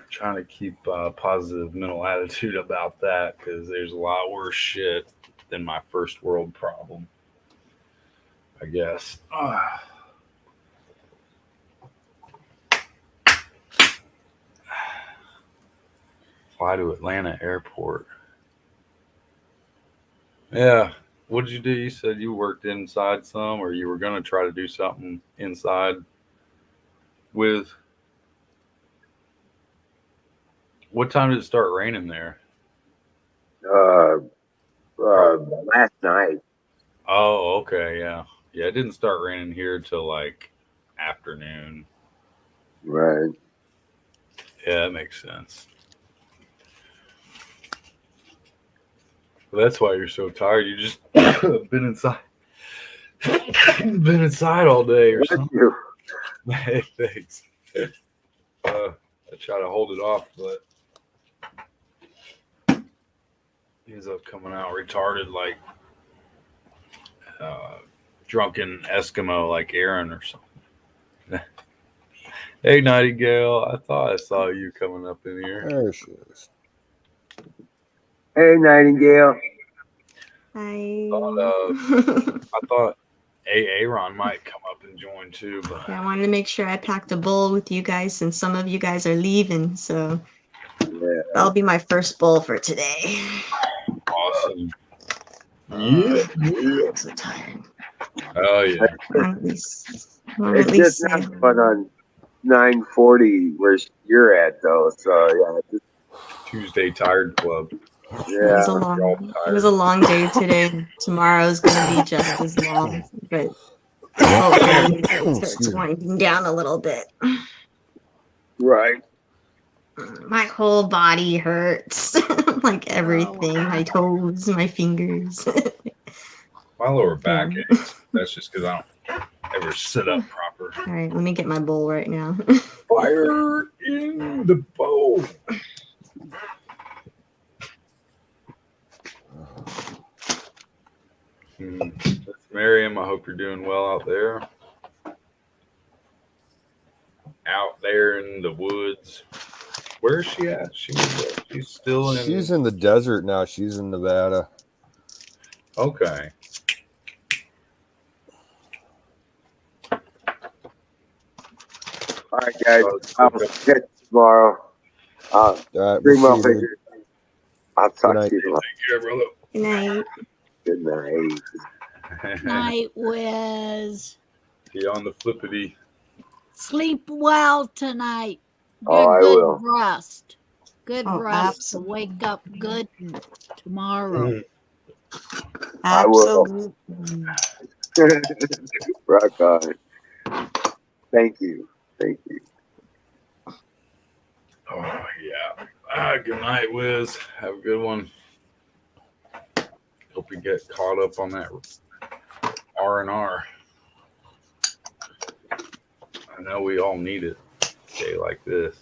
trying to keep a positive mental attitude about that, because there's a lot worse shit than my first world problem, I guess. Fly to Atlanta airport. Yeah. What did you do? You said you worked inside some, or you were going to try to do something inside with. What time did it start raining there? Last night. Oh, okay. Yeah. Yeah. It didn't start raining here till like afternoon. Right. Yeah, that makes sense. Well, that's why you're so tired. You just been inside. Been inside all day or Bless something. you. Hey, thanks. I try to hold it off, but he ends up coming out retarded, like drunken Eskimo, like Aaron or something. Hey, Nightingale, I thought I saw you coming up in here. There she is. Hey, Nightingale. Hi. I thought Aaron might come up and join too, but Yeah, I wanted to make sure I packed a bowl with you guys since some of you guys are leaving, so Yeah. that'll be my first bowl for today. awesome. Yeah. I'm so tired. Oh yeah. I want at least It's just say not fun on 940 where you're at, though. So, yeah. Just, Tuesday Tired Club. it was yeah. a long day today. Tomorrow's gonna be just as long, but hopefully it starts Excuse me. winding down a little bit. Right. My whole body hurts. Like everything. My toes, my fingers. My lower back aches. That's just because I don't ever sit up proper. All right, let me get my bowl right now. Fire in the bowl. Miriam, I hope you're doing well out there. Out there in the woods. Where is she at? She's still in. She's in the desert now. She's in Nevada. Okay. All right, guys. I'll catch you tomorrow. All right, Dream we'll up see you. here. I'll talk Good to you tomorrow. Take care, brother. Good night. Good night. Night, Wiz. Be on the flippity. Sleep well tonight. Oh, I Good will. rest. Good Oh, rest to absolutely. wake up good tomorrow. I will. Absolutely. Rock on. Thank you. Thank you. Oh yeah. Good night, Wiz. Have a good one. Hope you get caught up on that R&R. I know we all need it a day like this.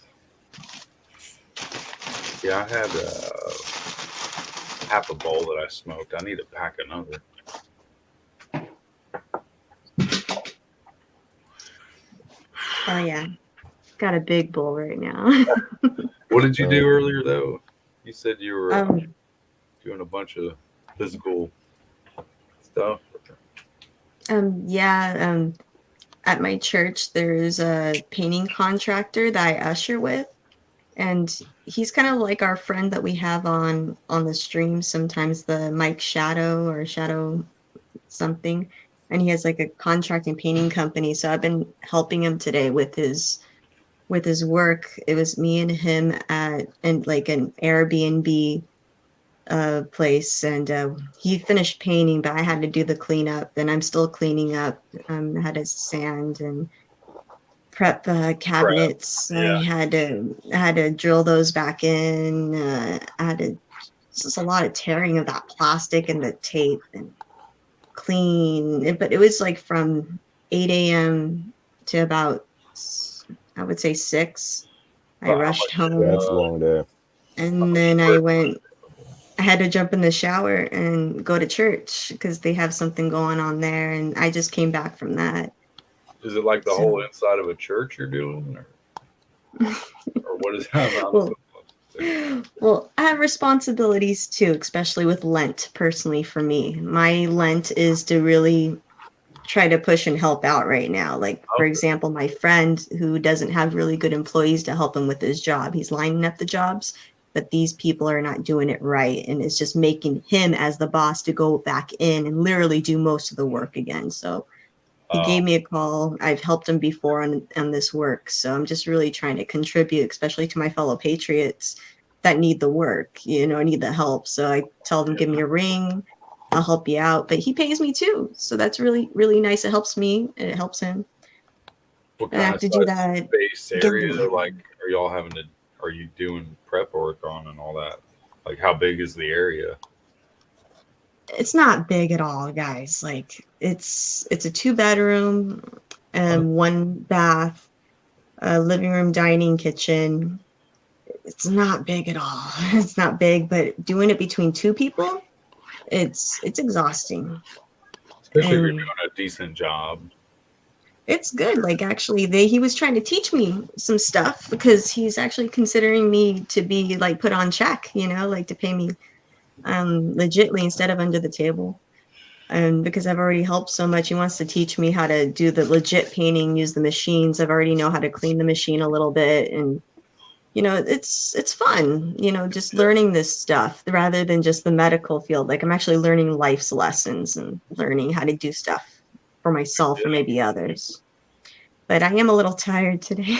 Yeah, I had half a bowl that I smoked. I need to pack another. Oh yeah. Got a big bowl right now. What did you do earlier though? You said you were um doing a bunch of physical stuff. yeah, at my church there's a painting contractor that I usher with, and he's kind of like our friend that we have on the stream sometimes, the Mike Shadow or Shadow something, and he has like a contracting painting company. So I've been helping him today with his work. It was me and him at like an Airbnb place, and he finished painting, but I had to do the cleanup, and I'm still cleaning up. I had to sand and prep cabinets. Yeah. I had to drill those back in. I had to just a lot of tearing of that plastic and the tape and clean. But it was like from 8 a.m. to about, I would say 6. I How rushed much? Yeah, it's a home, long day. and then I had to jump in the shower and go to church because they have something going on there, and I just came back from that. Is it like the So- whole inside of a church you're doing, or what is that? Well, I have responsibilities too, especially with Lent. Personally, for me, my Lent is to really try to push and help out right now. Like, for Okay. example, my friend who doesn't have really good employees to help him with his job, he's lining up the jobs, but these people are not doing it right, and it's just making him as the boss to go back in and literally do most of the work again. So he gave me a call. I've helped him before on this work, so I'm just really trying to contribute, especially to my fellow patriots that need the work, need the help. So I tell them, give me a ring, I'll help you out. But he pays me too, so that's really, really nice. It helps me and it helps him. What And I kind have of to do size that. space Give area? them- Like, are y'all having to? Are you doing prep work on and all that? Like, how big is the area? It's not big at all, guys. Like, it's a 2-bedroom and 1 bath, living room, dining, kitchen. It's not big at all. It's not big, but doing it between 2 people, it's exhausting. Especially if you're And doing a decent job. it's good. Like, actually, he was trying to teach me some stuff because he's actually considering me to be like put on check, like to pay me legitly instead of under the table. And because I've already helped so much, he wants to teach me how to do the legit painting, use the machines. I've already know how to clean the machine a little bit, and it's fun, just learning this stuff rather than just the medical field. Like, I'm actually learning life's lessons and learning how to do stuff for myself or maybe others. But I am a little tired today.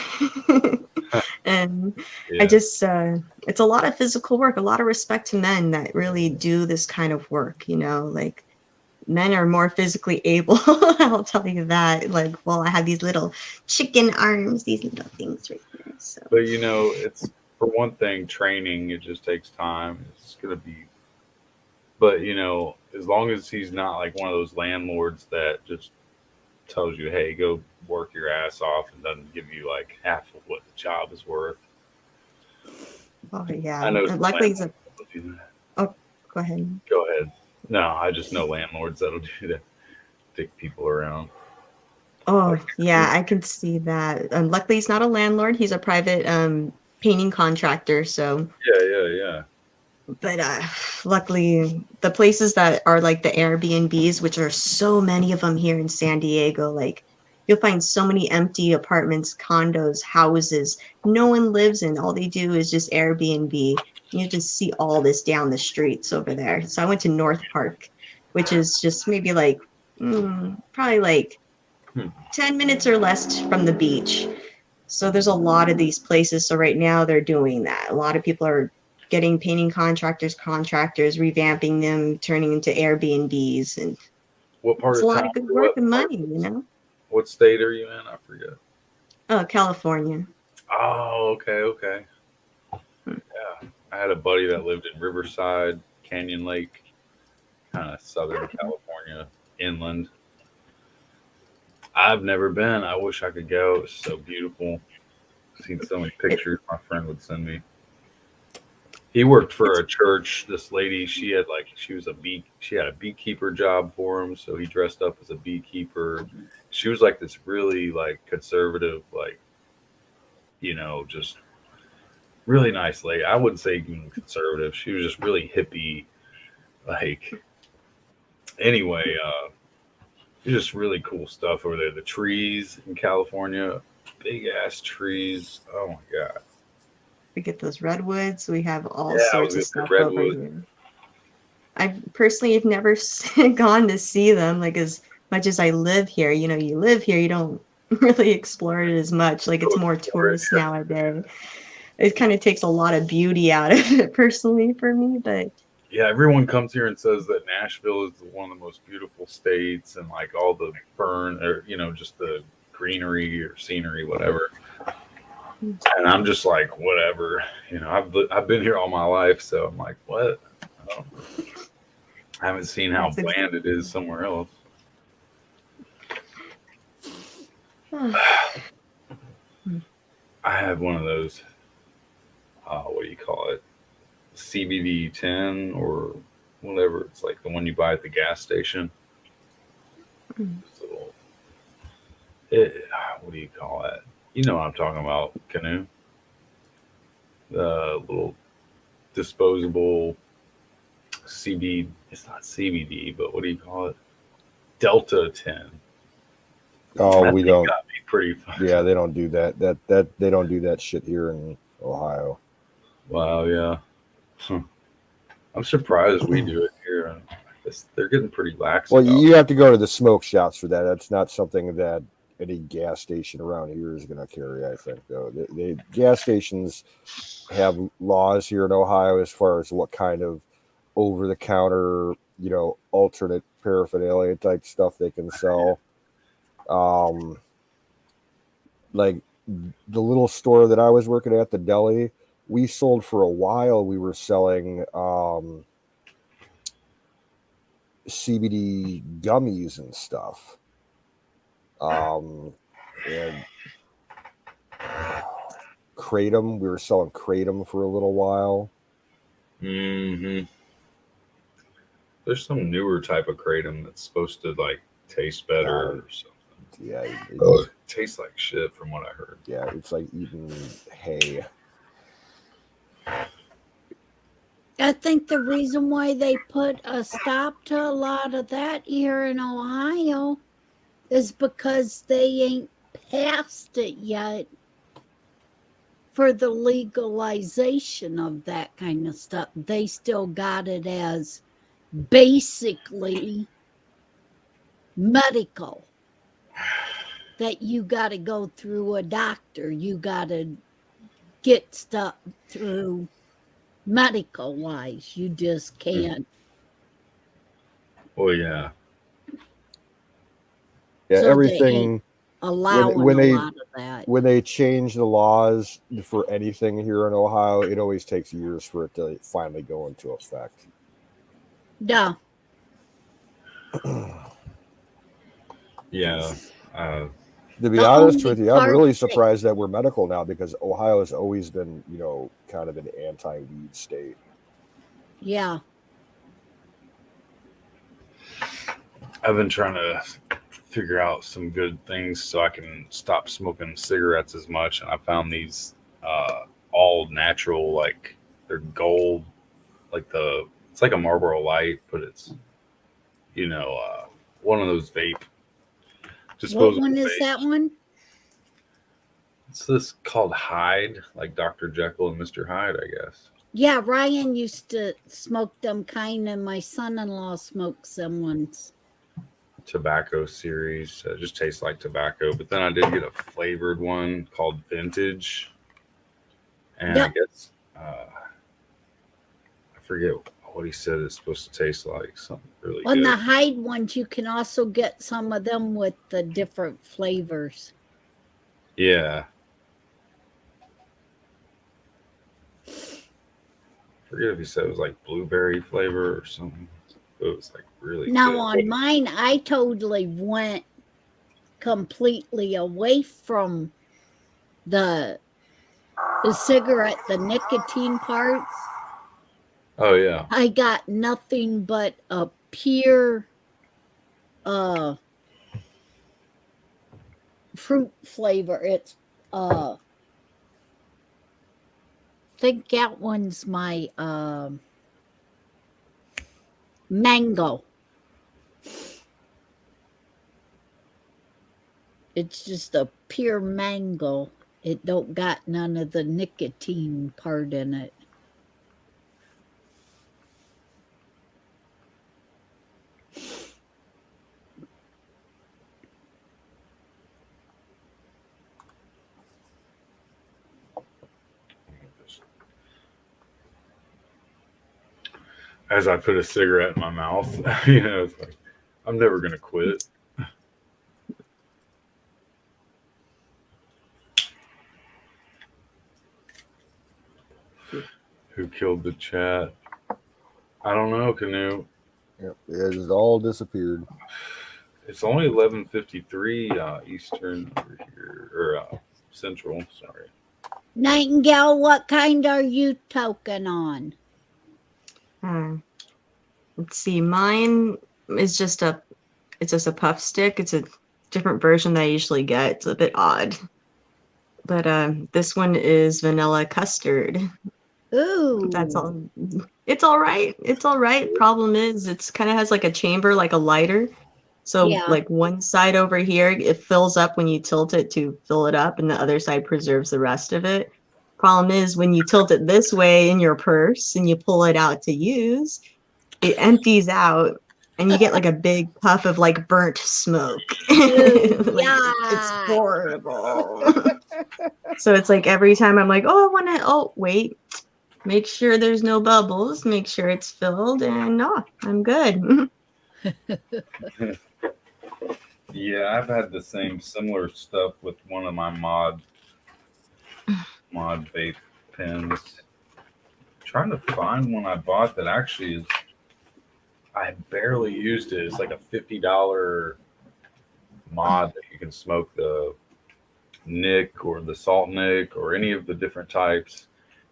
And Yeah. I just it's a lot of physical work, a lot of respect to men that really do this kind of work, like men are more physically able. I'll tell you that. Like, well, I have these little chicken arms, these little things right here. So But it's, for one thing, training. It just takes time. It's gonna be, but as long as he's not like one of those landlords that just tells you, "Hey, go work your ass off," and doesn't give you like half of what the job is worth. oh yeah. I know. And some luckily landlords that'll do that. oh, go ahead. Go ahead. No, I just know landlords that'll do that. Take people around. Oh yeah, I can see that. Luckily he's not a landlord, he's a private painting contractor. So Yeah. but luckily the places that are like the Airbnbs, which are so many of them here in San Diego, like you'll find so many empty apartments, condos, houses no one lives in. All they do is just Airbnb. You just see all this down the streets over there. So I went to North Park, which is just maybe like probably like 10 minutes or less from the beach. So there's a lot of these places. So right now they're doing that. A lot of people are getting painting contractors, revamping them, turning into Airbnbs, and What part it's a of lot town? of good work and money, you know. What state are you in? I forget. Oh, California. Oh, okay, okay. Hmm. Yeah, I had a buddy that lived in Riverside, Canyon Lake, kind of Southern California, inland. I've never been. I wish I could go. It's so beautiful. Seen so many It, pictures my friend would send me. He worked for it's a church. This lady, she had a beekeeper job for him, so he dressed up as a beekeeper. She was like this really like conservative, like, just really nice lady. I wouldn't say even conservative. She was just really hippie, like, anyway, just really cool stuff over there. The trees in California, big ass trees. Oh my god. we get those redwoods. We have all Yeah, I was sorts of gonna say stuff over redwood. here. I personally have never gone to see them. Like as much as I live here, you know, you live here, you don't really explore it as much. Like it's Go more explore it. tourist nowadays. It kind of takes a lot of beauty out of it personally for me, but Yeah, everyone comes here and says that Nashville is one of the most beautiful states, and like all the fern, or just the greenery or scenery, whatever. And I'm just like, whatever. I've been here all my life, so I'm like, what? I haven't seen how that's bland it is somewhere else. I have one of those. What do you call it? CBD 10 or whatever. It's like the one you buy at the gas station. So, what do you call it? You know what I'm talking about, Canoe. The little disposable CBD. It's not CBD, but what do you call it? Delta 10. Oh, That we thing don't. got me pretty fucked Yeah, up. they don't do that. That they don't do that shit here in Ohio. Wow, yeah. Huh. I'm surprised we do it here. They're getting pretty lax Well, about you have to go to the smoke shops for that. That's not something that any gas station around here is going to carry. I think though, they gas stations have laws here in Ohio as far as what kind of over the counter, alternate paraphernalia type stuff they can sell. Like the little store that I was working at, the deli, we sold for a while. We were selling CBD gummies and stuff. And kratom, we were selling kratom for a little while. hmm There's some newer type of kratom that's supposed to like taste better or something. Yeah, It tastes like shit from what I heard. yeah, it's like eating hay. I think the reason why they put a stop to a lot of that here in Ohio is because they ain't passed it yet for the legalization of that kind of stuff. They still got it as basically medical, that you got to go through a doctor, you got to get stuff through medical wise. You just can't. Oh yeah. Yeah, So they ain't everything allowing when a they lot of that. when they change the laws for anything here in Ohio, it always takes years for it to finally go into effect. Yeah. Yeah. To be The honest only with you, I'm part really that, surprised that we're medical now because Ohio has always been, kind of an anti-weed state. yeah, I've been trying to figure out some good things so I can stop smoking cigarettes as much, and I found these all natural, like they're gold, like it's like a Marlboro Light, but it's one of those what disposable one is that vapes. one? It's this called Hyde, like Dr. Jekyll and Mr. Hyde, I guess. Yeah, Ryan used to smoke them kind, and my son-in-law smokes them ones. tobacco series. It just tastes like tobacco. But then I did get a flavored one called Vintage, and I Yep. guess I forget what he said it's supposed to taste like. Something really On good. the Hyde ones, you can also get some of them with the different flavors. Yeah. I forget if he said it was like blueberry flavor or something. It was like really Now good. on mine, I totally went completely away from the cigarette, the nicotine parts. Oh yeah. I got nothing but a pure fruit flavor. It's think that one's my mango. It's just a pure mango. It don't got none of the nicotine part in it. As I put a cigarette in my mouth, you know, it's like I'm never gonna quit. Who killed the chat? I don't know, Canoe. Yep, it has all disappeared. It's only 11:53 Eastern over here, or Central. Sorry. Nightingale, what kind are you token on? Let's see. Mine is just a puff stick. It's a different version that I usually get. It's a bit odd. But this one is vanilla custard. Ooh. That's all. It's all right. It's all right. Problem is, it's kind of has like a chamber, like a lighter. So Yeah. like one side over here, it fills up when you tilt it to fill it up, and the other side preserves the rest of it. Problem is, when you tilt it this way in your purse and you pull it out to use, it empties out and you get like a big puff of like burnt smoke. Like, it's Yeah. horrible. So it's like every time I'm like, oh, I want to, oh, wait, make sure there's no bubbles, make sure it's filled, and no, I'm good. Yeah, I've had the similar stuff with one of my mod vape pens. Trying to find one I bought that actually is. I barely used it. It's like a $50 mod that you can smoke the Nick or the Salt Nick or any of the different types.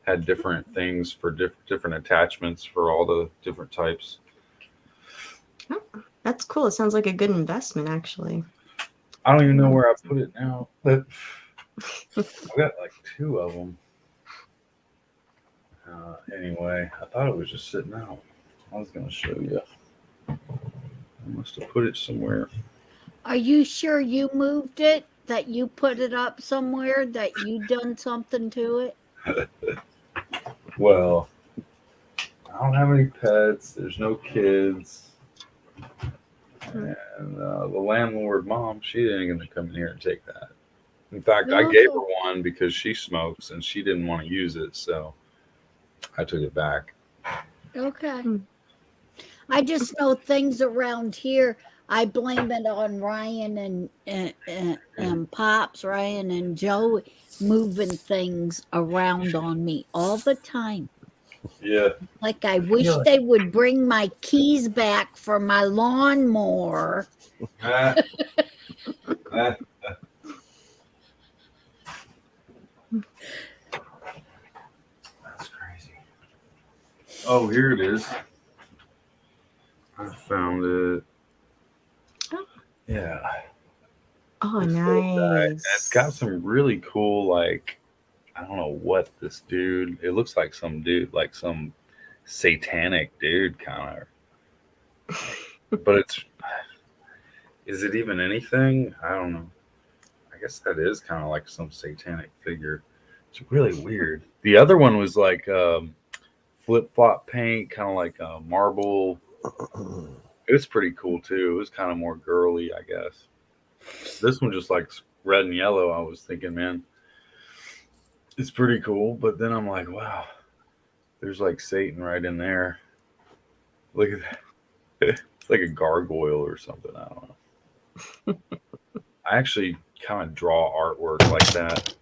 Had different things for different attachments for all the different types. Oh, that's cool. It sounds like a good investment, actually. I don't even know where I put it now. But I've got like 2 of them. Anyway, I thought it was just sitting out. I was going to show you. I must have put it somewhere. Are you sure you moved it? That you put it up somewhere? That you done something to it? Well, I don't have any pets. There's no kids. And the landlord mom, she ain't going to come in here and take that. In fact, I gave her one because she smokes and she didn't want to use it. So I took it back. Okay. I just know things around here. I blame it on Ryan and Pops, Ryan and Joe moving things around on me all the time. Yeah. Like I wish they would bring my keys back for my lawnmower. That's crazy. Oh, here it is. I found it. Yeah. Oh, This little guy. nice. It's got some really cool, like, I don't know what this dude. It looks like some dude, like some satanic dude, kind of. But is it even anything? I don't know. I guess that is kind of like some satanic figure. It's really weird. The other one was like flip flop paint, kind of like a marble. It's pretty cool too. It was kind of more girly, I guess. This one just like red and yellow. I was thinking, man, it's pretty cool. But then I'm like, wow, there's like Satan right in there. Look at that. It's like a gargoyle or something. I don't know. I actually kind of draw artwork like that.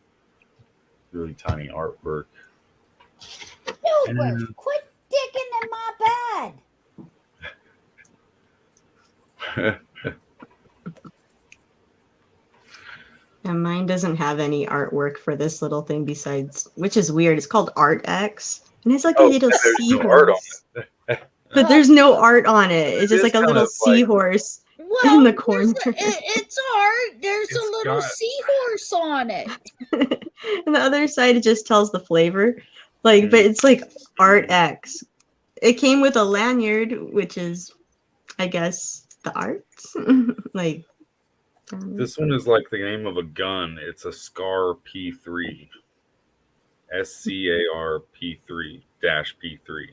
Really tiny artwork. Gilbert, quit digging in my bed. And mine doesn't have any artwork for this little thing besides, which is weird. It's called Art X, and it's like a little there's no art on seahorse. it. But there's no art on it. It's just It like is a kind little of like- seahorse Well, in the there's corner. it's art. There's It's a little got- seahorse on it. And the other side, it just tells the flavor. Like, but it's like Art X. It came with a lanyard, which is, I guess, the art. Like, This one is like the name of a gun. It's a Scar P3. SCAR P3 P3.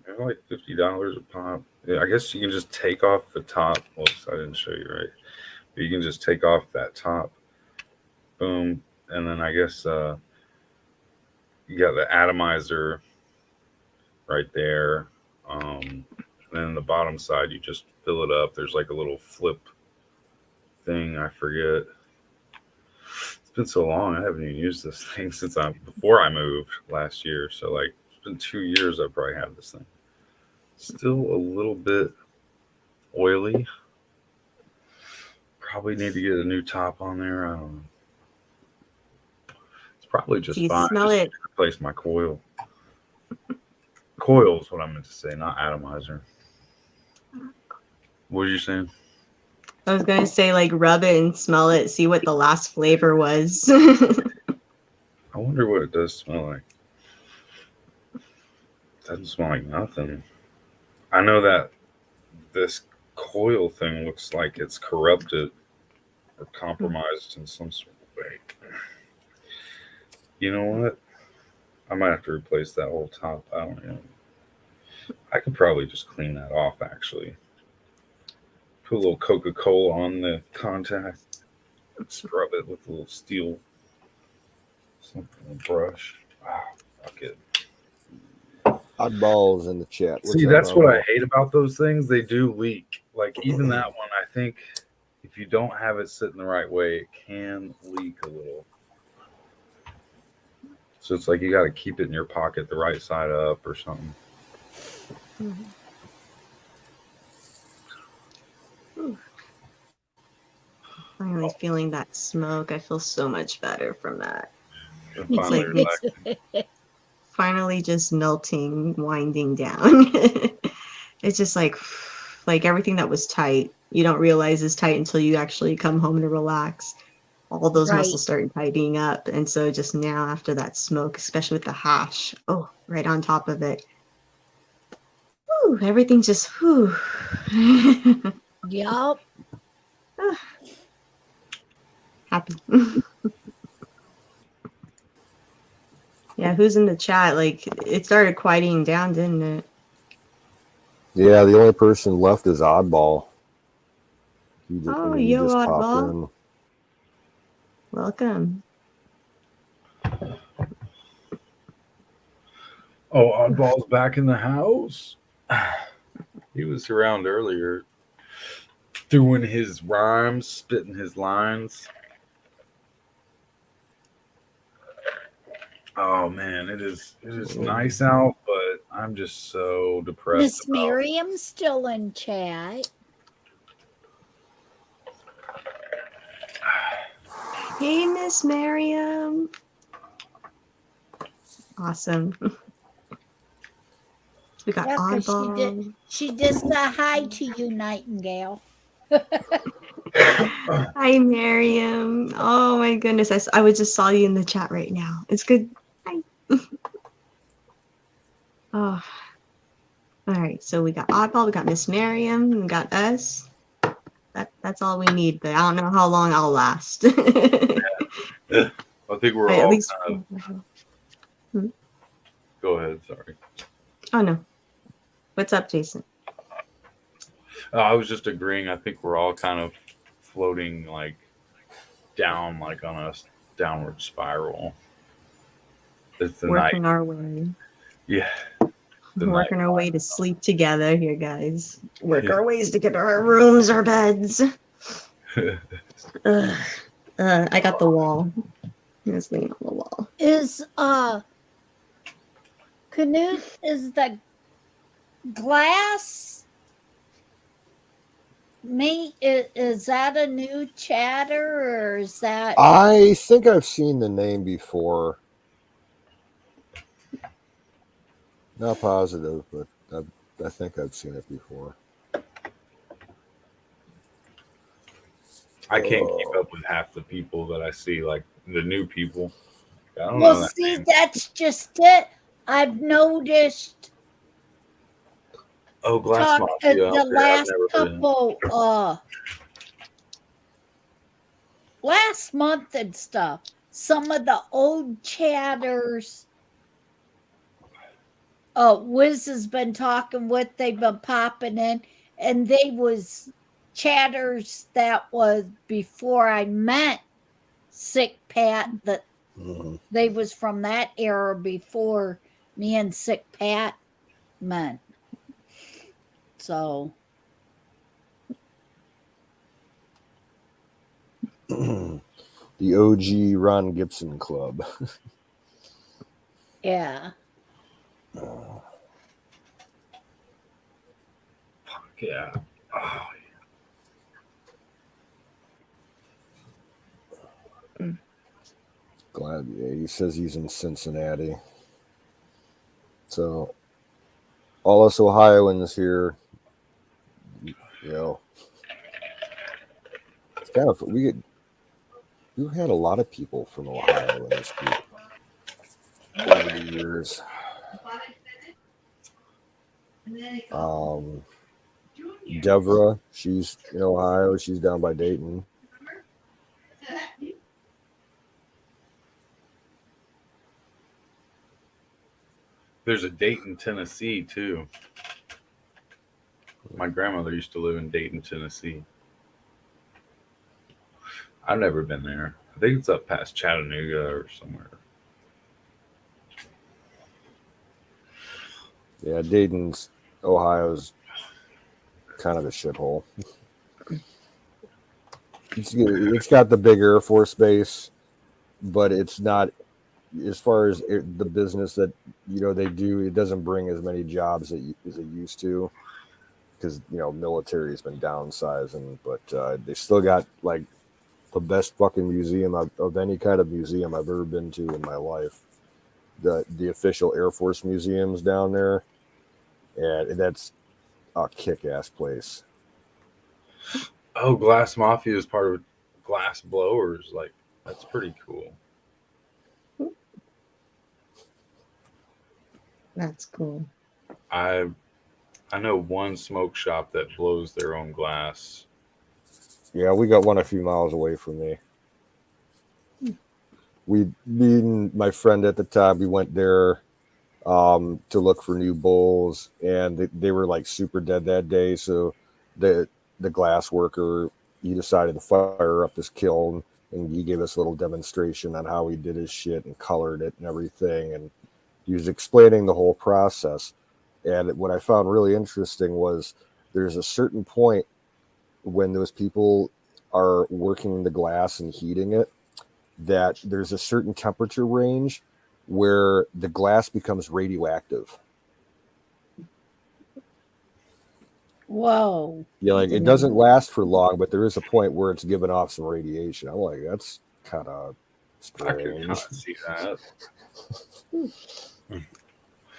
They're like $50 a pop. Yeah, I guess you can just take off the top. Whoops, I didn't show you right. But you can just take off that top. Boom. And then I guess you got the atomizer right there. Then the bottom side, you just fill it up. There's like a little flip thing. I forget. It's been so long. I haven't even used this thing since before I moved last year. So like it's been 2 years I probably had this thing. Still a little bit oily. Probably need to get a new top on there. I don't know. It's probably just do you fine. smell Just it? replace my coil. Coil is what I meant to say, not atomizer. What were you saying? I was gonna say, like, rub it and smell it, see what the last flavor was. I wonder what it does smell like. It doesn't smell like nothing. I know that this coil thing looks like it's corrupted or compromised in some sort of way. You know what? I might have to replace that whole top. I don't know. I could probably just clean that off, actually. Put a little Coca-Cola on the contact. Scrub it with a little steel something, a brush. Wow, fuck it. Oddballs in the chat. What's See, up, that's what I Oddball? hate about those things. They do leak. Like, even that one, I think if you don't have it sitting the right way, it can leak a little. So it's like you got to keep it in your pocket the right side up or something. Finally feeling that smoke. I feel so much better from that. And Me finally too. relax. Finally just melting, winding down. It's just like everything that was tight, you don't realize is tight until you actually come home to relax. All those Right. muscles start tightening up. And so just now after that smoke, especially with the hash, oh, right on top of it. Whew, everything just, whew. Yup. Happy. Yeah, who's in the chat? Like, it started quieting down, didn't it? Yeah, the only person left is Oddball. He just, Oh, he yo, just popped Oddball. in. Welcome. Oh, Oddball's back in the house. He was around earlier doing his rhymes, spitting his lines. Oh man, it is nice out, but I'm just so depressed. Miss about- Miriam's still in chat. Hey, Miss Miriam. Awesome. We got Yeah, 'cause Oddball. she just said hi to you, Nightingale. Hi, Miriam. Oh my goodness. I just saw you in the chat right now. It's good. Hi. Oh. All right. So we got Oddball, we got Miss Miriam, we got us. That's all we need, but I don't know how long I'll last. I think we're At all least. kind of. Go ahead. Sorry. Oh no. What's up, Jason? I was just agreeing. I think we're all kind of floating like down, like on a downward spiral. It's the night. Working our way. Yeah, the night. Working our way to sleep together here, guys. Work our ways to get to our rooms, our beds. Ugh. I got the wall. It's laying on the wall. Is Canute, is the glass me is that a new chatter, or is that I think I've seen the name before. Not positive, but I think I've seen it before. I can't keep up with half the people that I see, like the new people. I don't know well that see name. that's just it. I've noticed Oh, Glass talk Mafia. the Okay, I've last never been. couple last month and stuff, some of the old chatters Wiz has been talking with, they've been popping in, and they was chatters that was before I met Sick Pat, that Mhm. they was from that era before me and Sick Pat met. So The OG Ron Gibson Club. yeah. Yeah. Oh, Glad, yeah, he says he's in Cincinnati. So all us Ohioans here, you know, it's kind of we've had a lot of people from Ohio in this group over the years. Devra, she's in Ohio. She's down by Dayton. there's a Dayton, Tennessee, too. My grandmother used to live in Dayton, Tennessee. I've never been there. I think it's up past Chattanooga or somewhere. Yeah, Dayton's, Ohio's kind of a shithole. It's got the big Air Force base, but it's not, as far as the business that they do. It doesn't bring as many jobs as it used to, because military has been downsizing. But they still got like the best fucking museum of any kind of museum I've ever been to in my life. The official Air Force museums down there, and that's a kick-ass place. Oh, Glass Mafia is part of Glass Blowers. Like, that's pretty cool. That's cool. I know one smoke shop that blows their own glass. Yeah, we got one a few miles away from me. Me and my friend at the time, we went there to look for new bowls, and they were like super dead that day. So the glass worker, he decided to fire up this kiln, and he gave us a little demonstration on how he did his shit and colored it and everything. And he was explaining the whole process. And what I found really interesting was there's a certain point when those people are working the glass and heating it, that there's a certain temperature range where the glass becomes radioactive. Whoa. Yeah, like it doesn't last for long, but there is a point where it's giving off some radiation. I'm like, that's kind of I could kind strange. of see that.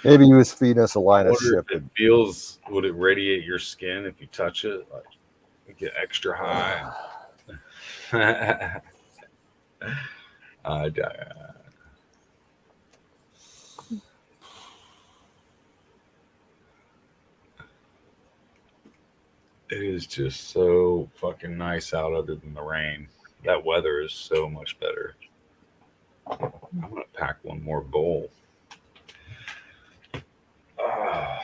Maybe he was feeding us a I line of wonder shit. if it feels, would it radiate your skin if you touch it? Like, you get extra high. It is just so fucking nice out other than the rain. That weather is so much better. I'm going to pack one more bowl. Ah.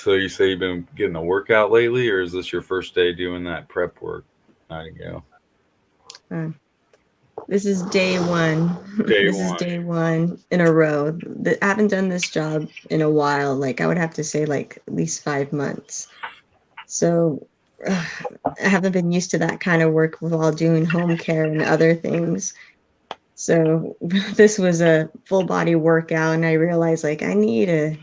So you say you've been getting a workout lately, or is this your first day doing that prep work? Nightingale. This is day one. Day This is one. day one in a row. I haven't done this job in a while. Like I would have to say like at least 5 months. So I haven't been used to that kind of work while doing home care and other things. So this was a full body workout, and I realized like I need to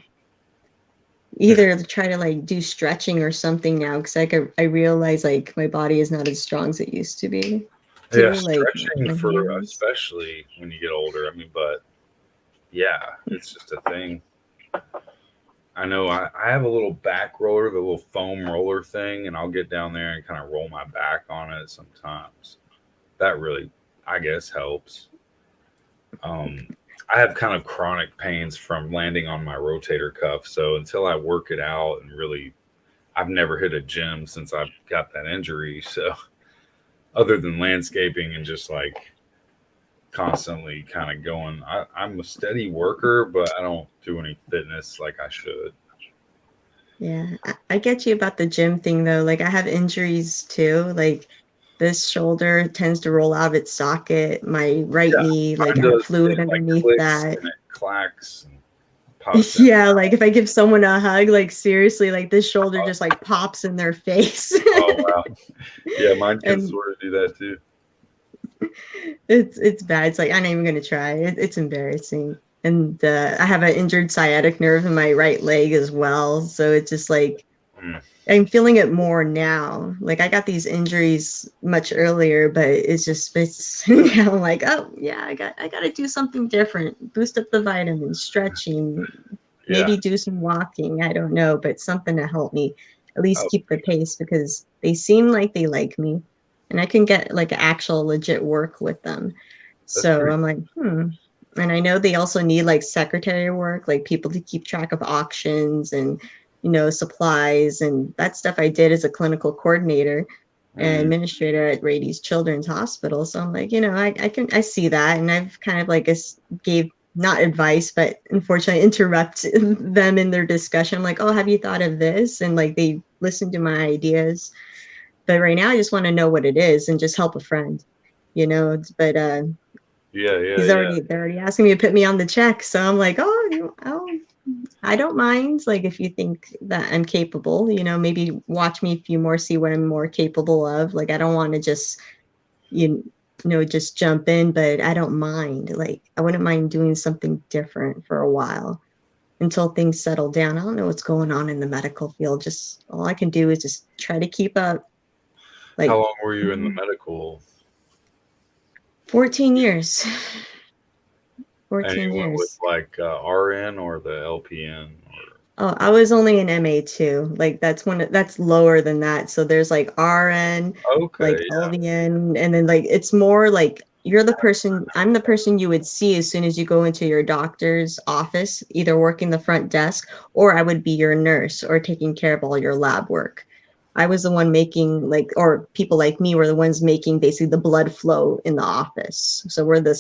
either try to like do stretching or something now, because I realize like my body is not as strong as it used to be. Yeah, Too, like stretching my for hands. especially when you get older. I mean, but yeah, it's just a thing. I know I have a little back roller, the little foam roller thing, and I'll get down there and kind of roll my back on it sometimes. That really, I guess, helps. Um, I have kind of chronic pains from landing on my rotator cuff. So until I work it out and really, I've never hit a gym since I've got that injury. So other than landscaping and just like constantly kind of going, I'm a steady worker, but I don't do any fitness like I should. Yeah, I get you about the gym thing though. Like I have injuries too. Like this shoulder tends to roll out of its socket. My right Yeah, knee, like mine I have does. fluid It like underneath clicks that. and it clacks and pops in. Yeah, like if I give someone a hug, like seriously, like this shoulder just like pops in their face. Oh wow. Yeah, mine can And sort of do that too. it's bad. It's like I'm not even gonna try. It's embarrassing. And I have an injured sciatic nerve in my right leg as well. So it's just like Mm. I'm feeling it more now. Like I got these injuries much earlier, but it's now I'm like, oh yeah, I got to do something different. Boost up the vitamins, stretching, Yeah. maybe do some walking. I don't know, but something to help me at least Oh, keep the pace, because they seem like they like me, and I can get like actual legit work with them. that's So pretty. I'm like, And I know they also need like secretary work, like people to keep track of auctions and supplies and that stuff. I did as a clinical coordinator and Mm. administrator at Rady's Children's Hospital. So I'm like, I see that, and I've kind of like gave not advice, but unfortunately interrupt them in their discussion. I'm like, oh, have you thought of this? And like they listen to my ideas. But right now, I just want to know what it is and just help a friend, But Yeah. they're already asking me to put me on the check, so I'm like, oh, I don't mind. Like if you think that I'm capable, maybe watch me a few more, see what I'm more capable of. Like I don't want to just just jump in, but I don't mind. Like I wouldn't mind doing something different for a while until things settle down. I don't know what's going on in the medical field. Just all I can do is just try to keep up. How Like long were you in the medical? 14 years. And 14 you went with years. like RN or the LPN or Oh, I was only in MA2. Like that's lower than that. So there's like RN, like okay, yeah. LVN, and then like it's more like I'm the person you would see as soon as you go into your doctor's office, either working the front desk, or I would be your nurse or taking care of all your lab work. I was the one making or people like me were the ones making basically the blood flow in the office. So we're the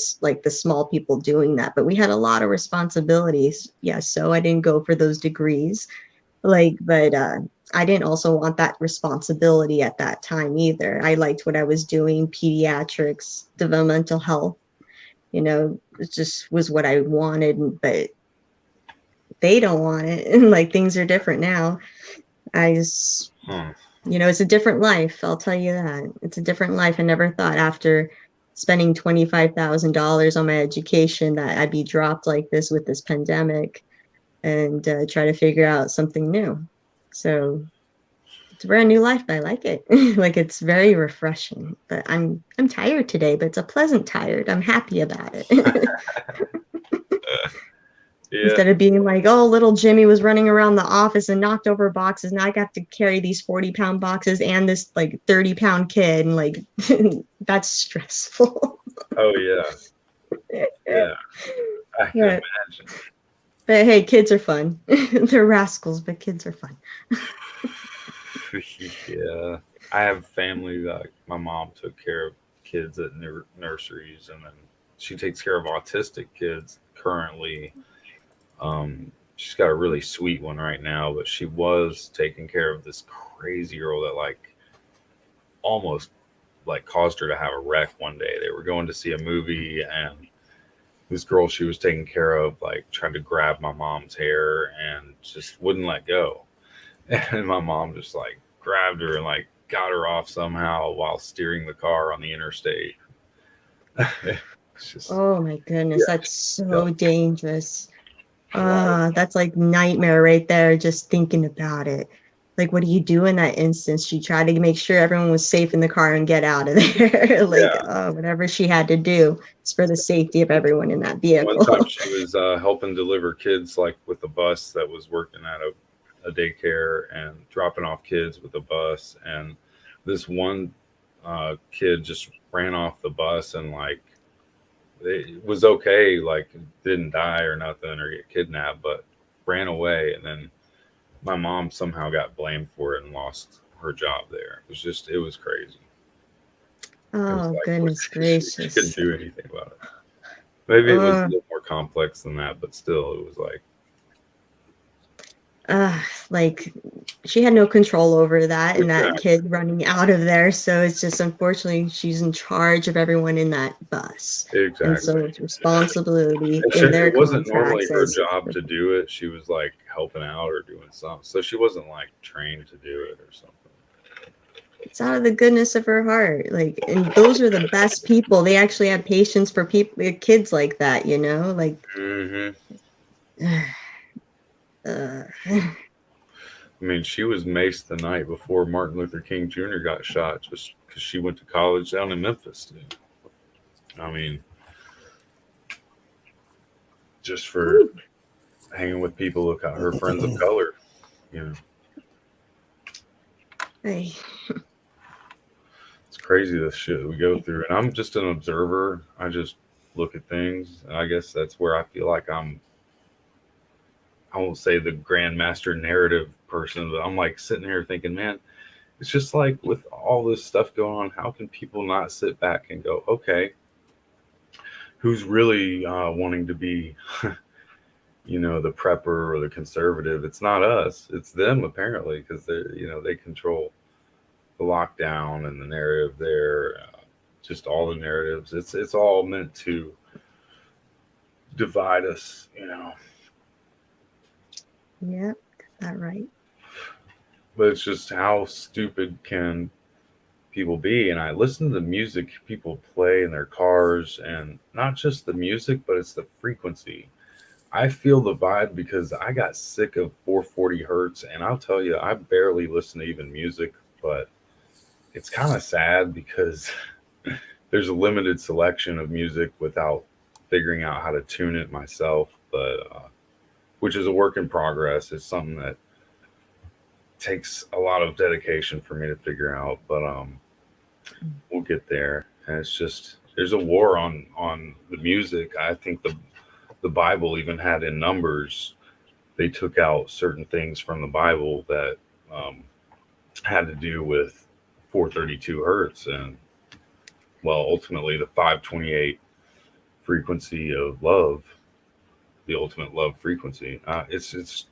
small people doing that, but we had a lot of responsibilities. Yeah, so I didn't go for those degrees, but I didn't also want that responsibility at that time either. I liked what I was doing, pediatrics, developmental health. It just was what I wanted, but they don't want it. And like things are different now. I just Huh. It's a different life. I'll tell you that. It's a different life. I never thought after spending $25,000 on my education that I'd be dropped like this with this pandemic and try to figure out something new. So it's a brand new life, but I like it. Like it's very refreshing. But I'm tired today, but it's a pleasant tired. I'm happy about it. Yeah. Instead of being like, oh, little Jimmy was running around the office and knocked over boxes. Now I got to carry these 40-pound boxes and this like 30-pound kid. And like, that's stressful. Oh yeah. Yeah. I can imagine. But hey, kids are fun. They're rascals, but kids are fun. Yeah. I have family that my mom took care of kids at nurseries, and then she takes care of autistic kids currently. she's got a really sweet one right now, but she was taking care of this crazy girl that like almost like caused her to have a wreck one day. They were going to see a movie, and this girl she was taking care of like tried to grab my mom's hair and just wouldn't let go. And my mom just like grabbed her and like got her off somehow while steering the car on the interstate. It's just Oh my goodness, Yeah. that's so dangerous. That's like nightmare right there, just thinking about it. Like, what do you do in that instance? She tried to make sure everyone was safe in the car and get out of there. Like, whatever she had to do is for the safety of everyone in that one vehicle. time she was helping deliver kids like with a bus that was working at a daycare and dropping off kids with a bus, and this one kid just ran off the bus and like it was okay, like didn't die or nothing or get kidnapped, but ran away, and then my mom somehow got blamed for it and lost her job there. It was crazy. It was Oh, like goodness she gracious. couldn't do anything about it. Maybe it was a Uh, little more complex than that, but still, it was like, like she had no control over that and that Exactly. kid running out of there. So it's just unfortunately she's in charge of everyone in that bus. And so exactly. it's responsibility And in their it wasn't normally contracts her as job to do it. She was like helping out or doing something. So she wasn't like trained to do it or something. it's out of the goodness of her heart. Like, and those are the best people. They actually have patience for people, kids like that, you know, like, Mm-hmm. uh, I mean, she was maced the night before Martin Luther King Jr. got shot just because she went to college down in Memphis. Dude. I mean, just for hanging with people who got her friends of color, you know. hey, It's crazy the shit we go through. And I'm just an observer. I just look at things. And I guess that's where I feel like I won't say the grandmaster narrative person, but I'm like sitting here thinking, man, it's just like with all this stuff going on, how can people not sit back and go, okay, who's really wanting to be, the prepper or the conservative? It's not us, it's them apparently, because they control the lockdown and the narrative there, just all the narratives. It's all meant to divide us. yeah, that right. But it's just how stupid can people be? And I listen to the music people play in their cars, and not just the music, but it's the frequency. I feel the vibe because I got sick of 440 hertz, and I'll tell you, I barely listen to even music, but it's kind of sad because there's a limited selection of music without figuring out how to tune it myself, but which is a work in progress. It's something that takes a lot of dedication for me to figure out, but we'll get there. And it's just there's a war on the music. I think the Bible even had in Numbers, they took out certain things from the Bible that um, had to do with 432 hertz, and well, ultimately the 528 frequency of love, the ultimate love frequency. It's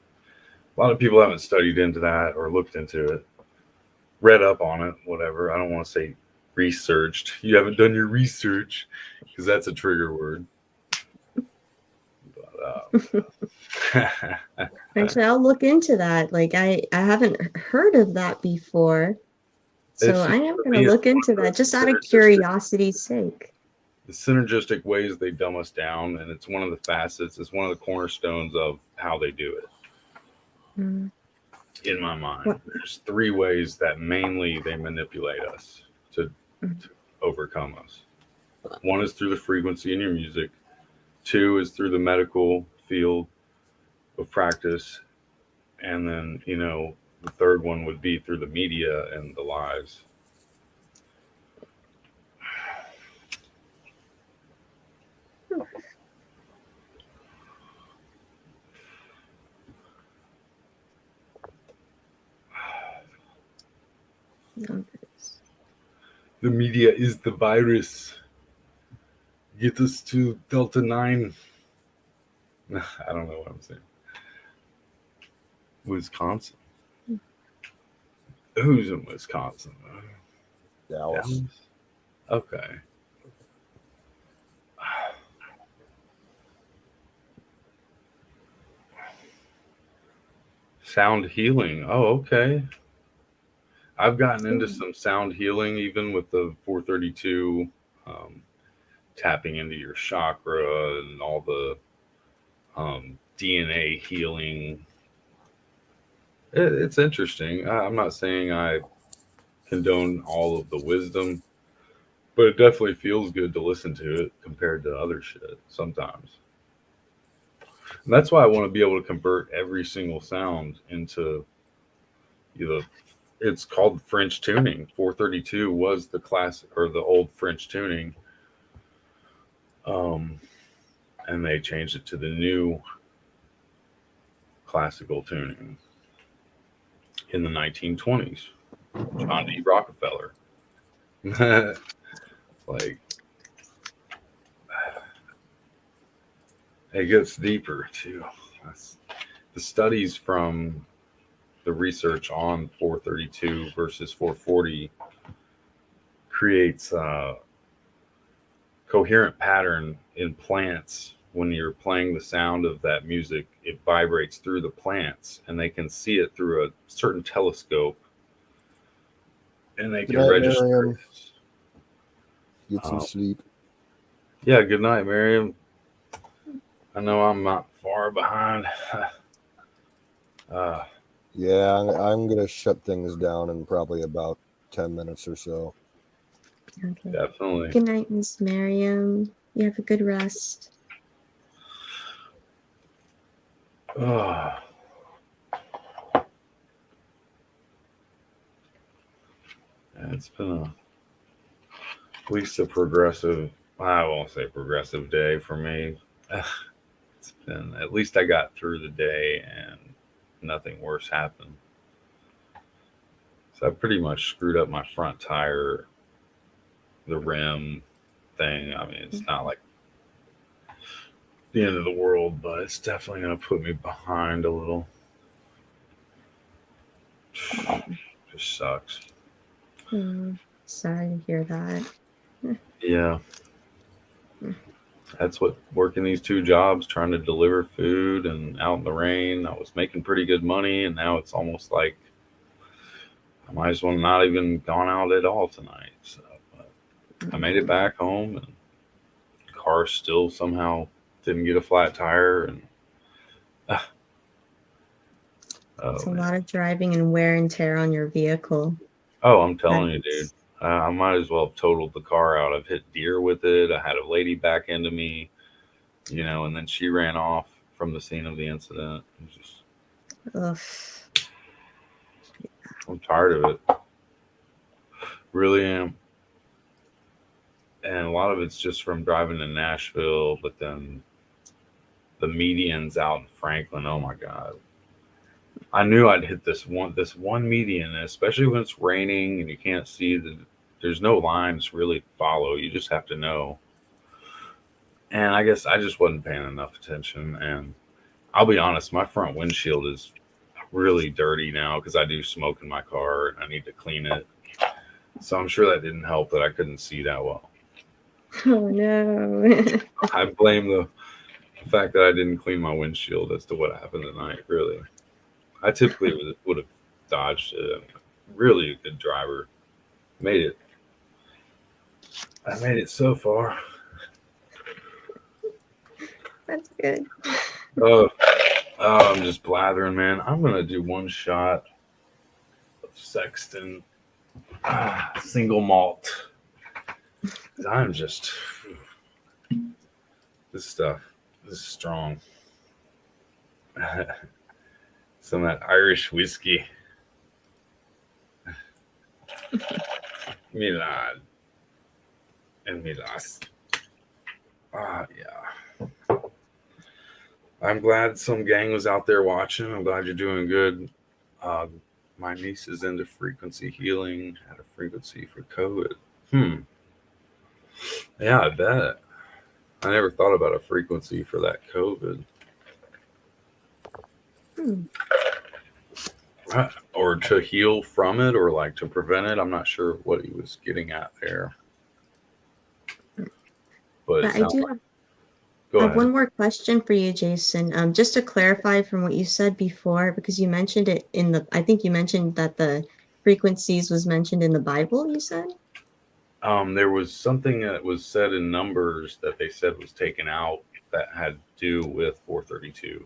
a lot of people haven't studied into that or looked into it, read up on it, whatever. I don't want to say researched. You haven't done your research because that's a trigger word. Actually, I'll look into that. Like, I haven't heard of that before. So I am going to look into that just out of curiosity's sake. The synergistic ways they dumb us down, and it's one of the facets, it's one of the cornerstones of how they do it. Mm. In my mind, there's three ways that mainly they manipulate us to overcome us. One is through the frequency in your music. Two is through the medical field of practice. And then, the third one would be through the media and the lies. The media is the virus. Get us to Delta 9. I don't know what I'm saying. Wisconsin. Who's in Wisconsin? Dallas. Dallas? Okay. Sound healing. Oh, okay. I've gotten into some sound healing even with the 432, tapping into your chakra and all the DNA healing. It's interesting. I'm not saying I condone all of the wisdom, but it definitely feels good to listen to it compared to other shit sometimes. And that's why I want to be able to convert every single sound into either. It's called French tuning. 432 was the classic or the old French tuning, um, and they changed it to the new classical tuning in the 1920s. John D. Rockefeller. Like, it gets deeper too. The studies from the research on 432 versus 440 creates a coherent pattern in plants. When you're playing the sound of that music, it vibrates through the plants, and they can see it through a certain telescope, and they Good can night, register Miriam. it. Get some sleep. Yeah, good night, Miriam. I know I'm not far behind. Yeah, I'm gonna shut things down in probably about 10 minutes or so. Okay. Definitely. Good night, Miss Miriam. You have a good rest. Oh. It's been at least a progressive, I won't say progressive day for me. It's been, at least I got through the day and nothing worse happened. So I pretty much screwed up my front tire, the rim thing. I mean, it's not like the end of the world, but it's definitely going to put me behind a little. Just sucks. Sorry to hear that. Yeah. That's what working these two jobs, trying to deliver food and out in the rain. I was making pretty good money, and now it's almost like I might as well not even gone out at all tonight. So I made it back home, and the car still somehow didn't get a flat tire. And It's a man. lot of driving and wear and tear on your vehicle. Oh, I'm telling you, dude. I might as well have totaled the car out. I've hit deer with it. I had a lady back into me, and then she ran off from the scene of the incident. Ugh. I'm tired of it. Really am. And a lot of it's just from driving to Nashville, but then the medians out in Franklin. Oh my God. I knew I'd hit this one median, especially when it's raining and you can't see there's no lines really to follow. You just have to know. And I guess I just wasn't paying enough attention. And I'll be honest, my front windshield is really dirty now because I do smoke in my car and I need to clean it. So I'm sure that didn't help that I couldn't see that well. Oh no. I blame the fact that I didn't clean my windshield as to what happened tonight, really. I typically would have dodged it. Really a good driver. I made it so far. That's good. Oh, I'm just blathering, man. I'm going to do one shot of Sexton single malt. I'm just, this stuff is strong. Some of that Irish whiskey. Milad. And Milas. Yeah. I'm glad some gang was out there watching. I'm glad you're doing good. My niece is into frequency healing at a frequency for COVID. Yeah, I bet. I never thought about a frequency for that COVID. or to heal from it, or like to prevent it. I'm not sure what he was getting at there, but it But I sounds do like. have Go I have ahead. one more question for you, Jason. Just to clarify from what you said before, because you mentioned it in the, I think you mentioned that the frequencies was mentioned in the Bible, you said? There was something that was said in Numbers that they said was taken out that had to do with 432.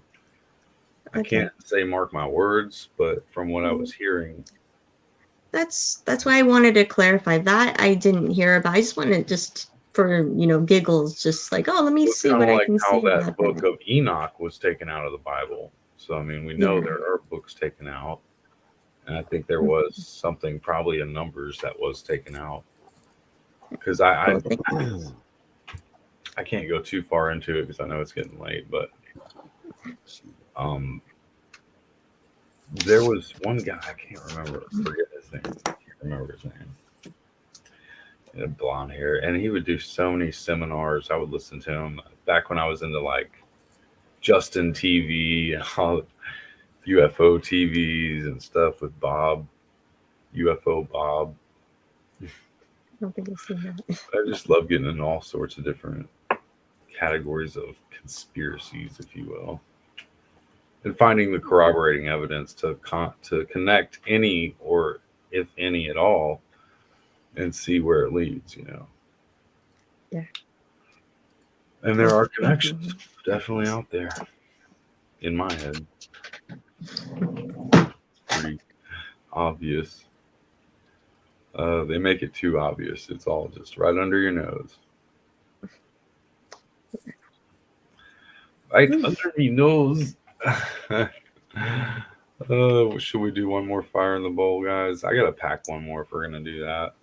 I Okay. can't say mark my words, but from what I Mhm. was hearing, That's why I wanted to clarify that. I didn't hear about. I just wanted just for, giggles, just like, oh, let me it's see kind what of I like can how say that about book that. of Enoch was taken out of the Bible. So, I mean, we know Yeah. there are books taken out, and I think there Mhm. was something probably in Numbers that was taken out. Because I, Cool. Thank I can't go too far into it because I know it's getting late, but um, there was one guy, I can't remember, forget his name. I can't remember his name. He had blonde hair, and he would do so many seminars. I would listen to him back when I was into like Justin TV and all UFO TVs and stuff with Bob, UFO Bob. I don't think I've seen that. I just love getting into all sorts of different categories of conspiracies, if you will, and finding the corroborating evidence to connect any, or if any at all, and see where it leads. Yeah. And there are Thank connections you. definitely out there in my head. Pretty obvious. They make it too obvious. It's all just right under your nose. Right under me nose. Should we do one more fire in the bowl, guys? I gotta pack one more if we're gonna do that.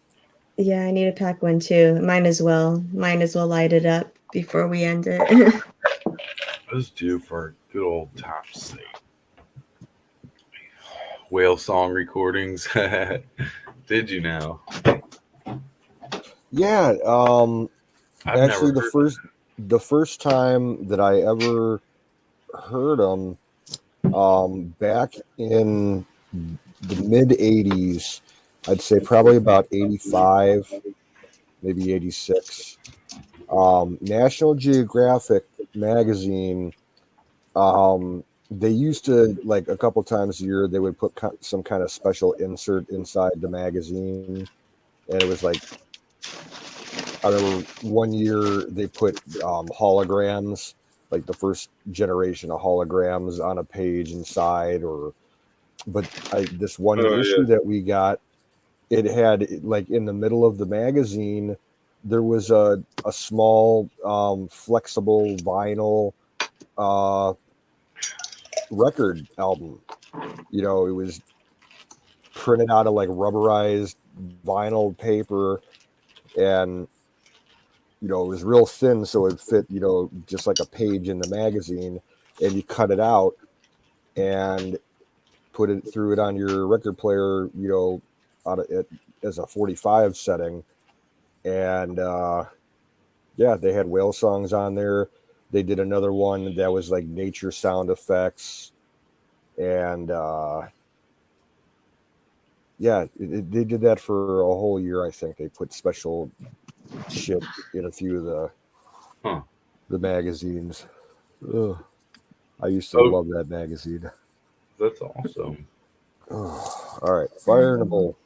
Yeah, I need to pack one too. Mine as well. Might as well light it up before we end it. Let's do for good old time's sake. Whale song recordings. Did you now? Yeah. I've Actually, never heard the first time that I ever heard them, back in the mid '80s, I'd say probably about '85, maybe '86. National Geographic magazine. They used to, like, a couple times a year they would put some kind of special insert inside the magazine, and it was like, I remember one year they put holograms, like the first generation of holograms on a page inside, but this one Oh yeah. issue that we got, it had, like, in the middle of the magazine, there was a small flexible vinyl record album. It was printed out of like rubberized vinyl paper, and it was real thin, so it fit, just like a page in the magazine, and you cut it out and threw it on your record player, out of it as a 45 setting. And yeah, they had whale songs on there. They did another one that was like nature sound effects, and yeah, they did that for a whole year. I think they put special shit in a few of the magazines. Ugh. I used to Oh, love that magazine. that's awesome. All right, fire in a bowl.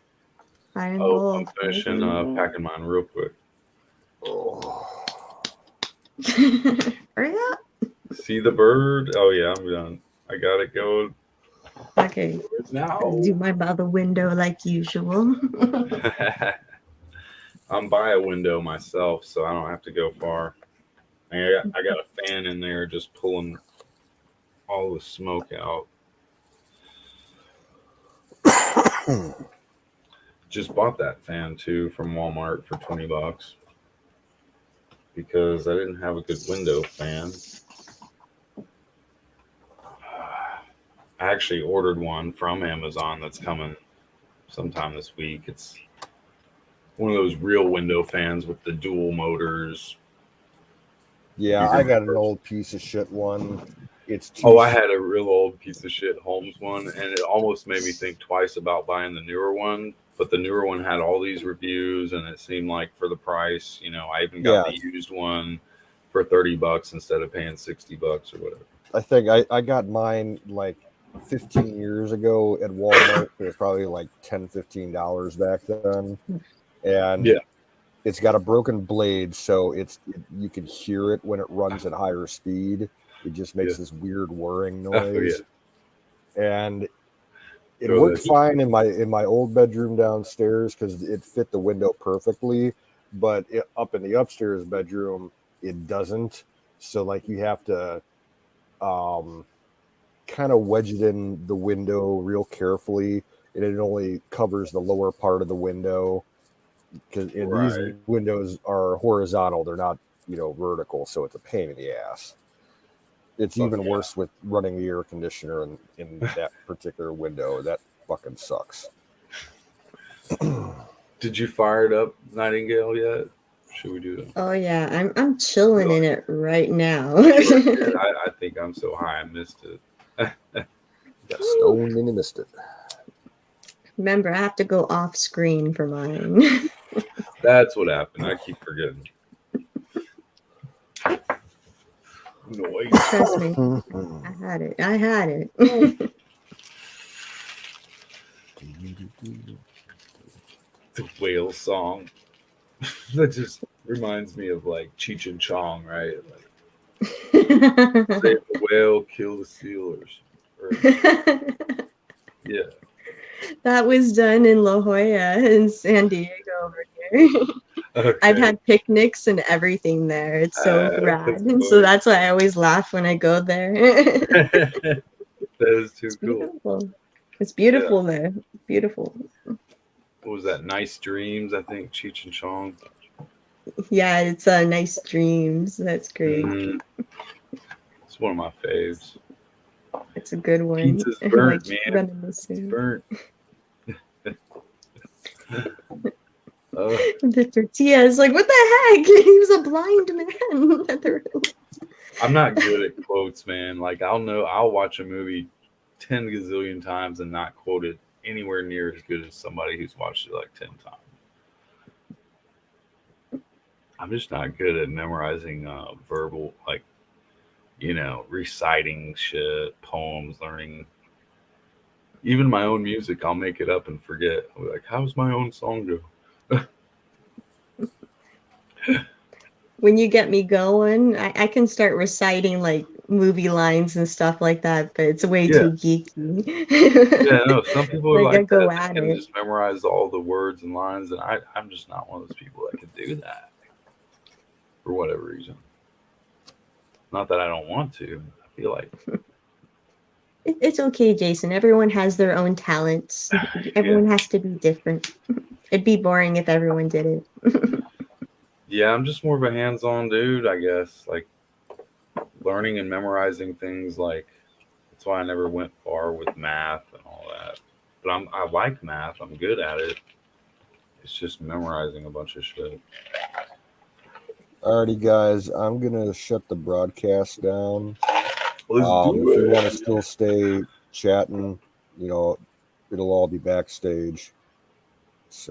Fire in the Oh, bowl. I'm finishing packing mine real quick. Hurry up. See the bird? Oh yeah, I'm done. I got it going. Okay. Now. Do mine by the window like usual. I'm by a window myself, so I don't have to go far. I got a fan in there just pulling all the smoke out. Just bought that fan too from Walmart for $20 because I didn't have a good window fan. I actually ordered one from Amazon that's coming sometime this week. It's one of those real window fans with the dual motors. Yeah, I got an old piece of shit one. It's too. Oh, I had a real old piece of shit Holmes one, and it almost made me think twice about buying the newer one. But the newer one had all these reviews, and it seemed like for the price, I even got the used one for $30 instead of paying $60 or whatever. I think I got mine like 15 years ago at Walmart. It was probably like $10-15 back then, and it's got a broken blade, so you can hear it when it runs at higher speed. It just makes this weird whirring noise, and it worked fine in my old bedroom downstairs because it fit the window perfectly. But up in the upstairs bedroom, it doesn't. So like you have to kind of wedge it in the window real carefully, and it only covers the lower part of the window because these windows are horizontal; they're not vertical, so it's a pain in the ass. It's even worse with running the air conditioner in that particular window. That fucking sucks. Did you fire it up, Nightingale, yet? Should we do that? Oh yeah, I'm chilling in it right now. I think I'm so high I missed it. Got stoned and you missed it. Remember, I have to go off screen for mine. That's what happened. I keep forgetting. Noise. Trust me, I had it. The whale song. That just reminds me of like Cheech and Chong, right? Like, save the whale, kill the sealers. Yeah. That was done in La Jolla in San Diego over here. Okay. I've had picnics and everything there. It's so rad. And so that's why I always laugh when I go there. That is too cool. Beautiful. It's beautiful there. Beautiful. What was that? Nice Dreams, I think, Cheech and Chong. Yeah, it's Nice Dreams. That's great. It's one of my faves. It's a good one. Pizza's burnt, like, man. It's burnt. The tortilla is like, what the heck? He was a blind man. I'm not good at quotes, man. Like I'll watch a movie 10 gazillion times and not quote it anywhere near as good as somebody who's watched it like 10 times. I'm just not good at memorizing verbal, like, reciting shit, poems, learning. Even my own music, I'll make it up and forget. I'll be like, how's my own song go? When you get me going, I can start reciting like movie lines and stuff like that, but it's way too geeky. Yeah, no, some people are like go that. at They can it. just memorize all the words and lines, and I'm just not one of those people that can do that for whatever reason. Not that I don't want to. I feel like It's okay, Jason. Everyone has their own talents. Everyone has to be different. It'd be boring if everyone did it. yeah, I'm just more of a hands-on dude, I guess. Like learning and memorizing things. Like that's why I never went far with math and all that. But I like math. I'm good at it. It's just memorizing a bunch of shit. Alrighty, guys, I'm gonna shut the broadcast down. Let's do if you it. want to still stay chatting, it'll all be backstage.